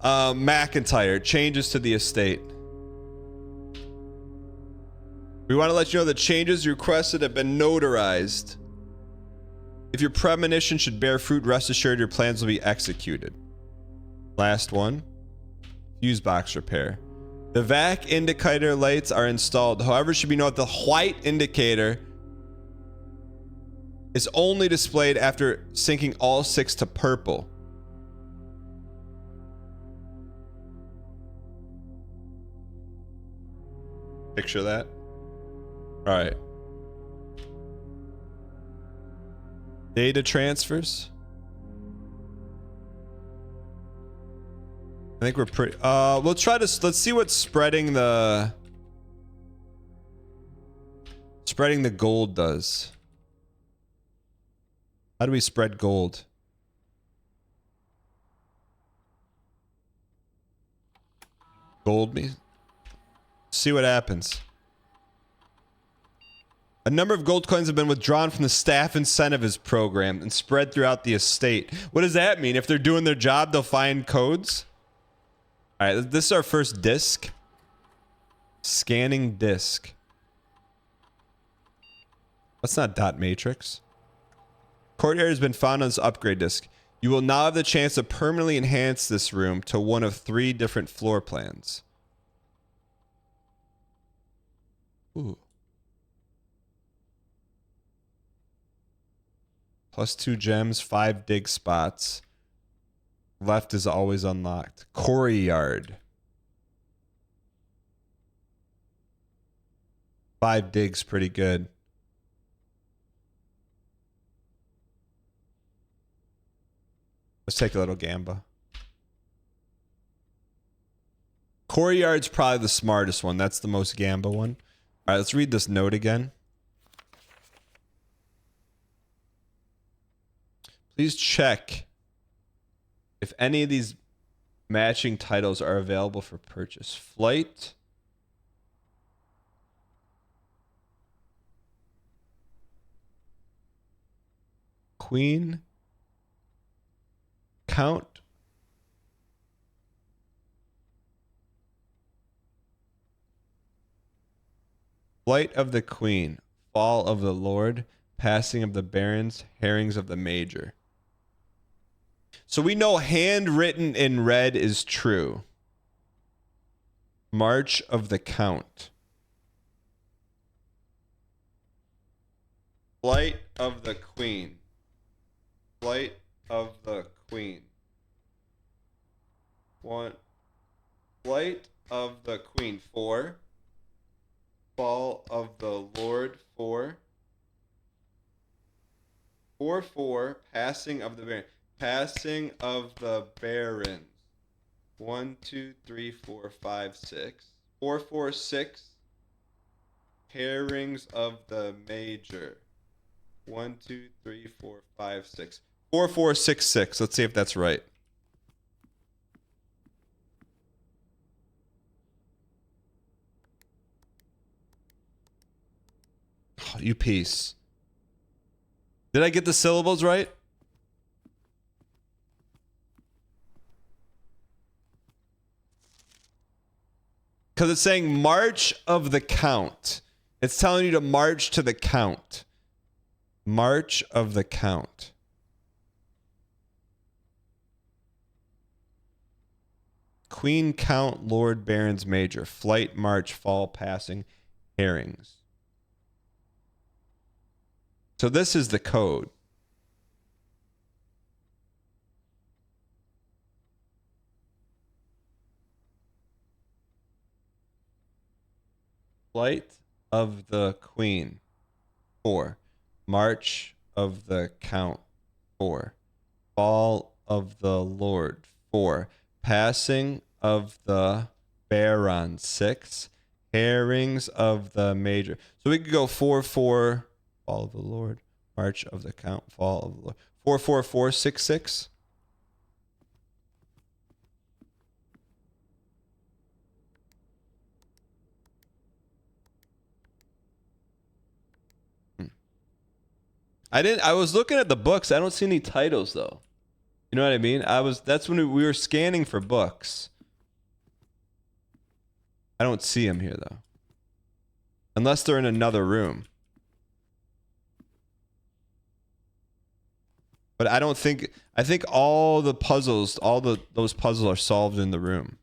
McIntyre, changes to the estate. We want to let you know the changes you requested have been notarized. If your premonition should bear fruit, rest assured your plans will be executed. Last one. Fuse box repair. The vac indicator lights are installed. However, it should be noted the white indicator is only displayed after syncing all 6 to purple. Picture that. All right. Data transfers. I think we're pretty we'll try to let's see what spreading the gold does. How do we spread gold? Gold me. See what happens. A number of gold coins have been withdrawn from the staff incentives program and spread throughout the estate. What does that mean? If they're doing their job, they'll find codes? All right, this is our first disc. Scanning disc. That's not dot matrix. Courtyard has been found on this upgrade disc. You will now have the chance to permanently enhance this room to one of 3 different floor plans. Ooh. +2 gems, 5 dig spots. Left is always unlocked. Courtyard. 5 digs, pretty good. Let's take a little gamba. Courtyard's probably the smartest one. That's the most gamba one. All right, let's read this note again. Please check if any of these matching titles are available for purchase. Flight. Queen. Count. Flight of the Queen. Fall of the Lord. Passing of the Barons. Herrings of the Major. So we know handwritten in red is true. March of the Count. Flight of the Queen. Flight of the Queen. One. Flight of the Queen. 4. Fall of the Lord. 4. 4. Passing of the Barons. Passing of the Barons. 1, 2, 3, 4, 5, 6. 4, 6. Herrings of the Major. 1, 2, 3, 4, 5, 6. 4, 6, 6. Let's see if that's right. Oh, you piece. Did I get the syllables right? Because it's saying March of the Count. It's telling you to march to the Count. March of the Count. Queen, Count, Lord, Barons, Major. Flight, march, fall, passing, herrings. So this is the code. Flight of the Queen. 4. March of the Count. 4. Fall of the Lord. 4. Passing of the Baron. 6. Herrings of the Major. So we could go 4, 4. Fall of the Lord. March of the Count. Fall of the Lord. 4, 6, 6. I was looking at the books. I don't see any titles though. You know what I mean? That's when we were scanning for books. I don't see them here though. Unless they're in another room. But I don't think, I think all the puzzles, those puzzles are solved in the room.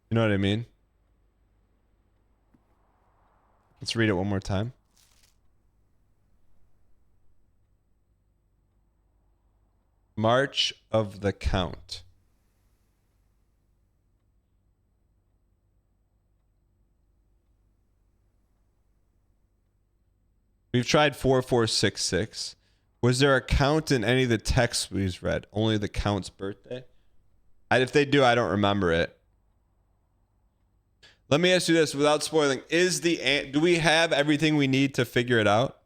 You know what I mean? Let's read it one more time. March of the Count. We've tried 4466. Was there a count in any of the texts we've read? Only the Count's birthday? If they do, I don't remember it. Let me ask you this without spoiling. Do we have everything we need to figure it out?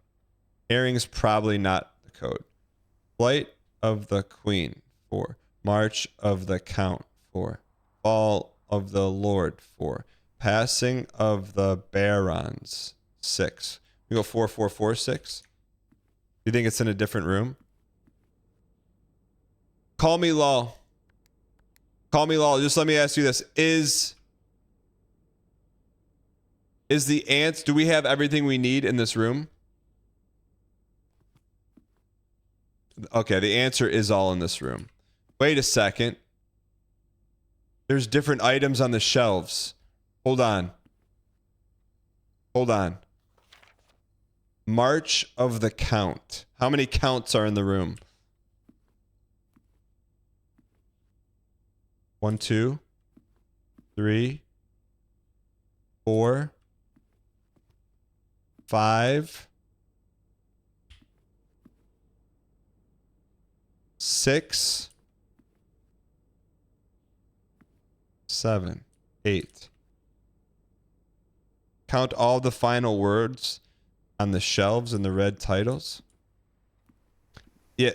Herring's probably not the code. Flight of the Queen, 4. March of the Count, 4. Fall of the Lord, 4. Passing of the Barons, 6. We go 4446. Do you think it's in a different room? Call me Law. Call me Law. Just let me ask you this. Is the ants, do we have everything we need in this room? Okay, the answer is all in this room. Wait a second. There's different items on the shelves. Hold on. Hold on. March of the Count. How many counts are in the room? 1, 2, 3, 4, 5, 6, 7, 8. Count all the final words on the shelves and the red titles. Yeah.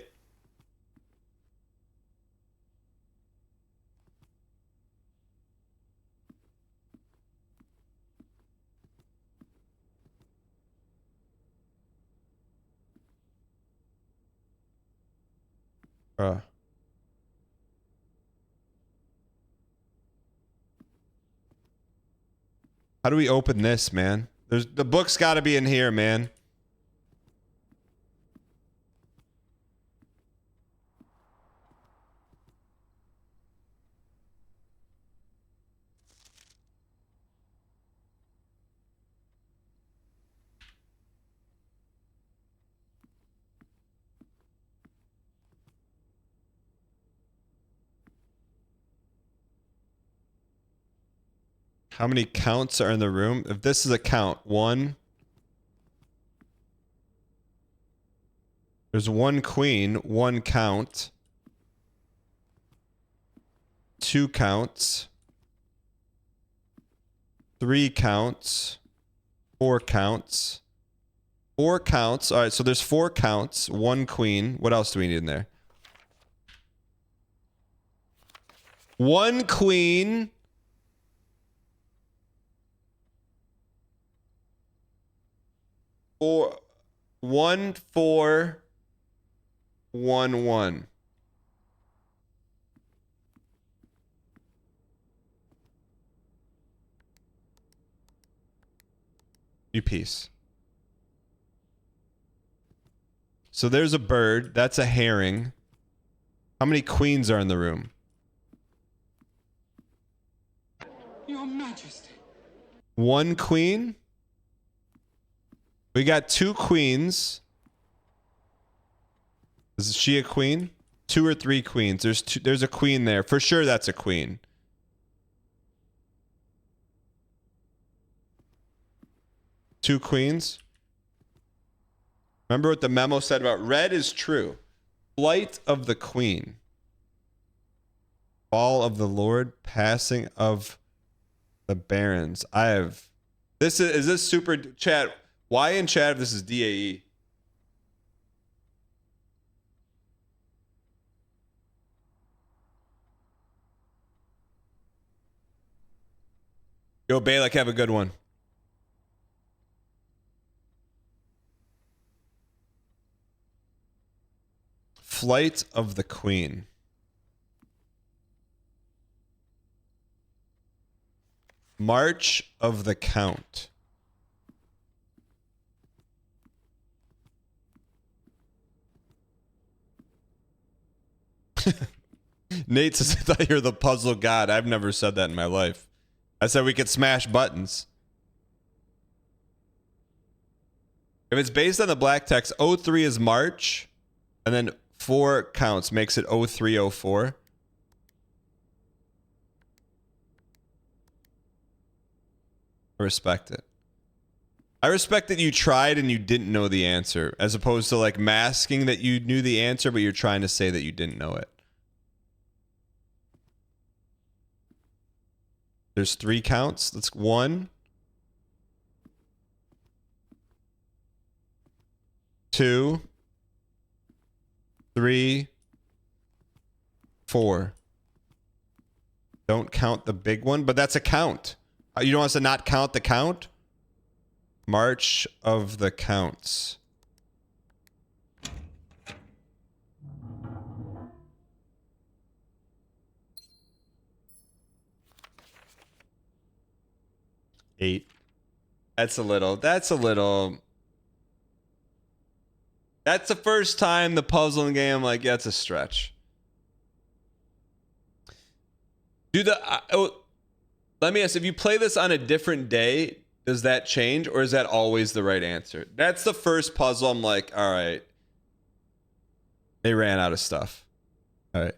How do we open this, man? The book's got to be in here, man. How many counts are in the room? If this is a count, 1. There's 1 queen, 1 count. 2 counts. 3 counts. 4 counts. 4 counts. All right, so there's 4 counts, 1 queen. What else do we need in there? 1 queen. 4, 1, 4, 1, 1. You piece. So there's a bird. That's a herring. How many queens are in the room? Your Majesty. 1 queen. We got 2 queens. Is she a queen? 2 or 3 queens. There's a queen there. For sure that's a queen. Two queens. Remember what the memo said about red is true. Flight of the Queen. Fall of the Lord. Passing of the Barons. Is this super chat? Why in chat if this is DAE? Yo, Balak, have a good one. Flight of the Queen. March of the Count. Nate says, I thought you're the puzzle god. I've never said that in my life. I said we could smash buttons. If it's based on the black text, 03 is March, and then 4 counts, makes it 0304. I respect it. I respect that you tried and you didn't know the answer, as opposed to like masking that you knew the answer, but you're trying to say that you didn't know it. There's 3 counts. That's 1, 2, 3, 4. Don't count the big one, but that's a count. You don't want us to not count the count? March of the Counts. Eight. That's the first time the puzzle game, like, that's a stretch. Let me ask, if you play this on a different day, does that change, or is that always the right answer? That's the first puzzle. I'm like, all right. They ran out of stuff. All right.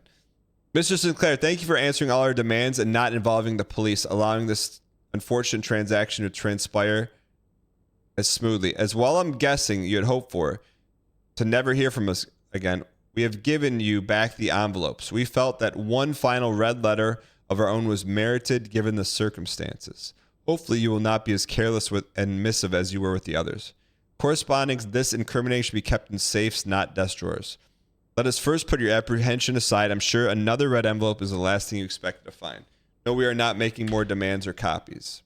Mr. Sinclair, thank you for answering all our demands and not involving the police, allowing this unfortunate transaction to transpire as smoothly. As well, I'm guessing you had hoped for to never hear from us again. We have given you back the envelopes. We felt that one final red letter of our own was merited given the circumstances. Hopefully you will not be as careless and missive as you were with the others. Corresponding, this incrimination should be kept in safes, not desk drawers. Let us first put your apprehension aside. I'm sure another red envelope is the last thing you expect to find. No, we are not making more demands or copies.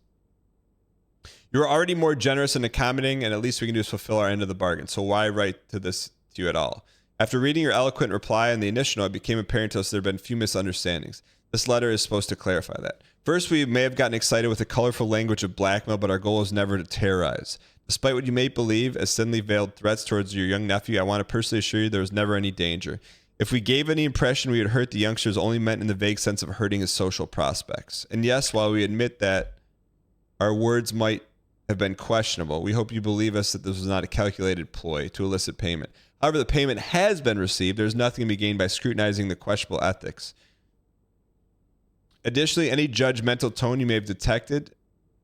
You're already more generous and accommodating, and at least we can do is fulfill our end of the bargain. So why write to you at all? After reading your eloquent reply in the initial note, it became apparent to us there have been few misunderstandings. This letter is supposed to clarify that. First, we may have gotten excited with the colorful language of blackmail, but our goal is never to terrorize. Despite what you may believe as thinly veiled threats towards your young nephew, I want to personally assure you there was never any danger. If we gave any impression we would hurt the youngsters, only meant in the vague sense of hurting his social prospects. And yes, while we admit that our words might have been questionable, we hope you believe us that this was not a calculated ploy to elicit payment. However, the payment has been received. There's nothing to be gained by scrutinizing the questionable ethics. Additionally, any judgmental tone you may have detected,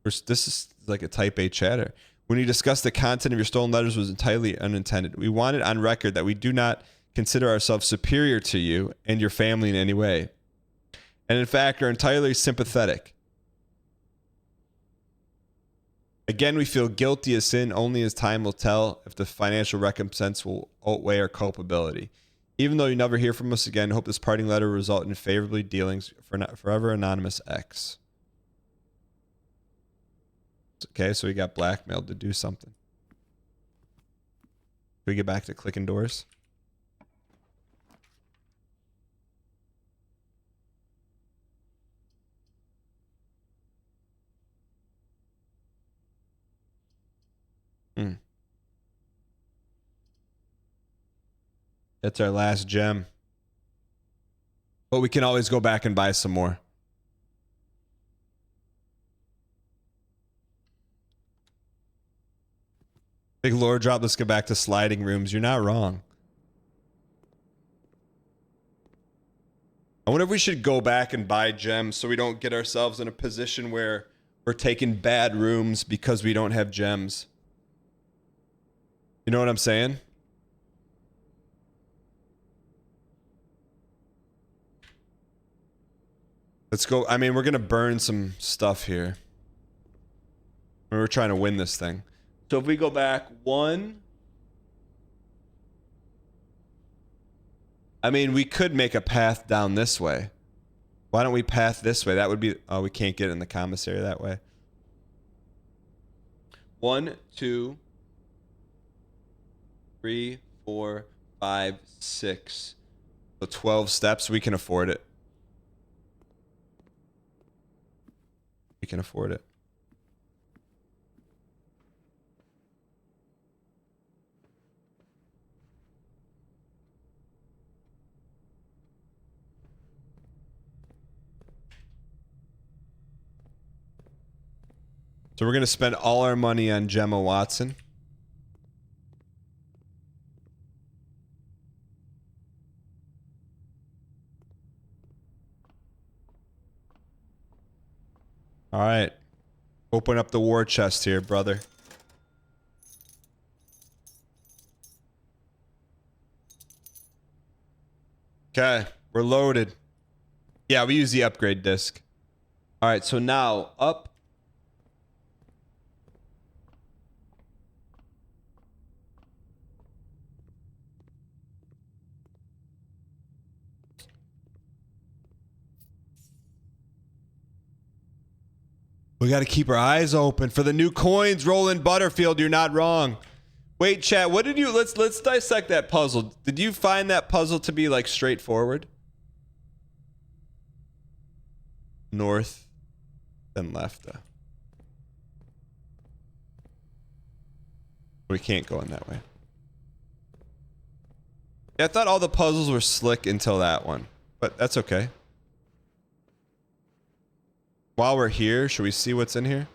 this is like a type A chatter, when you discuss the content of your stolen letters was entirely unintended. We want it on record that we do not consider ourselves superior to you and your family in any way, and in fact are entirely sympathetic. Again, we feel guilty of sin only as time will tell if the financial recompense will outweigh our culpability. Even though you never hear from us again, hope this parting letter will result in favorably dealings for Forever Anonymous X. Okay, so we got blackmailed to do something. Can we get back to clicking doors? That's our last gem. But we can always go back and buy some more. Big lore drop. Let's get back to sliding rooms. You're not wrong. I wonder if we should go back and buy gems so we don't get ourselves in a position where we're taking bad rooms because we don't have gems. You know what I'm saying? Let's go. I mean, we're going to burn some stuff here. We're trying to win this thing. So if we go back 1. I mean, we could make a path down this way. Why don't we path this way? That would be... Oh, we can't get in the commissary that way. 1, 2, 3, 4, 5, 6. So 12 steps, we can afford it. We can afford it. So we're going to spend all our money on Gemma Watson. All right. Open up the war chest here, brother. Okay, we're loaded. Yeah, we use the upgrade disc. All right, so now up. We got to keep our eyes open for the new coins. Roland Butterfield, you're not wrong. Wait, chat, what did you... Let's dissect that puzzle. Did you find that puzzle to be, like, straightforward? North, then left. We can't go in that way. Yeah, I thought all the puzzles were slick until that one. But that's okay. While we're here, should we see what's in here?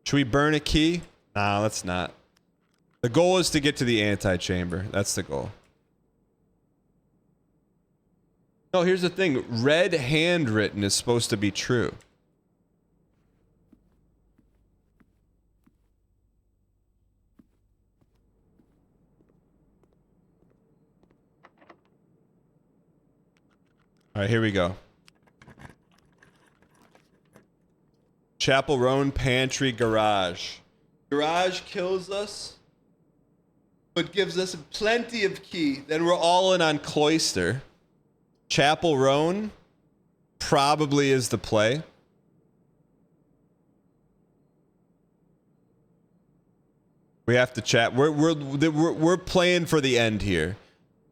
Should we burn a key? Nah, let's not. The goal is to get to the antechamber. That's the goal. No, here's the thing. Red handwritten is supposed to be true. All right, here we go. Chapel Roan Pantry Garage. Garage kills us, but gives us plenty of key. Then we're all in on Cloister. Chapel Roan probably is the play. We have to chat. We're playing for the end here.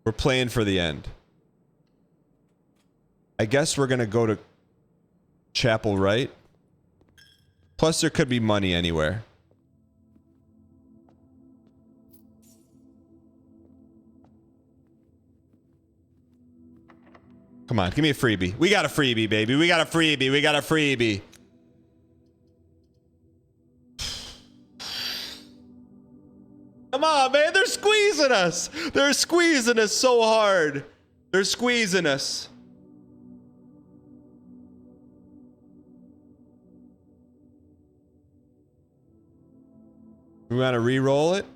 We're playing for the end. I guess we're gonna go to Chapel Right. Plus, there could be money anywhere. Come on, give me a freebie. We got a freebie, baby. We got a freebie. We got a freebie. Come on, man. They're squeezing us. They're squeezing us so hard. They're squeezing us. We want to re-roll it?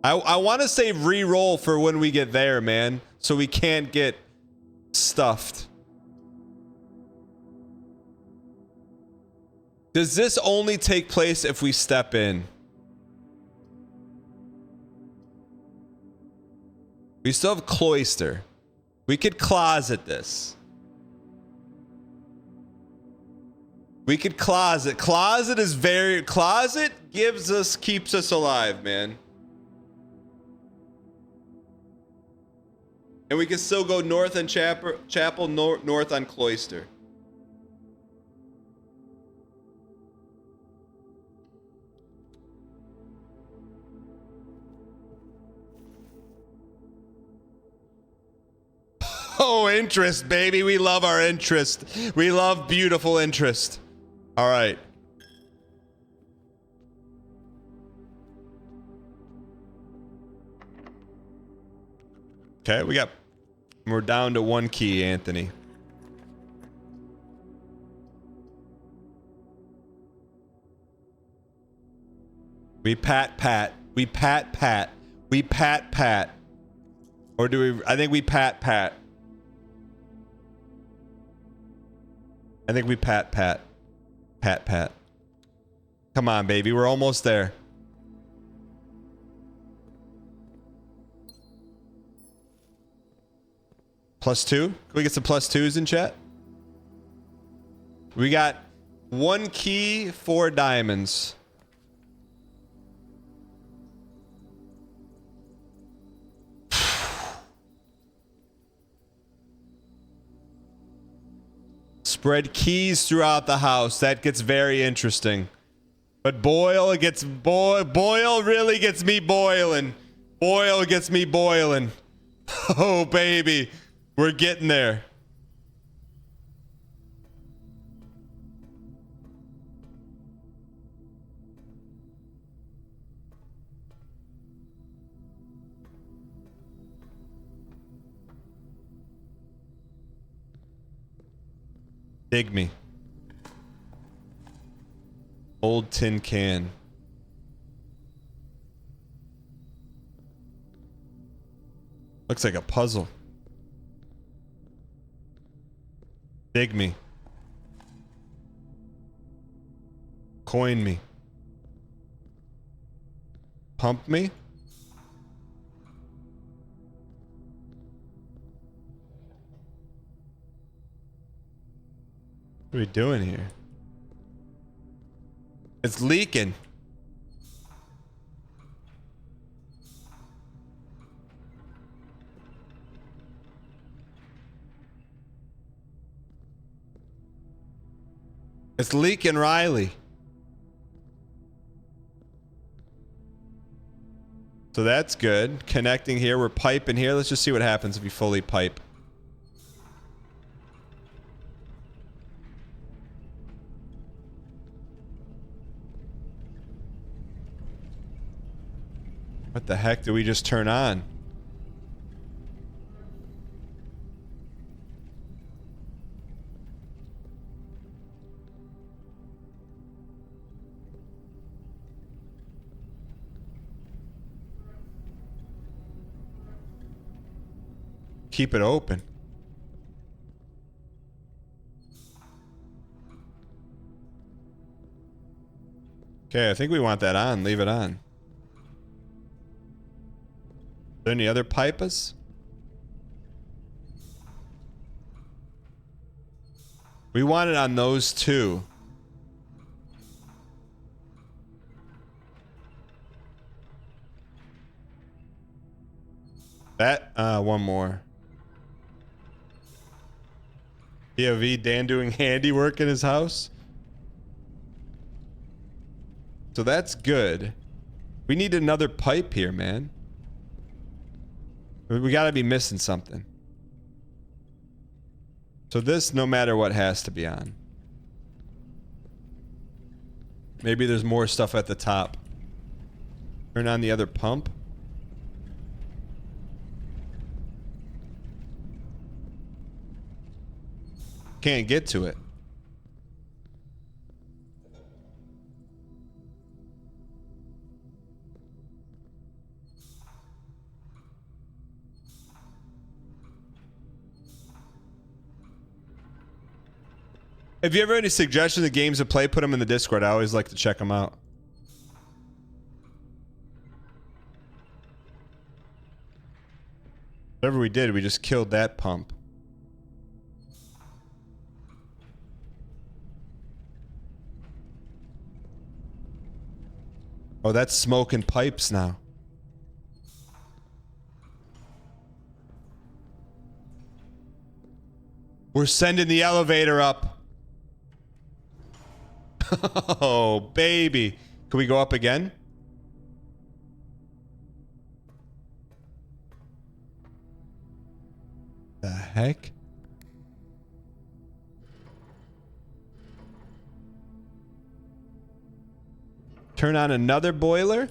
I want to save re-roll for when we get there, man. So we can't get stuffed. Does this only take place if we step in? We still have Cloister. We could closet this. We could closet. Closet is very... Closet keeps us alive, man. And we can still go north on Chapel, north on Cloister. Oh, interest, baby. We love our interest. We love beautiful interest. All right. Okay, we're down to one key, Anthony. We pat. We pat. We pat. Or do we... I think we pat. I think we pat. Pat. Come on, baby. We're almost there. +2? Can we get some +2s in chat? We got 1 key, 4 diamonds. Spread keys throughout the house. That gets very interesting. But Boyle gets Boyle really gets me boiling. Boyle gets me boiling. Oh baby, we're getting there. Dig me. Old tin can. Looks like a puzzle. Dig me. Coin me. Pump me. What are we doing here? It's leaking. It's leaking, Riley. So that's good. Connecting here. We're piping here. Let's just see what happens if you fully pipe. What the heck did we just turn on? Keep it open. Okay, I think we want that on. Leave it on. Are there any other pipers? We want it on those two. That, one more. POV, Dan doing handiwork in his house. So that's good. We need another pipe here, man. We gotta be missing something. So this, no matter what, has to be on. Maybe there's more stuff at the top. Turn on the other pump. Can't get to it. If you ever have any suggestions of games to play, put them in the Discord. I always like to check them out. Whatever we did, we just killed that pump. Oh, that's smoking pipes now. We're sending the elevator up. Oh, baby. Can we go up again? The heck? Turn on another boiler?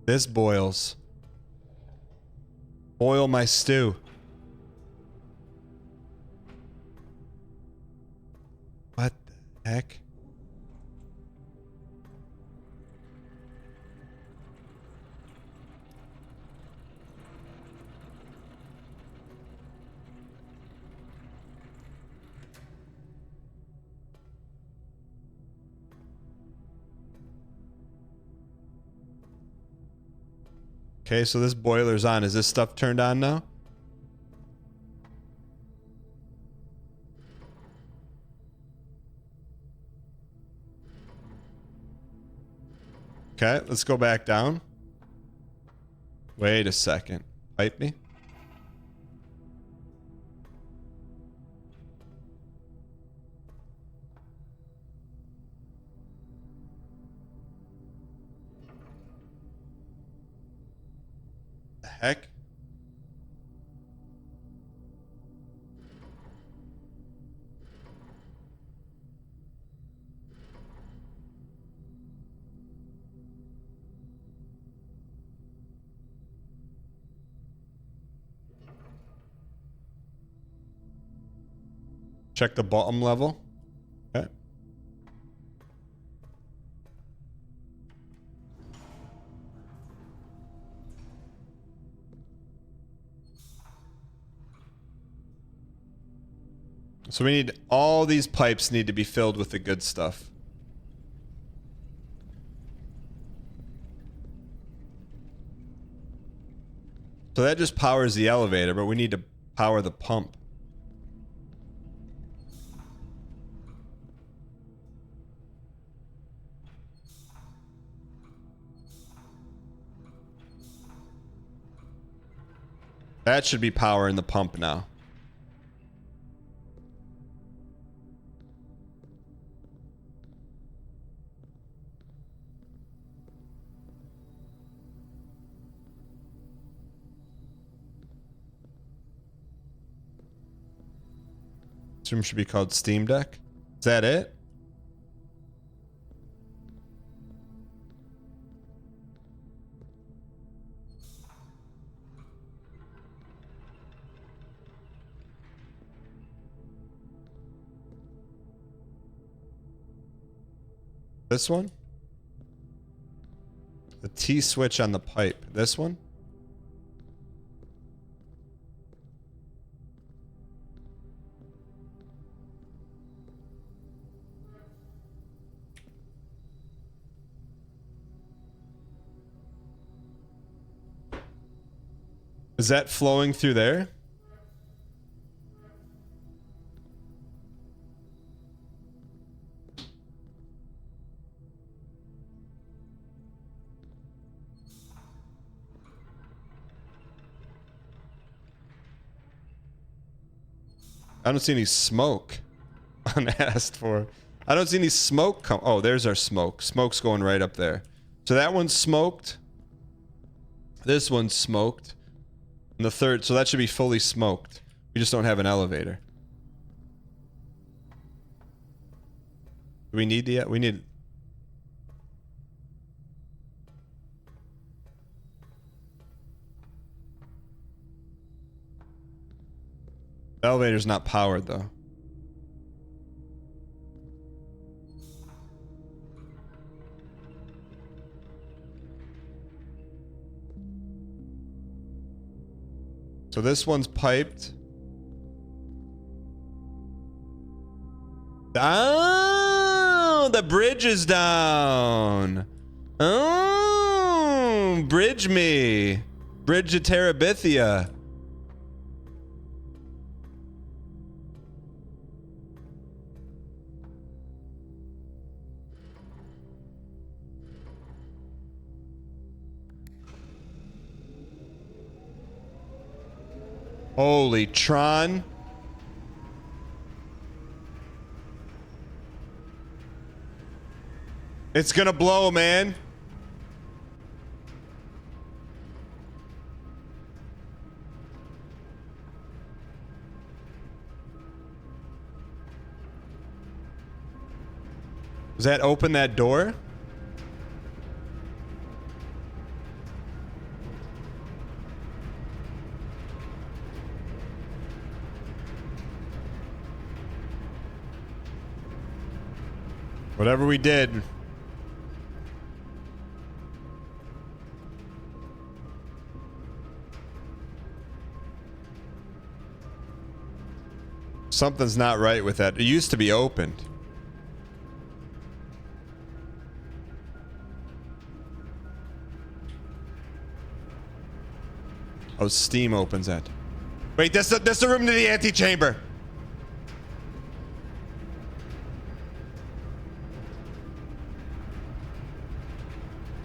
This boils. Boil my stew. What the heck? Okay, so this boiler's on. Is this stuff turned on now? Okay, let's go back down. Wait a second. Pipe me? The heck? Check the bottom level. Okay. So we need, all these pipes need to be filled with the good stuff. So that just powers the elevator, but we need to power the pump. That should be powering the pump now. This room should be called Steam Deck. Is that it? This one? The T switch on the pipe. This one? Is that flowing through there? I don't see any smoke. Unasked for. I don't see any smoke come. Oh, there's our smoke. Smoke's going right up there. So that one's smoked. This one's smoked. And the third, so that should be fully smoked. We just don't have an elevator. Do we need the, we need... The elevator's not powered though. So this one's piped. Oh, the bridge is down. Oh, bridge me. Bridge to Terabithia. Holy Tron. It's gonna blow, man. Does that open that door? Whatever we did. Something's not right with that. It used to be opened. Oh, steam opens that. Wait, that's the room to the antechamber.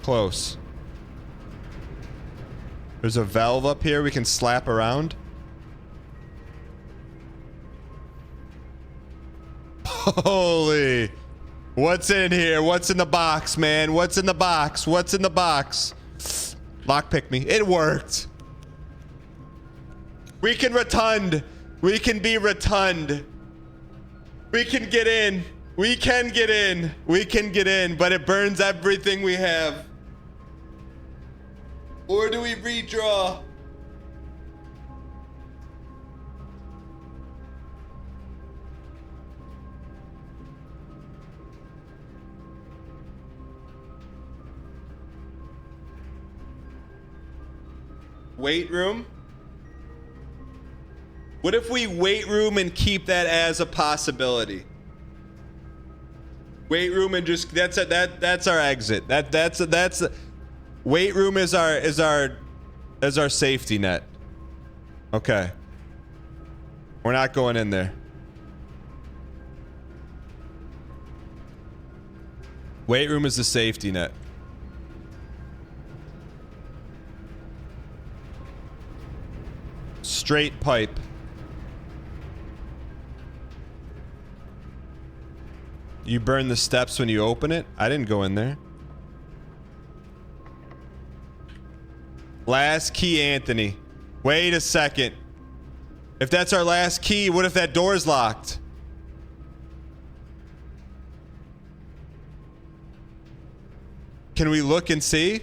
Close. There's a valve up here we can slap around. Holy. What's in here? What's in the box, man? What's in the box? What's in the box? Lockpick me. It worked. We can rotund. We can be rotund. We can get in. We can get in. We can get in, but it burns everything we have. Or do we redraw? Weight room? What if we weight room and keep that as a possibility? Weight room and just that's our exit. That's weight room is our safety net. Okay. We're not going in there. Weight room is the safety net. Straight pipe. You burn the steps when you open it? I didn't go in there. Last key, Anthony. Wait a second. If that's our last key, what if that door's locked? Can we look and see?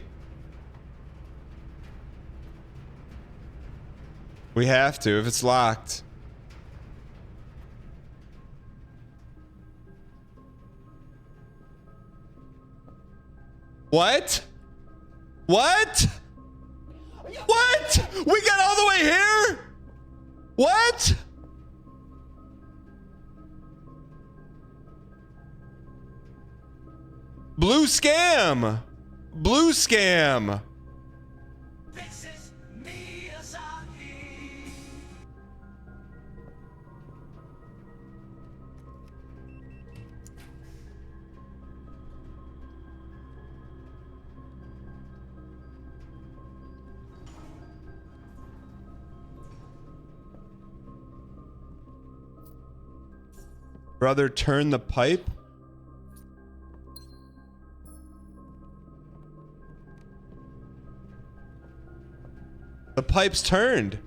We have to if it's locked. What? What? What? We got all the way here? What? Blue scam. Blue scam. Brother, turn the pipe. The pipe's turned.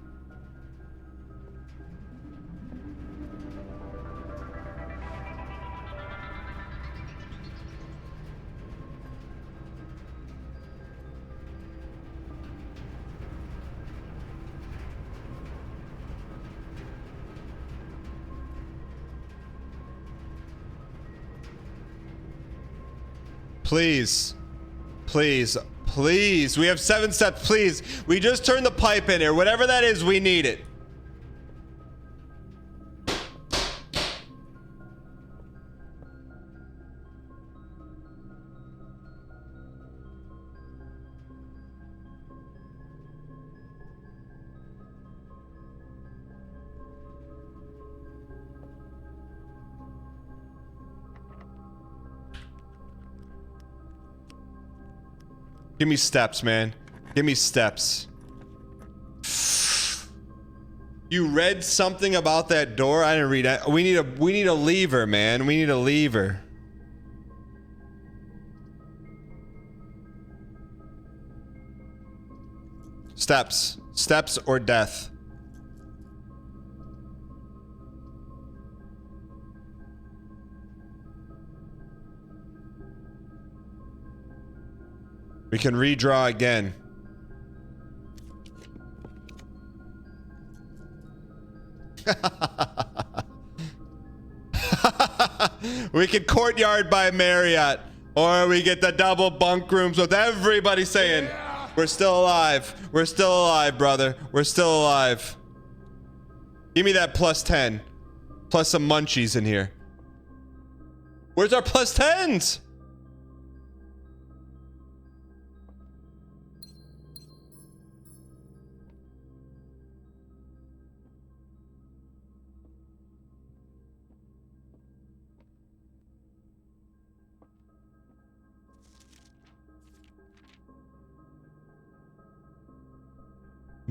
Please. Please. Please. We have 7 steps. Please. We just turned the pipe in here. Whatever that is, we need it. Give me steps, man. Give me steps. You read something about that door? I didn't read it. We need a lever, man. We need a lever. Steps. Steps or death. We can redraw again. We can courtyard by Marriott, or we get the double bunk rooms with everybody saying, we're still alive. We're still alive, brother. We're still alive. Give me that plus 10. Plus some munchies in here. Where's our plus 10s?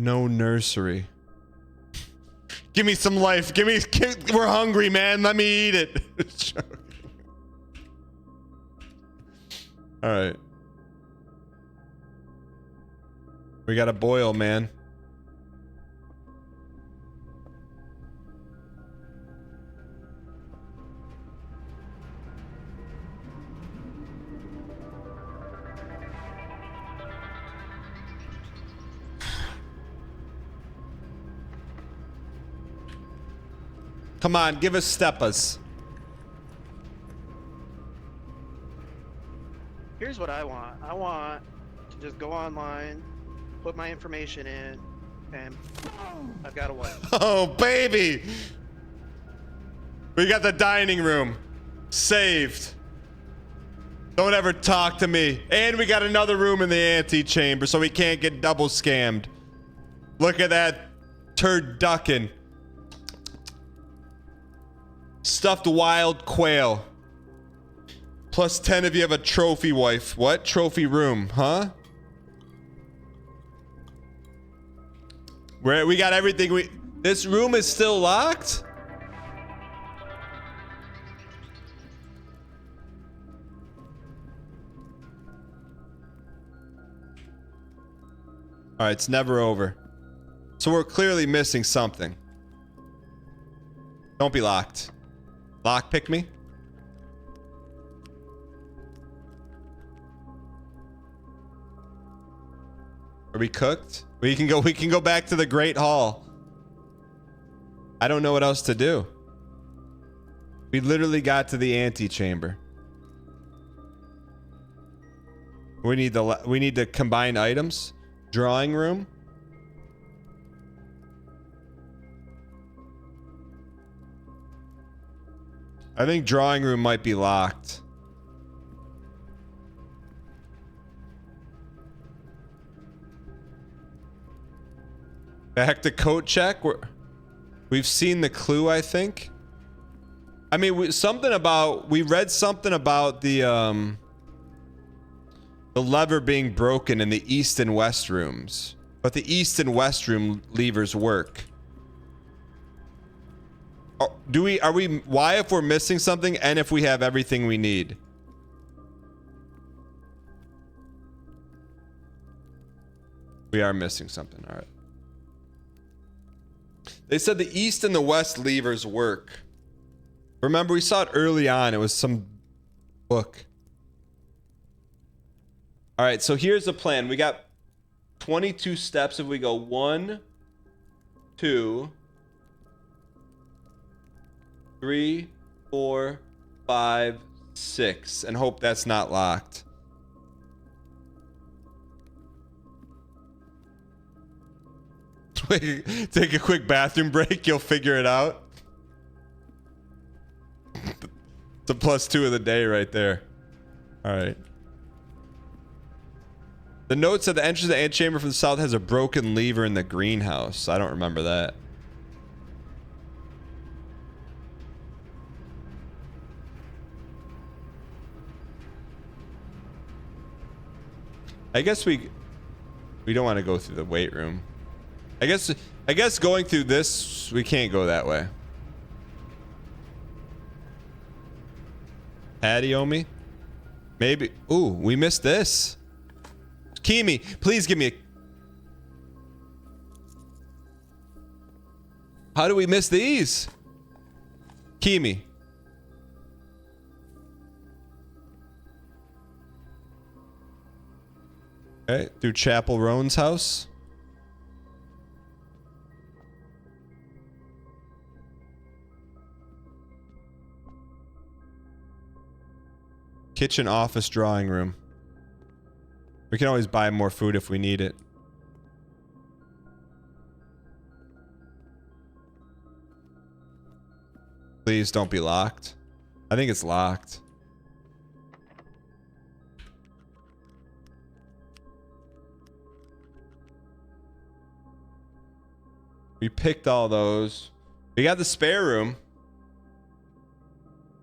No nursery. Give me some life. We're hungry, man. Let me eat it. All right. We got to boil, man. Come on, give us steppas. Here's what I want. I want to just go online, put my information in, and I've got a wife. Oh, baby. We got the dining room saved. Don't ever talk to me. And we got another room in the antechamber so we can't get double scammed. Look at that turducken. Stuffed wild quail. Plus 10 if you have a trophy wife. What? Trophy room, huh? We got everything this room is still locked? All right, it's never over. So we're clearly missing something. Don't be locked. Lock pick me. Are we cooked? We can go back to the Great Hall. I don't know what else to do. We literally got to the antechamber. We need to combine items. Drawing room. I think drawing room might be locked. Back to coat check. We've seen the clue, I think. I mean, we read something about the lever being broken in the east and west rooms, but the east and west room levers work. Why if we're missing something and if we have everything we need? We are missing something. All right. They said the east and the west levers work. Remember, we saw it early on. It was some book. All right, so here's the plan. We got 22 steps if we go 1, 2, 3, 4, 5, 6, and hope that's not locked. Take a quick bathroom break. You'll figure it out. It's a +2 of the day right there. All right. The note said the entrance to the antechamber from the south has a broken lever in the greenhouse. I don't remember that. I guess we don't want to go through the weight room. I guess going through this, we can't go that way. Patio me? Maybe. Ooh, we missed this. Kimi, please give me a... How do we miss these? Kimi. Okay, through Chapel Roan's house. Kitchen, office, drawing room. We can always buy more food if we need it. Please don't be locked. I think it's locked. We picked all those. We got the spare room.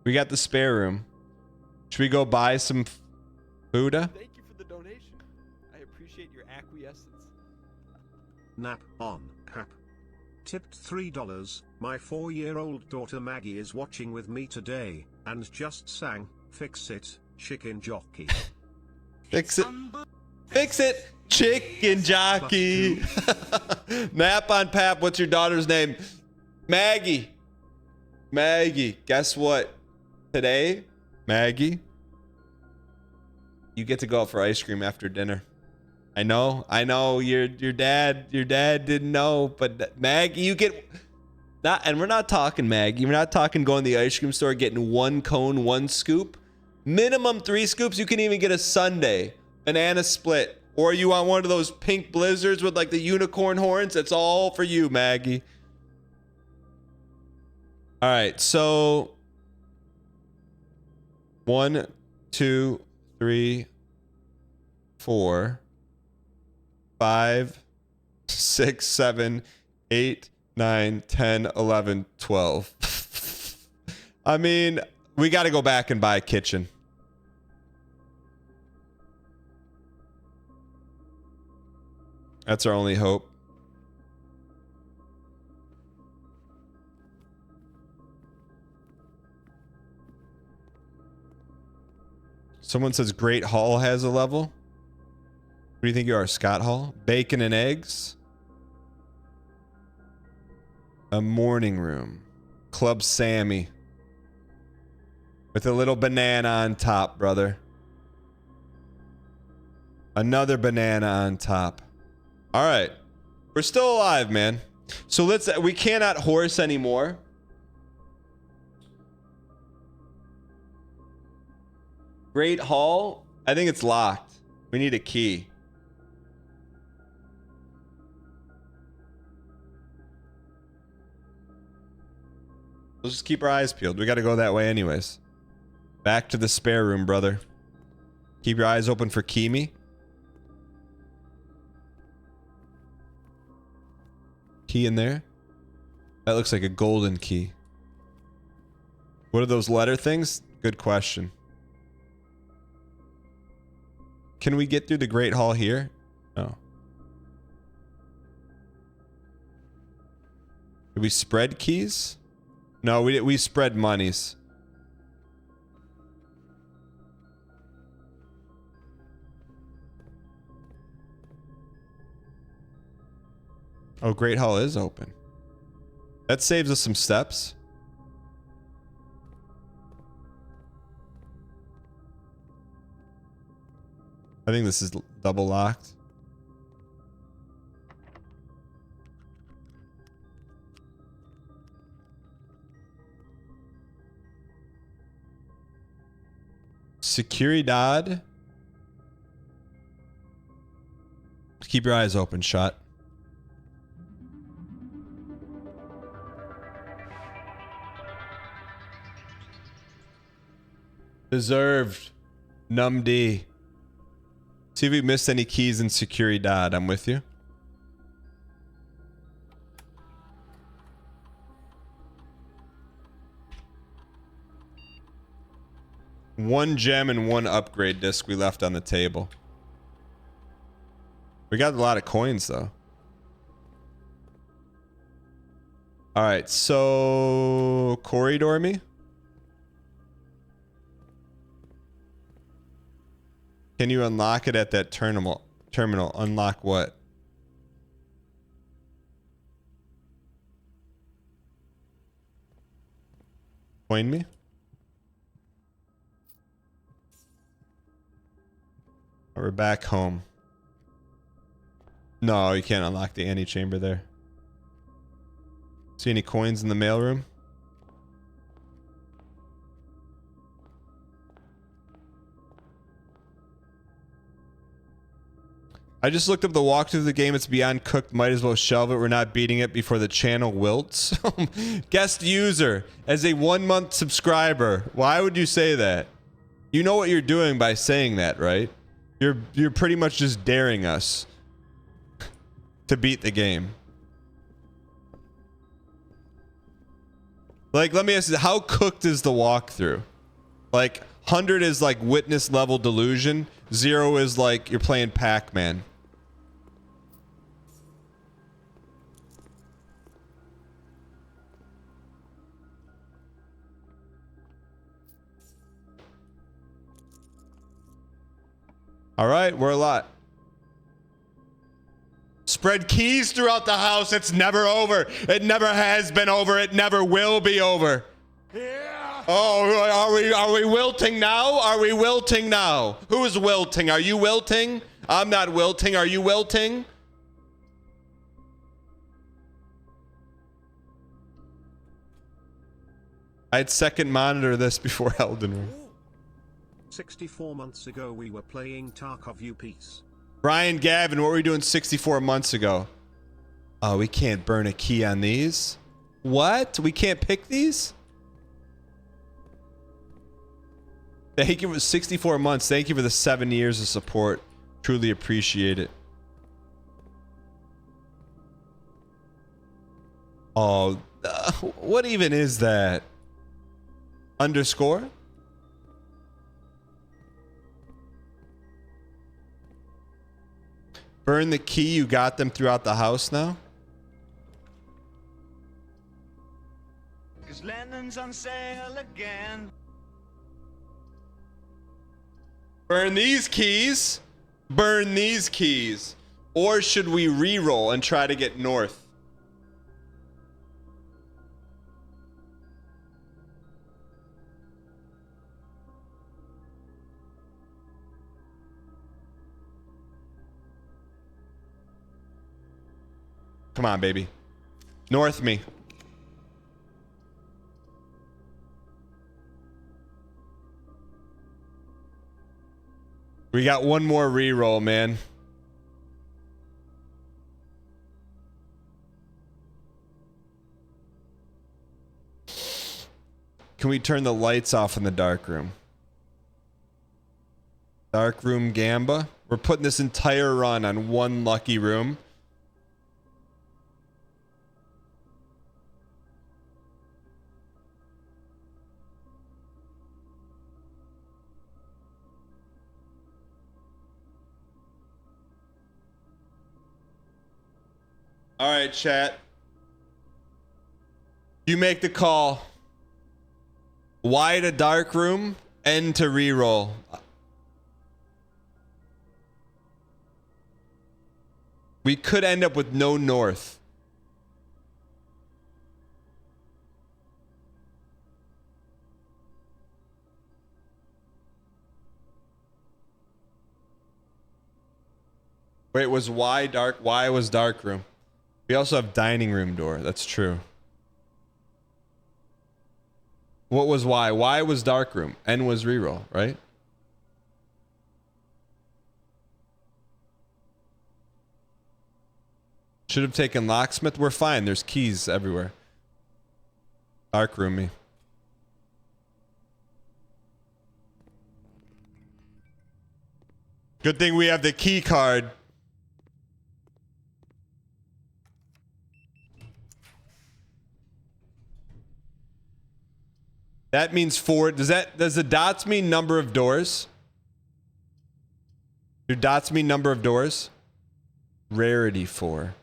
We got the spare room. Should we go buy some food? Thank you for the donation. I appreciate your acquiescence. Nap on Hap. Tipped $3. My 4-year-old daughter Maggie is watching with me today, and just sang, "Fix It, Chicken Jockey." Fix it. Fix it, chicken jockey. Nap on Pap. What's your daughter's name? Maggie. Maggie. Guess what? Today, Maggie, you get to go out for ice cream after dinner. I know. Your dad didn't know, but Maggie, you get not. And we're not talking Maggie. We're not talking going to the ice cream store getting 1 cone, 1 scoop. Minimum 3 scoops. You can even get a sundae, banana split, or you want one of those pink blizzards with like the unicorn horns. It's all for you, Maggie. All right, so 1, 2, 3, 4, 5, 6, 7, 8, 9, 10, 11, 12. I mean, we got to go back and buy a kitchen. That's our only hope. Someone says Great Hall has a level. What do you think you are, Scott Hall? Bacon and eggs. A morning room. Club Sammy. With a little banana on top, brother. Another banana on top. All right. We're still alive, man. So we cannot horse anymore. Great Hall. I think it's locked. We need a key. We'll just keep our eyes peeled. We got to go that way anyways. Back to the spare room, brother. Keep your eyes open for Kimi. Key in there. That looks like a golden key. What are those letter things? Good question. Can we get through the Great Hall here? No. Did we spread keys? No, we spread monies. Oh, Great Hall is open. That saves us some steps. I think this is double locked. Seguridad. Keep your eyes open, shot. Deserved. Num D. See if we missed any keys in Seguridad. I'm with you. One gem and 1 upgrade disc we left on the table. We got a lot of coins though. All right, so corridor me. Can you unlock it at that terminal? Unlock what? Coin me? We're back home. No, you can't unlock the antechamber there. See any coins in the mailroom? I just looked up the walkthrough of the game. It's beyond cooked. Might as well shelve it. We're not beating it before the channel wilts. Guest user as a 1-month subscriber. Why would you say that? You know what you're doing by saying that, right? You're pretty much just daring us to beat the game. Like, let me ask you, how cooked is the walkthrough? Like, 100 is like witness level delusion. 0 is like you're playing Pac-Man. All right, we're a lot. Spread keys throughout the house. It's never over. It never has been over. It never will be over. Yeah. Oh, are we wilting now? Are we wilting now? Who's wilting? Are you wilting? I'm not wilting. Are you wilting? I'd second monitor this before Elden Ring. 64 months ago we were playing Tarkov U Peace. Brian Gavin, what were we doing 64 months ago? Oh, we can't burn a key on these. What? We can't pick these? Thank you for 64 months. Thank you for the 7 years of support. Truly appreciate it. Oh, what even is that? Underscore? Burn the key. You got them throughout the house now? Lennon's on sale again. Burn these keys. Burn these keys. Or should we re-roll and try to get north? Come on, baby. North me. We got one more re-roll, man. Can we turn the lights off in the dark room? Dark room Gamba. We're putting this entire run on one lucky room. All right, chat. You make the call. Y to dark room, N to reroll. We could end up with no north. Wait, was Y dark? Y was dark room. We also have dining room door. That's true. What was Y? Y was dark room. N was reroll, right? Should have taken locksmith. We're fine. There's keys everywhere. Dark room me. Good thing we have the key card. That means 4. Does the dots mean number of doors? Do dots mean number of doors? Rarity 4.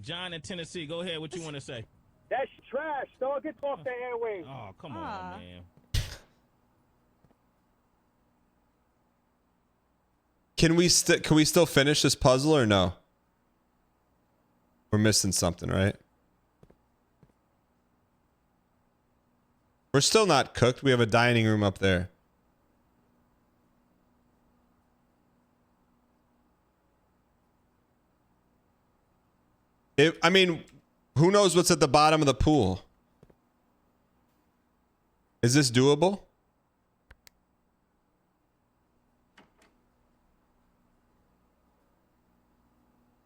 John in Tennessee, go ahead. What you want to say? That's trash, dog. Get off the airwaves. Oh, come on, man. Can we still finish this puzzle or no? We're missing something, right? We're still not cooked. We have a dining room up there. I mean, who knows what's at the bottom of the pool? Is this doable?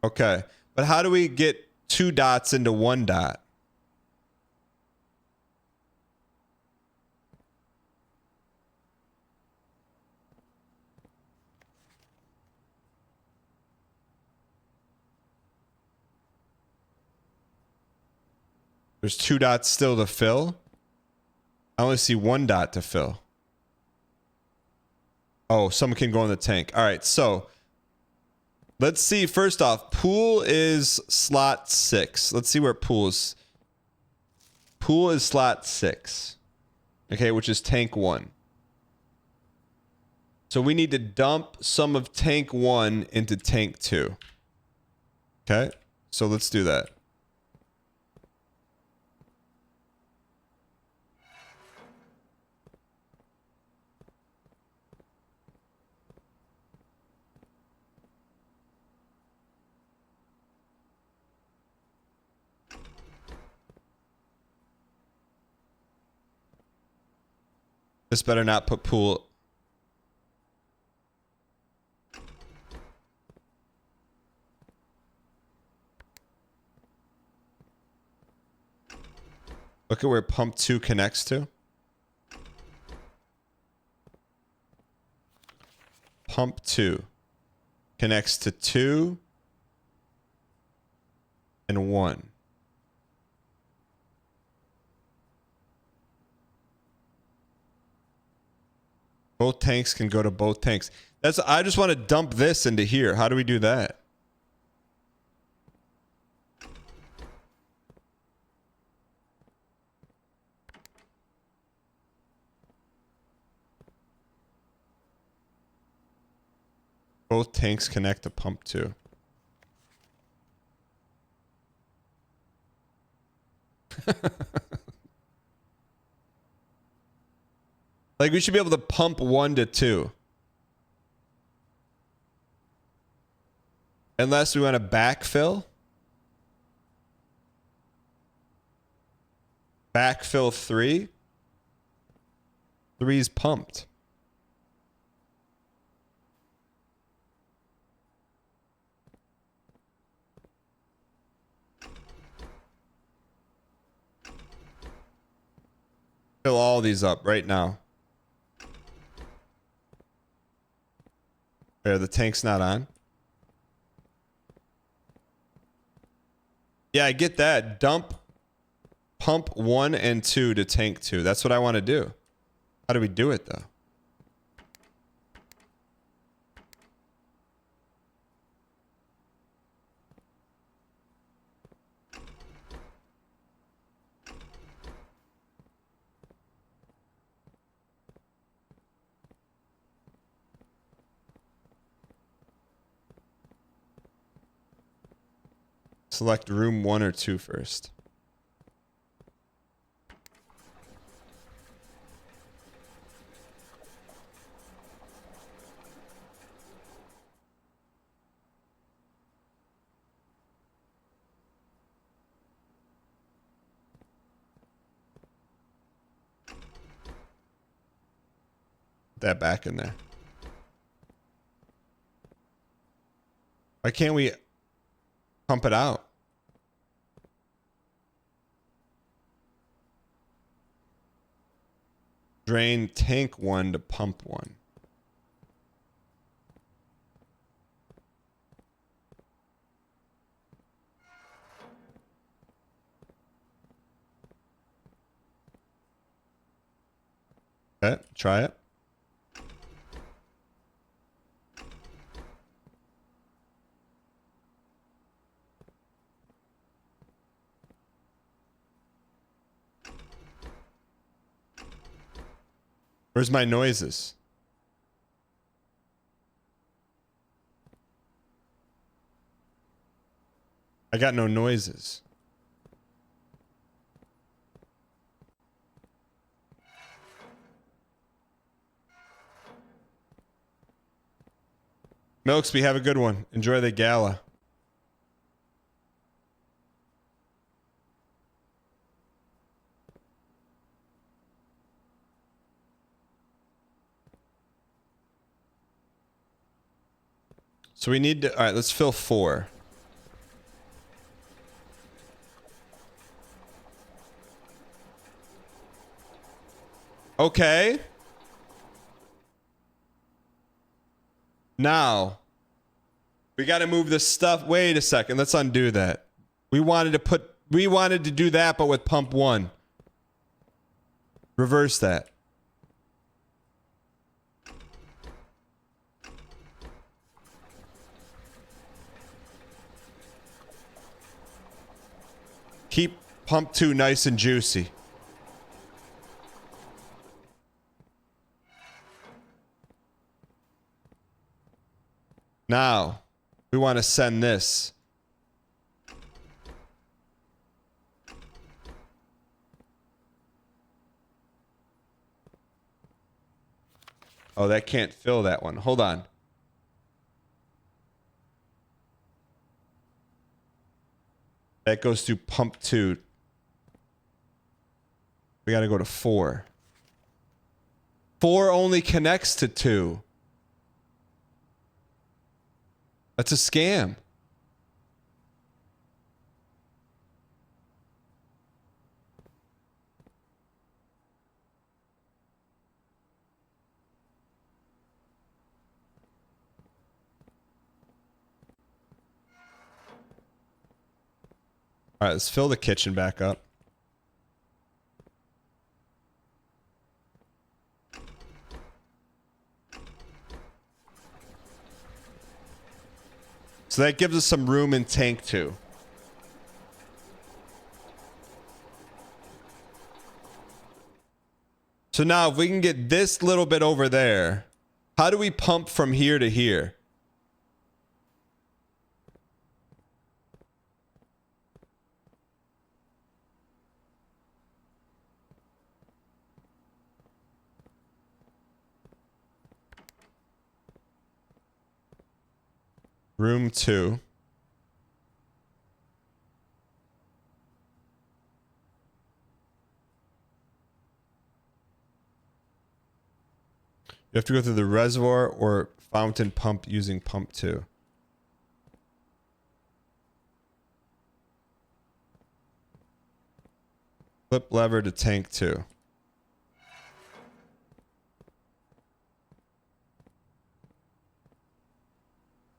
Okay. But how do we get 2 dots into 1 dot? There's 2 dots still to fill. I only see 1 dot to fill. Oh, someone can go in the tank. All right, so let's see. First off, pool is slot 6. Let's see where pool is. Pool is slot 6. Okay, which is tank 1. So we need to dump some of tank 1 into tank 2. Okay, so let's do that. This better not put pool. Look at where pump 2 connects to. Pump 2 connects to 2 and 1. Both tanks can go to both tanks. I just want to dump this into here. How do we do that? Both tanks connect to pump 2. Like, we should be able to pump 1 to 2. Unless we want to backfill. Backfill 3. 3's pumped. Fill all these up right now. There, the tank's not on. Yeah, I get that. Dump pump 1 and 2 to tank 2. That's what I want to do. How do we do it though? Select room 1 or 2 first. Put that back in there. Why can't we pump it out? Drain tank 1 to pump 1. Okay, try it. Where's my noises? I got no noises. Milksby, have a good one. Enjoy the gala. So we need to, all right, let's fill 4. Okay. Now, we got to move this stuff. Wait a second. Let's undo that. We wanted to do that, but with pump 1. Reverse that. Keep pump 2 nice and juicy. Now, we want to send this. Oh, that can't fill that one. Hold on. That goes to pump 2. We got to go to 4. 4 only connects to 2. That's a scam. All right, let's fill the kitchen back up. So that gives us some room in tank 2. So now if we can get this little bit over there, how do we pump from here to here? Room 2. You have to go through the reservoir or fountain pump using pump 2. Flip lever to tank 2.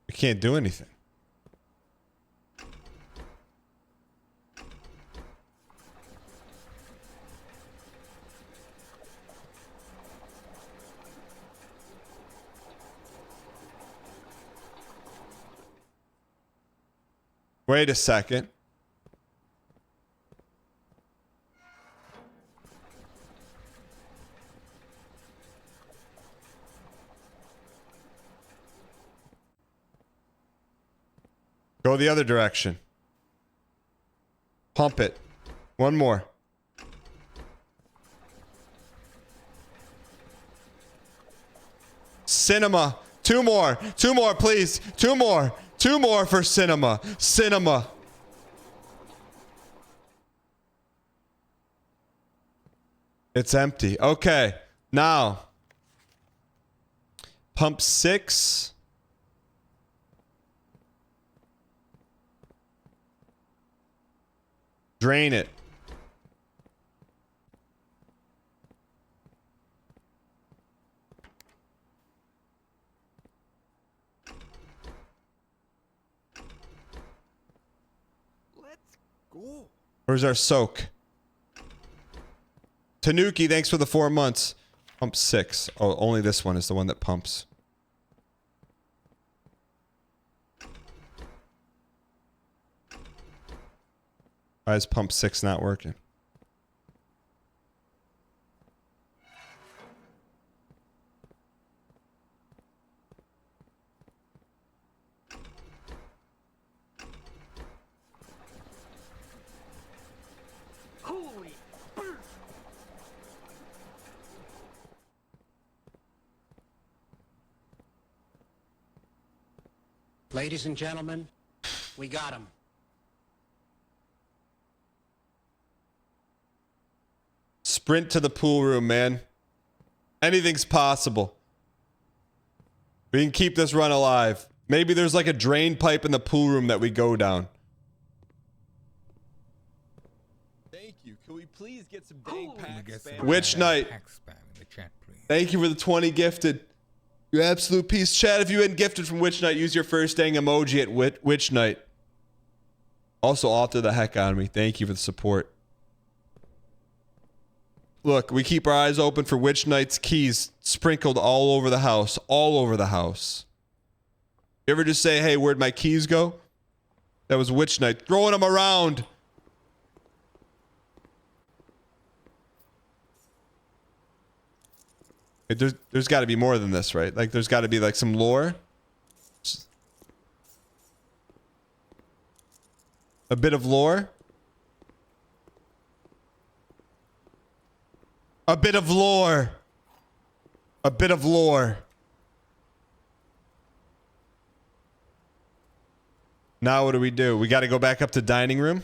We can't do anything. Wait a second. Go the other direction. Pump it. One more. Cinema. 2 more. 2 more, please. 2 more. 2 more for cinema. Cinema. It's empty. Okay. Now. Pump 6. Drain it. Let's go. Where's our soak? Tanuki, thanks for the 4 months. Pump 6. Oh, only this one is the one that pumps. Why is pump 6 not working? Holy burst. Ladies and gentlemen, we got him. Sprint to the pool room, man. Anything's possible. We can keep this run alive. Maybe there's like a drain pipe in the pool room that we go down. Thank you. Can we please get some dang pack spam? Witch Knight. Thank you for the 20 gifted. You absolute piece. Chat, if you hadn't gifted from Witch Knight, use your first dang emoji at Witch Knight. Also, author the heck out of me. Thank you for the support. Look, we keep our eyes open for Witch Knight's keys sprinkled all over the house. All over the house. You ever just say, hey, where'd my keys go? That was Witch Knight throwing them around. There's got to be more than this, right? Like, there's got to be like some lore. A bit of lore. A bit of lore. A bit of lore. Now what do? We got to go back up to dining room.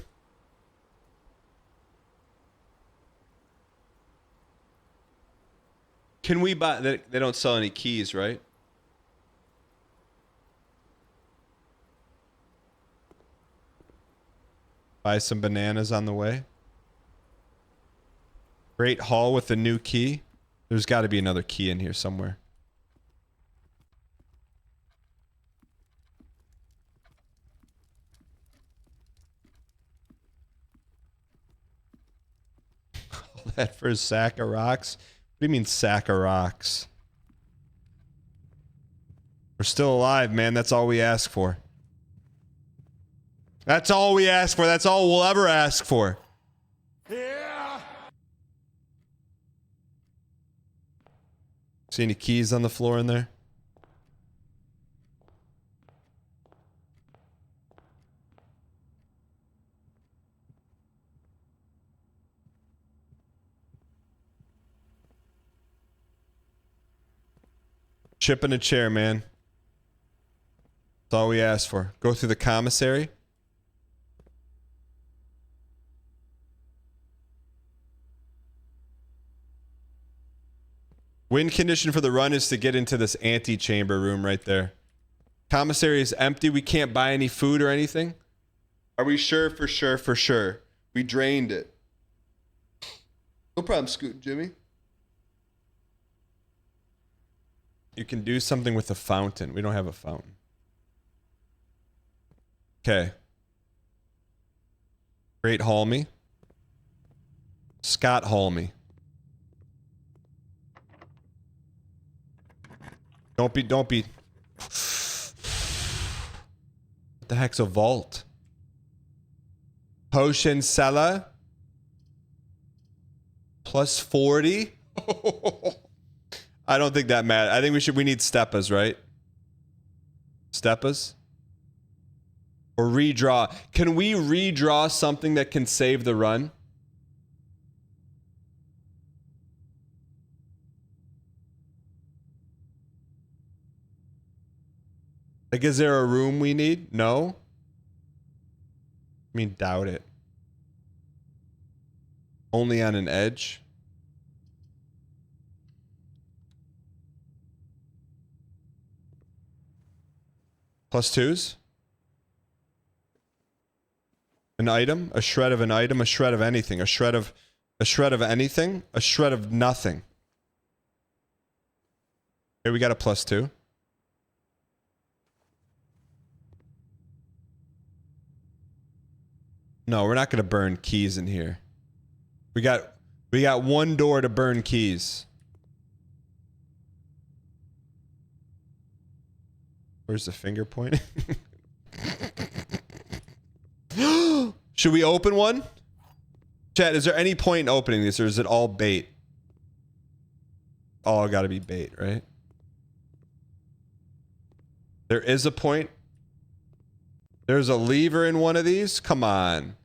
Can we buy... They don't sell any keys, right? Buy some bananas on the way. Great hall with a new key. There's got to be another key in here somewhere. All that for a sack of rocks? What do you mean sack of rocks? We're still alive, man. That's all we ask for. That's all we ask for. That's all we'll ever ask for. Yeah. See any keys on the floor in there? Chip in a chair, man. That's all we ask for. Go through the commissary. Win condition for the run is to get into this antechamber room right there. Commissary is empty. We can't buy any food or anything. Are we sure? For sure, for sure. We drained it. No problem, Scoot, Jimmy. You can do something with a fountain. We don't have a fountain. Okay. Great Halmy. Scott Halmy. Don't be. What the heck's a vault? Potion cellar. Plus 40. I don't think that matters. I think we need steppas, right? Steppas? Or redraw. Can we redraw something that can save the run? Like, is there a room we need? No? I mean, doubt it. Only on an edge? Plus twos? An item? A shred of an item? A shred of anything? A shred of anything? A shred of nothing? Here, we got a plus two. No, we're not going to burn keys in here. We got one door to burn keys. Where's the finger pointing? Should we open one? Chat, is there any point in opening this, or is it all bait? All gotta be bait, right? There is a point. There's a lever in one of these? Come on.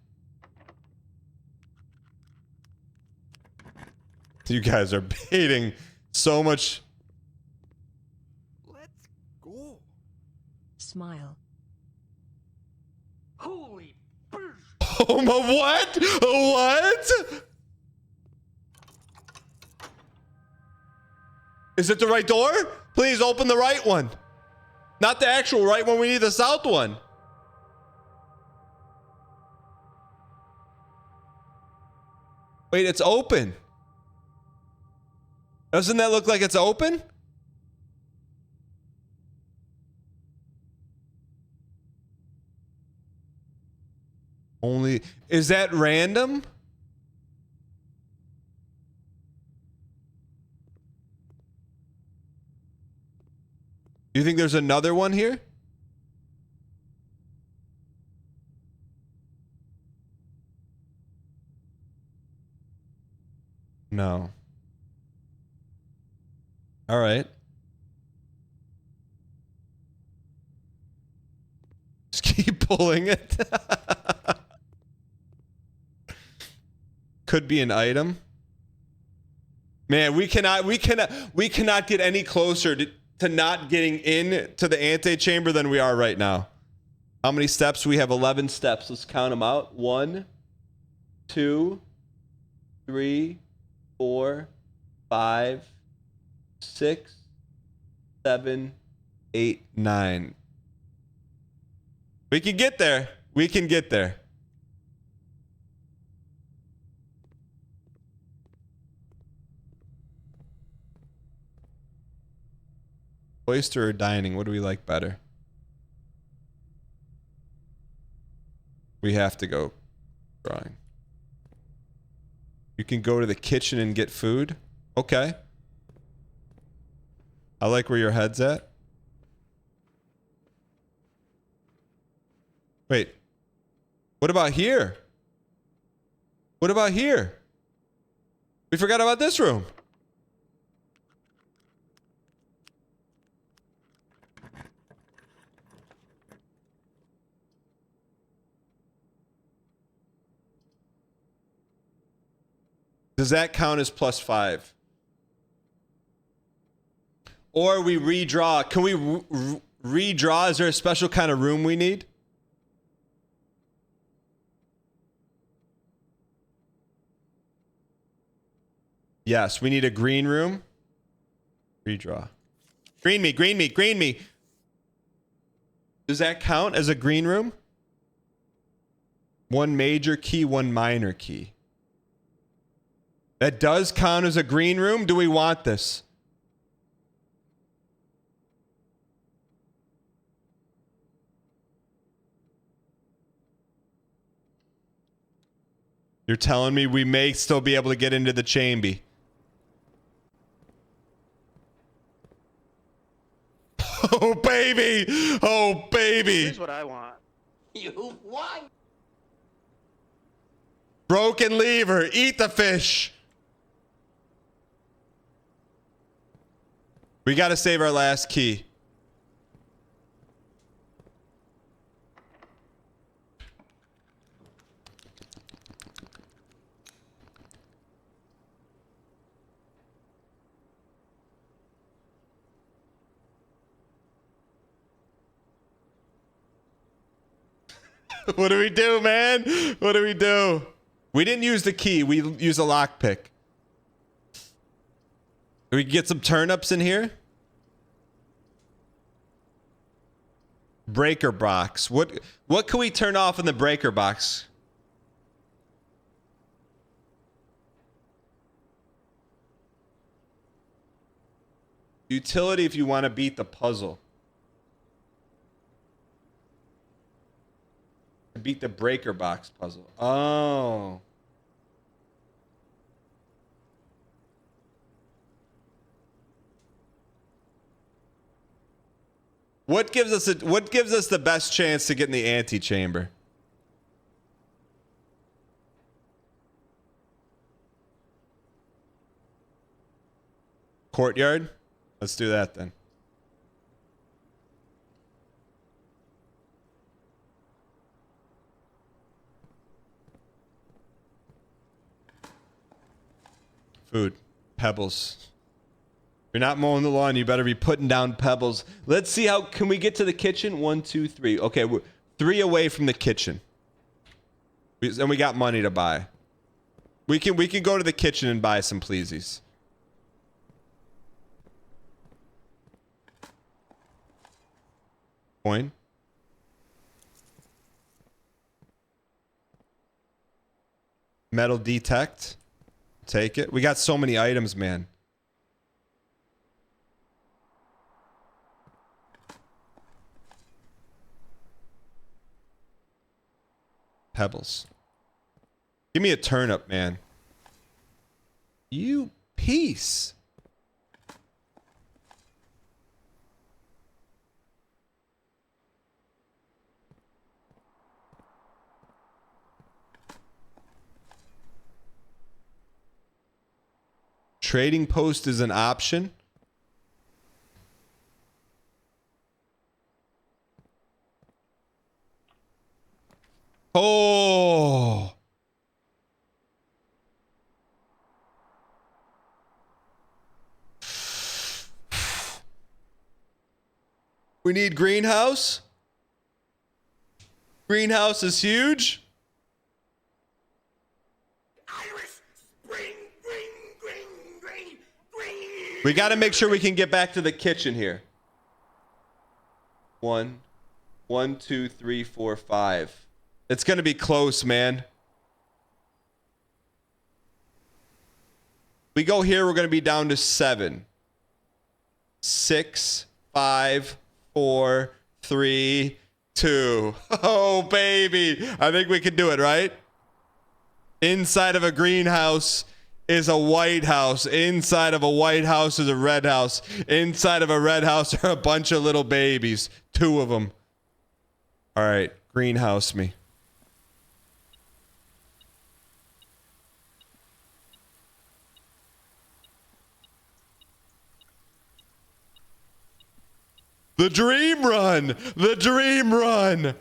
You guys are baiting so much. Let's go. Smile. Holy burst. Oh my, what? What? Is it the right door? Please open the right one. Not the actual right one. We need the south one. Wait, it's open. Doesn't that look like it's open? Only, is that random? You think there's another one here? No. All right. Just keep pulling it. Could be an item. Man, we cannot get any closer to not getting in to the antechamber than we are right now. How many steps? We have 11 steps. Let's count them out. 1, 2, 3, 4, 5, 6, 7, 8, 9. We can get there. We can get there. Oyster or dining? What do we like better? We have to go drawing. You can go to the kitchen and get food. Okay. I like where your head's at. Wait. What about here? What about here? We forgot about this room. Does that count as +5? Or we redraw. Can we redraw? Is there a special kind of room we need? Yes, we need a green room. Redraw. Green me, green me, green me. Does that count as a green room? 1 major key, 1 minor key. That does count as a green room. Do we want this? You're telling me we may still be able to get into the chamber. Oh, baby. Oh, baby. Here's what I want. You won. Broken lever. Eat the fish. We got to save our last key. What do we do, man? What do we do? We didn't use the key. We used a lockpick. We can get some turnips in here. Breaker box. What can we turn off in the breaker box? Utility if you want to beat the puzzle. Beat the breaker box puzzle. Oh. What gives us the best chance to get in the antechamber? Courtyard? Let's do that then. Food. Pebbles. You're not mowing the lawn. You better be putting down pebbles. Let's see how... Can we get to the kitchen? 1, 2, 3. Okay, we're 3 away from the kitchen. And we got money to buy. We can go to the kitchen and buy some pleasies. Coin. Metal detect. Take it. We got so many items, man. Pebbles. Give me a turnip, man. You piece. Trading post is an option. We need greenhouse. Greenhouse is huge. We got to make sure we can get back to the kitchen here. 1, 2, 3, 4, 5. It's going to be close, man. We go here, we're going to be down to 7. 6, 5, 4, 3, 2. Oh, baby. I think we can do it, right? Inside of a greenhouse is a white house. Inside of a white house is a red house. Inside of a red house are a bunch of little babies. 2 of them. All right, greenhouse me. The dream run. The dream run.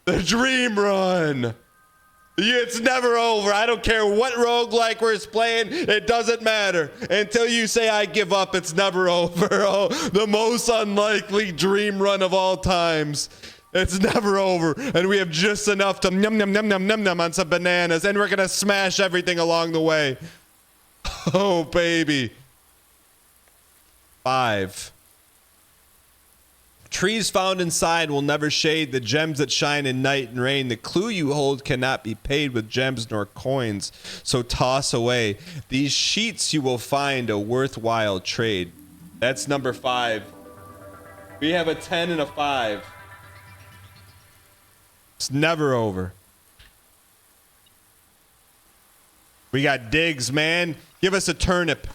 The dream run. It's never over. I don't care what roguelike we're playing. It doesn't matter. Until you say I give up, it's never over. Oh, the most unlikely dream run of all times. It's never over. And we have just enough to num num num num num num on some bananas. And we're going to smash everything along the way. Oh, baby. 5. Trees found inside will never shade the gems that shine in night and rain. The clue you hold cannot be paid with gems nor coins, so toss away. These sheets you will find a worthwhile trade. That's number 5. We have a 10 and a 5. It's never over. We got digs, man. Give us a turnip.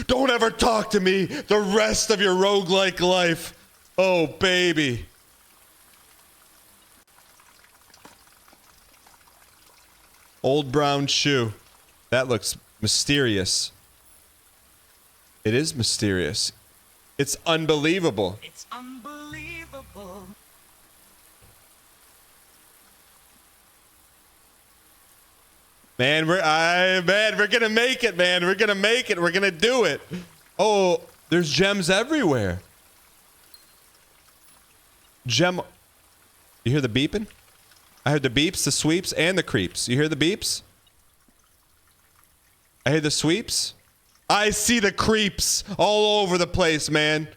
Don't ever talk to me the rest of your roguelike life. Oh, baby. Old brown shoe. That looks mysterious. It is mysterious. It's unbelievable. It's unbelievable. Man, we're gonna make it, man. We're gonna make it. We're gonna do it. Oh, there's gems everywhere. Gem. You hear the beeping? I heard the beeps, the sweeps, and the creeps. You hear the beeps? I hear the sweeps. I see the creeps all over the place, man.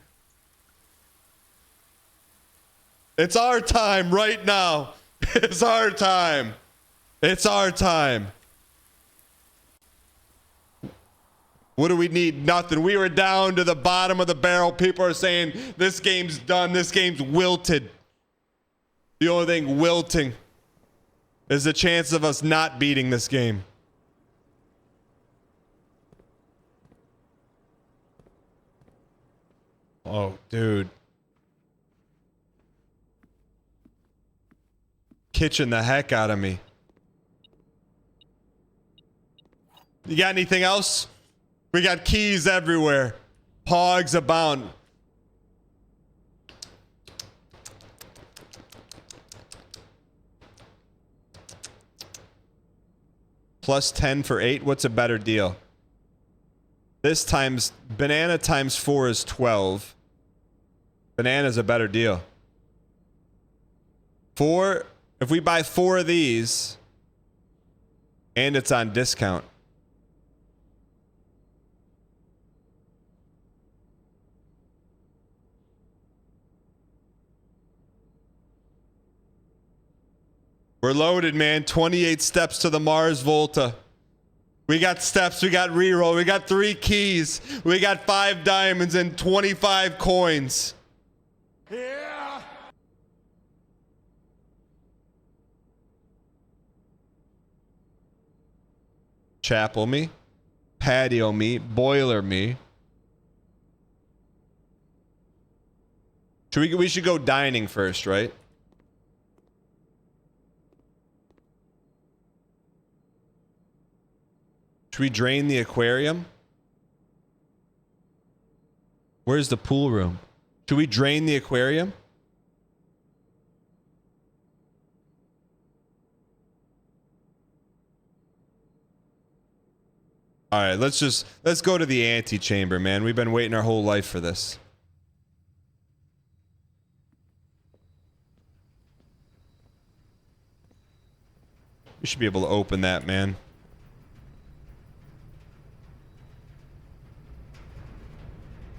It's our time right now. It's our time. It's our time. What do we need? Nothing. We were down to the bottom of the barrel. People are saying this game's done. This game's wilted. The only thing wilting is the chance of us not beating this game. Oh, dude. Kitchen the heck out of me. You got anything else? We got keys everywhere. Hogs abound. Plus 10 for 8. What's a better deal? This times banana times 4 is 12. Banana's a better deal. 4. If we buy 4 of these and it's on discount. We're loaded, man. 28 steps to the Mars Volta. We got steps. We got reroll. We got 3 keys. We got 5 diamonds and 25 coins. Yeah. Chapel me. Patio me. Boiler me. We should go dining first, right? Should we drain the aquarium? Where's the pool room? Should we drain the aquarium? All right, let's go to the antechamber, man. We've been waiting our whole life for this. We should be able to open that, man.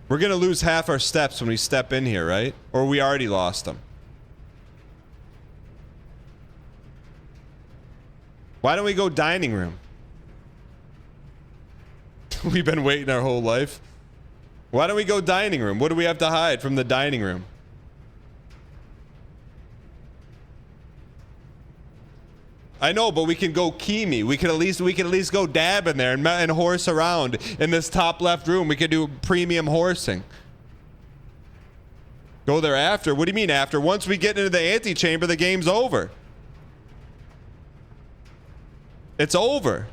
We're gonna lose half our steps when we step in here, right? Or we already lost them. Why don't we go dining room? We've been waiting our whole life. Why don't we go dining room? What do we have to hide from the dining room? I know, but we can go Kimi. We can at least go dab in there and horse around in this top left room. We could do premium horsing. Go there after. What do you mean after? Once we get into the antechamber, the game's over. It's over.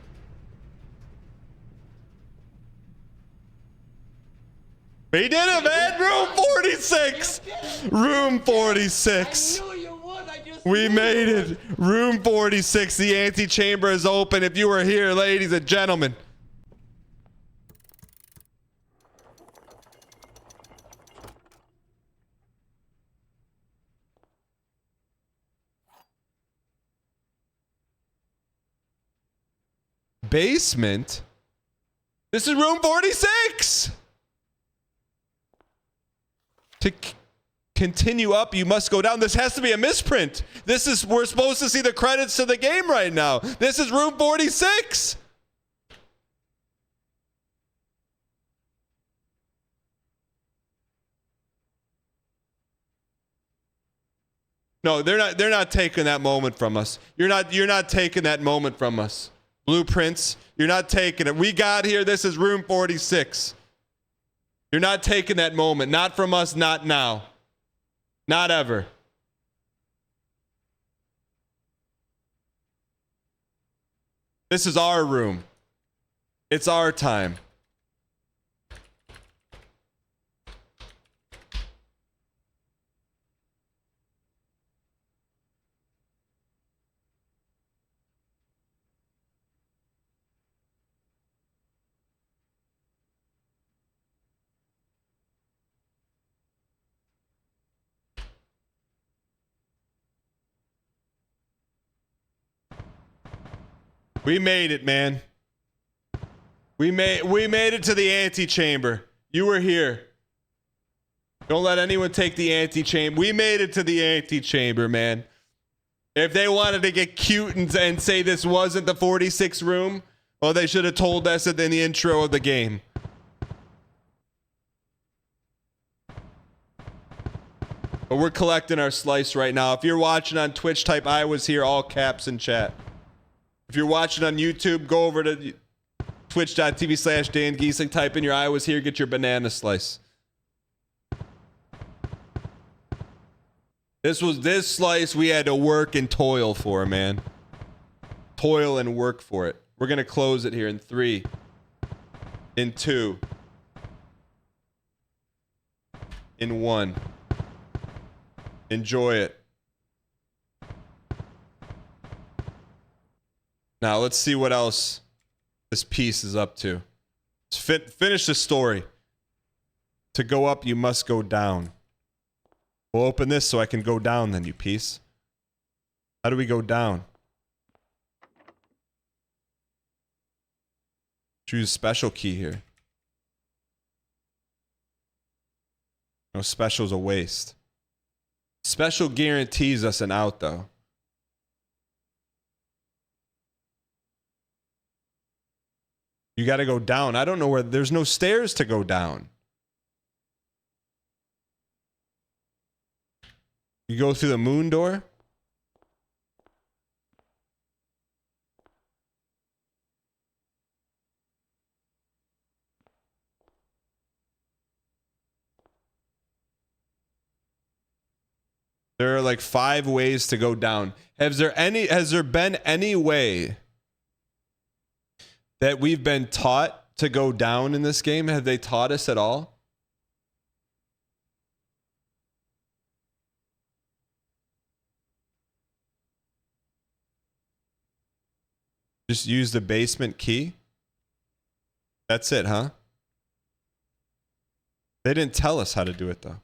We did it, man! Room 46! Room 46. We made it. Room 46. The antechamber is open. If you were here, ladies and gentlemen. Basement? This is room 46! To continue up, you must go down. This has to be a misprint. We're supposed to see the credits to the game right now. This is room 46. No, they're not taking that moment from us. You're not taking that moment from us. Blueprints, you're not taking it. We got here. This is room 46. You're not taking that moment. Not from us, not now. Not ever. This is our room. It's our time. We made it, man. We made it to the antechamber. You were here. Don't let anyone take the antechamber. We made it to the antechamber, man. If they wanted to get cute and say this wasn't the 46th room, well, they should have told us it in the intro of the game. But we're collecting our slice right now. If you're watching on Twitch, type I was here, all caps in chat. If you're watching on YouTube, go over to twitch.tv/DanGheesling, type in your I was here, get your banana slice. This slice we had to work and toil for, man. Toil and work for it. We're going to close it here in 3, in 2, in 1. Enjoy it. Now, let's see what else this piece is up to. Let's finish the story. To go up, you must go down. We'll open this so I can go down then, you piece. How do we go down? Choose special key here. No, special's a waste. Special guarantees us an out, though. You got to go down. I don't know where. There's no stairs to go down. You go through the moon door. There are like 5 ways to go down. Has there been any way that we've been taught to go down in this game? Have they taught us at all? Just use the basement key. That's it, huh? They didn't tell us how to do it, though.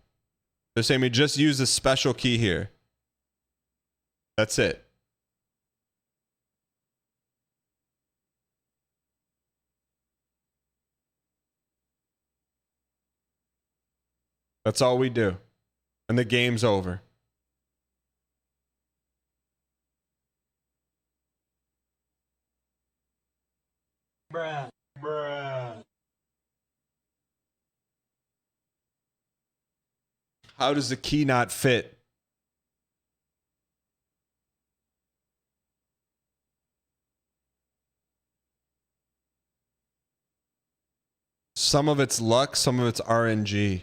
They're saying we just use this special key here. That's it. That's all we do. And the game's over. Bruh. Bruh. How does the key not fit? Some of it's luck, some of it's RNG.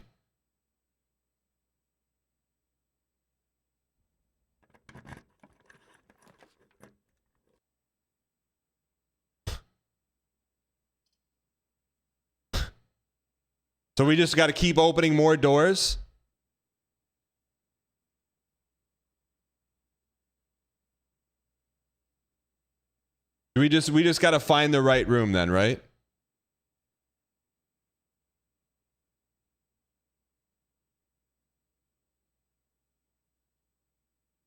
So we just got to keep opening more doors. We just got to find the right room then, right?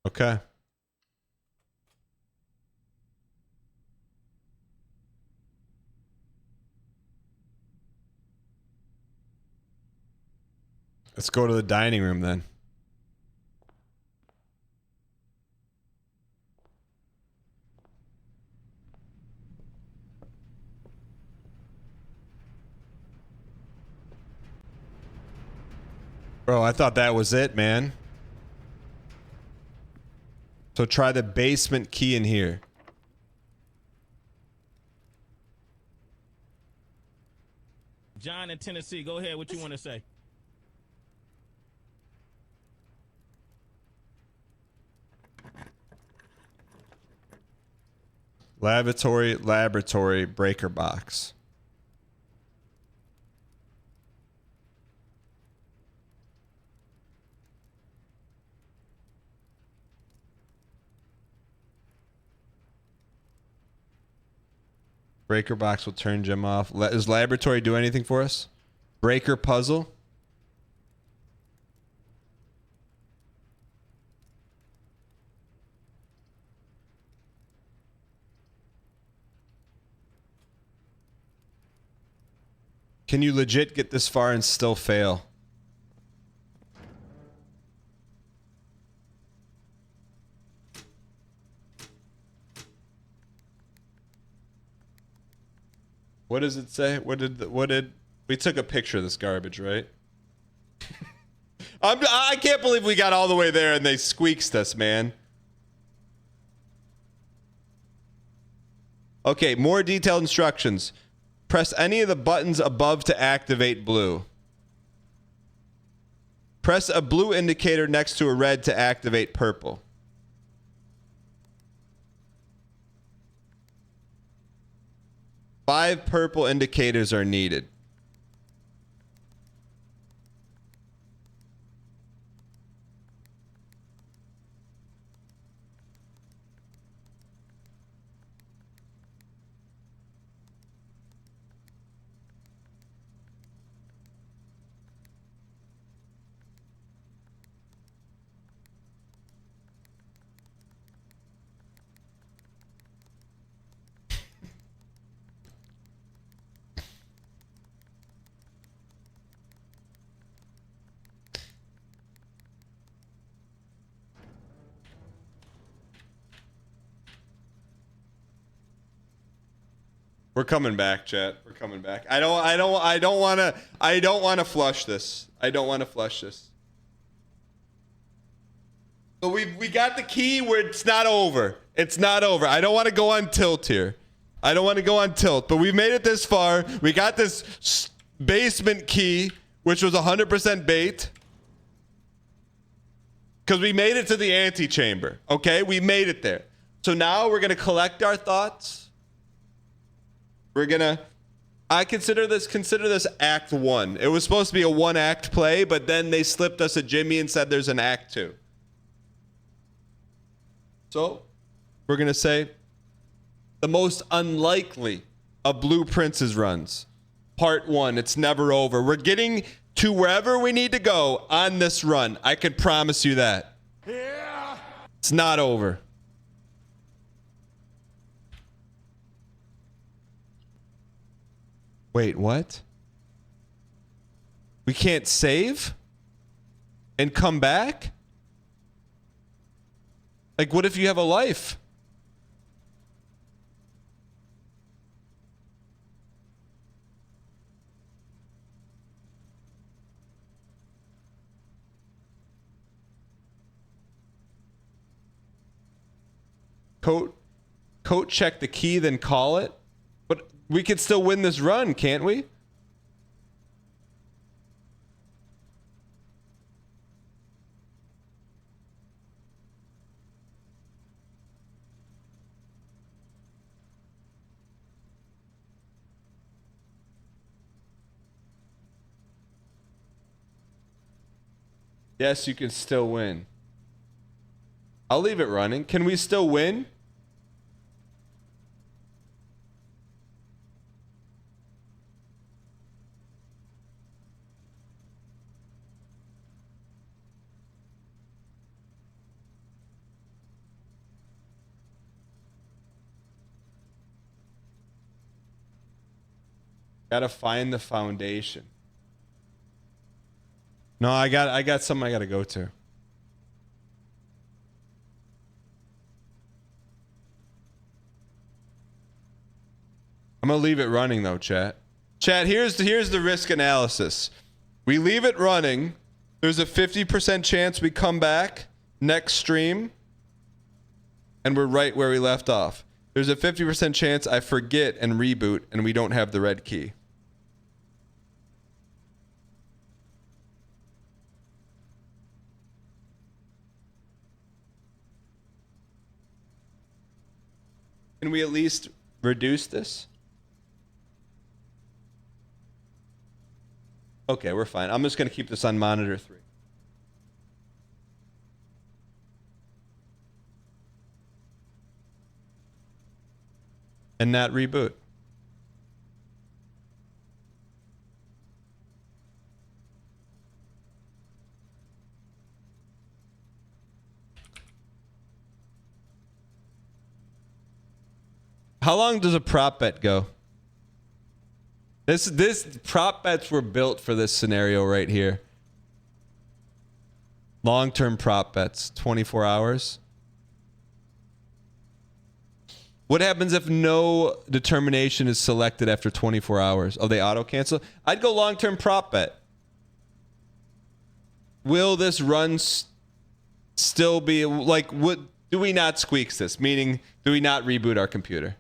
Okay. Let's go to the dining room then. Bro, I thought that was it, man. So try the basement key in here. John in Tennessee, go ahead. What you want to say? Laboratory, breaker box. Breaker box will turn Jim off. Does laboratory do anything for us? Breaker puzzle. Can you legit get this far and still fail? What does it say? What did we took a picture of this garbage, right? I can't believe we got all the way there and they squeaked us, man. Okay, more detailed instructions. Press any of the buttons above to activate blue. Press a blue indicator next to a red to activate purple. Five purple indicators are needed. We're coming back, chat. We're coming back. I don't want to flush this. I don't want to flush this. So we got the key where it's not over. It's not over. I don't want to go on tilt here. I don't want to go on tilt, but we made it this far. We got this basement key, which was 100% bait. Because we made it to the antechamber. Okay, we made it there. So now we're going to collect our thoughts. We're gonna, I consider this act 1. It was supposed to be a 1-act play, but then they slipped us a Jimmy and said there's an act 2. So we're gonna say the most unlikely of Blue Prince's runs. part one. It's never over. We're getting to wherever we need to go on this run. I can promise you that. Yeah. It's not over. Wait, what? We can't save and come back? Like, what if you have a life? Coat check the key, then call it. But we could still win this run, can't we? Yes, you can still win. I'll leave it running. Can we still win? Gotta find the foundation. No, I got something I gotta go to. I'm gonna leave it running though, chat. Chat, here's the risk analysis. We leave it running. There's a 50% chance we come back next stream and we're right where we left off. There's a 50% chance I forget and reboot and we don't have the red key. Can we at least reduce this? Okay, we're fine. I'm just going to keep this on monitor 3. And not reboot. How long does a prop bet go? This prop bets were built for this scenario right here. Long-term prop bets, 24 hours. What happens if no determination is selected after 24 hours? Oh, they auto cancel? I'd go long-term prop bet. Will this run still be like, what, do we not squeaks this? Meaning, do we not reboot our computer?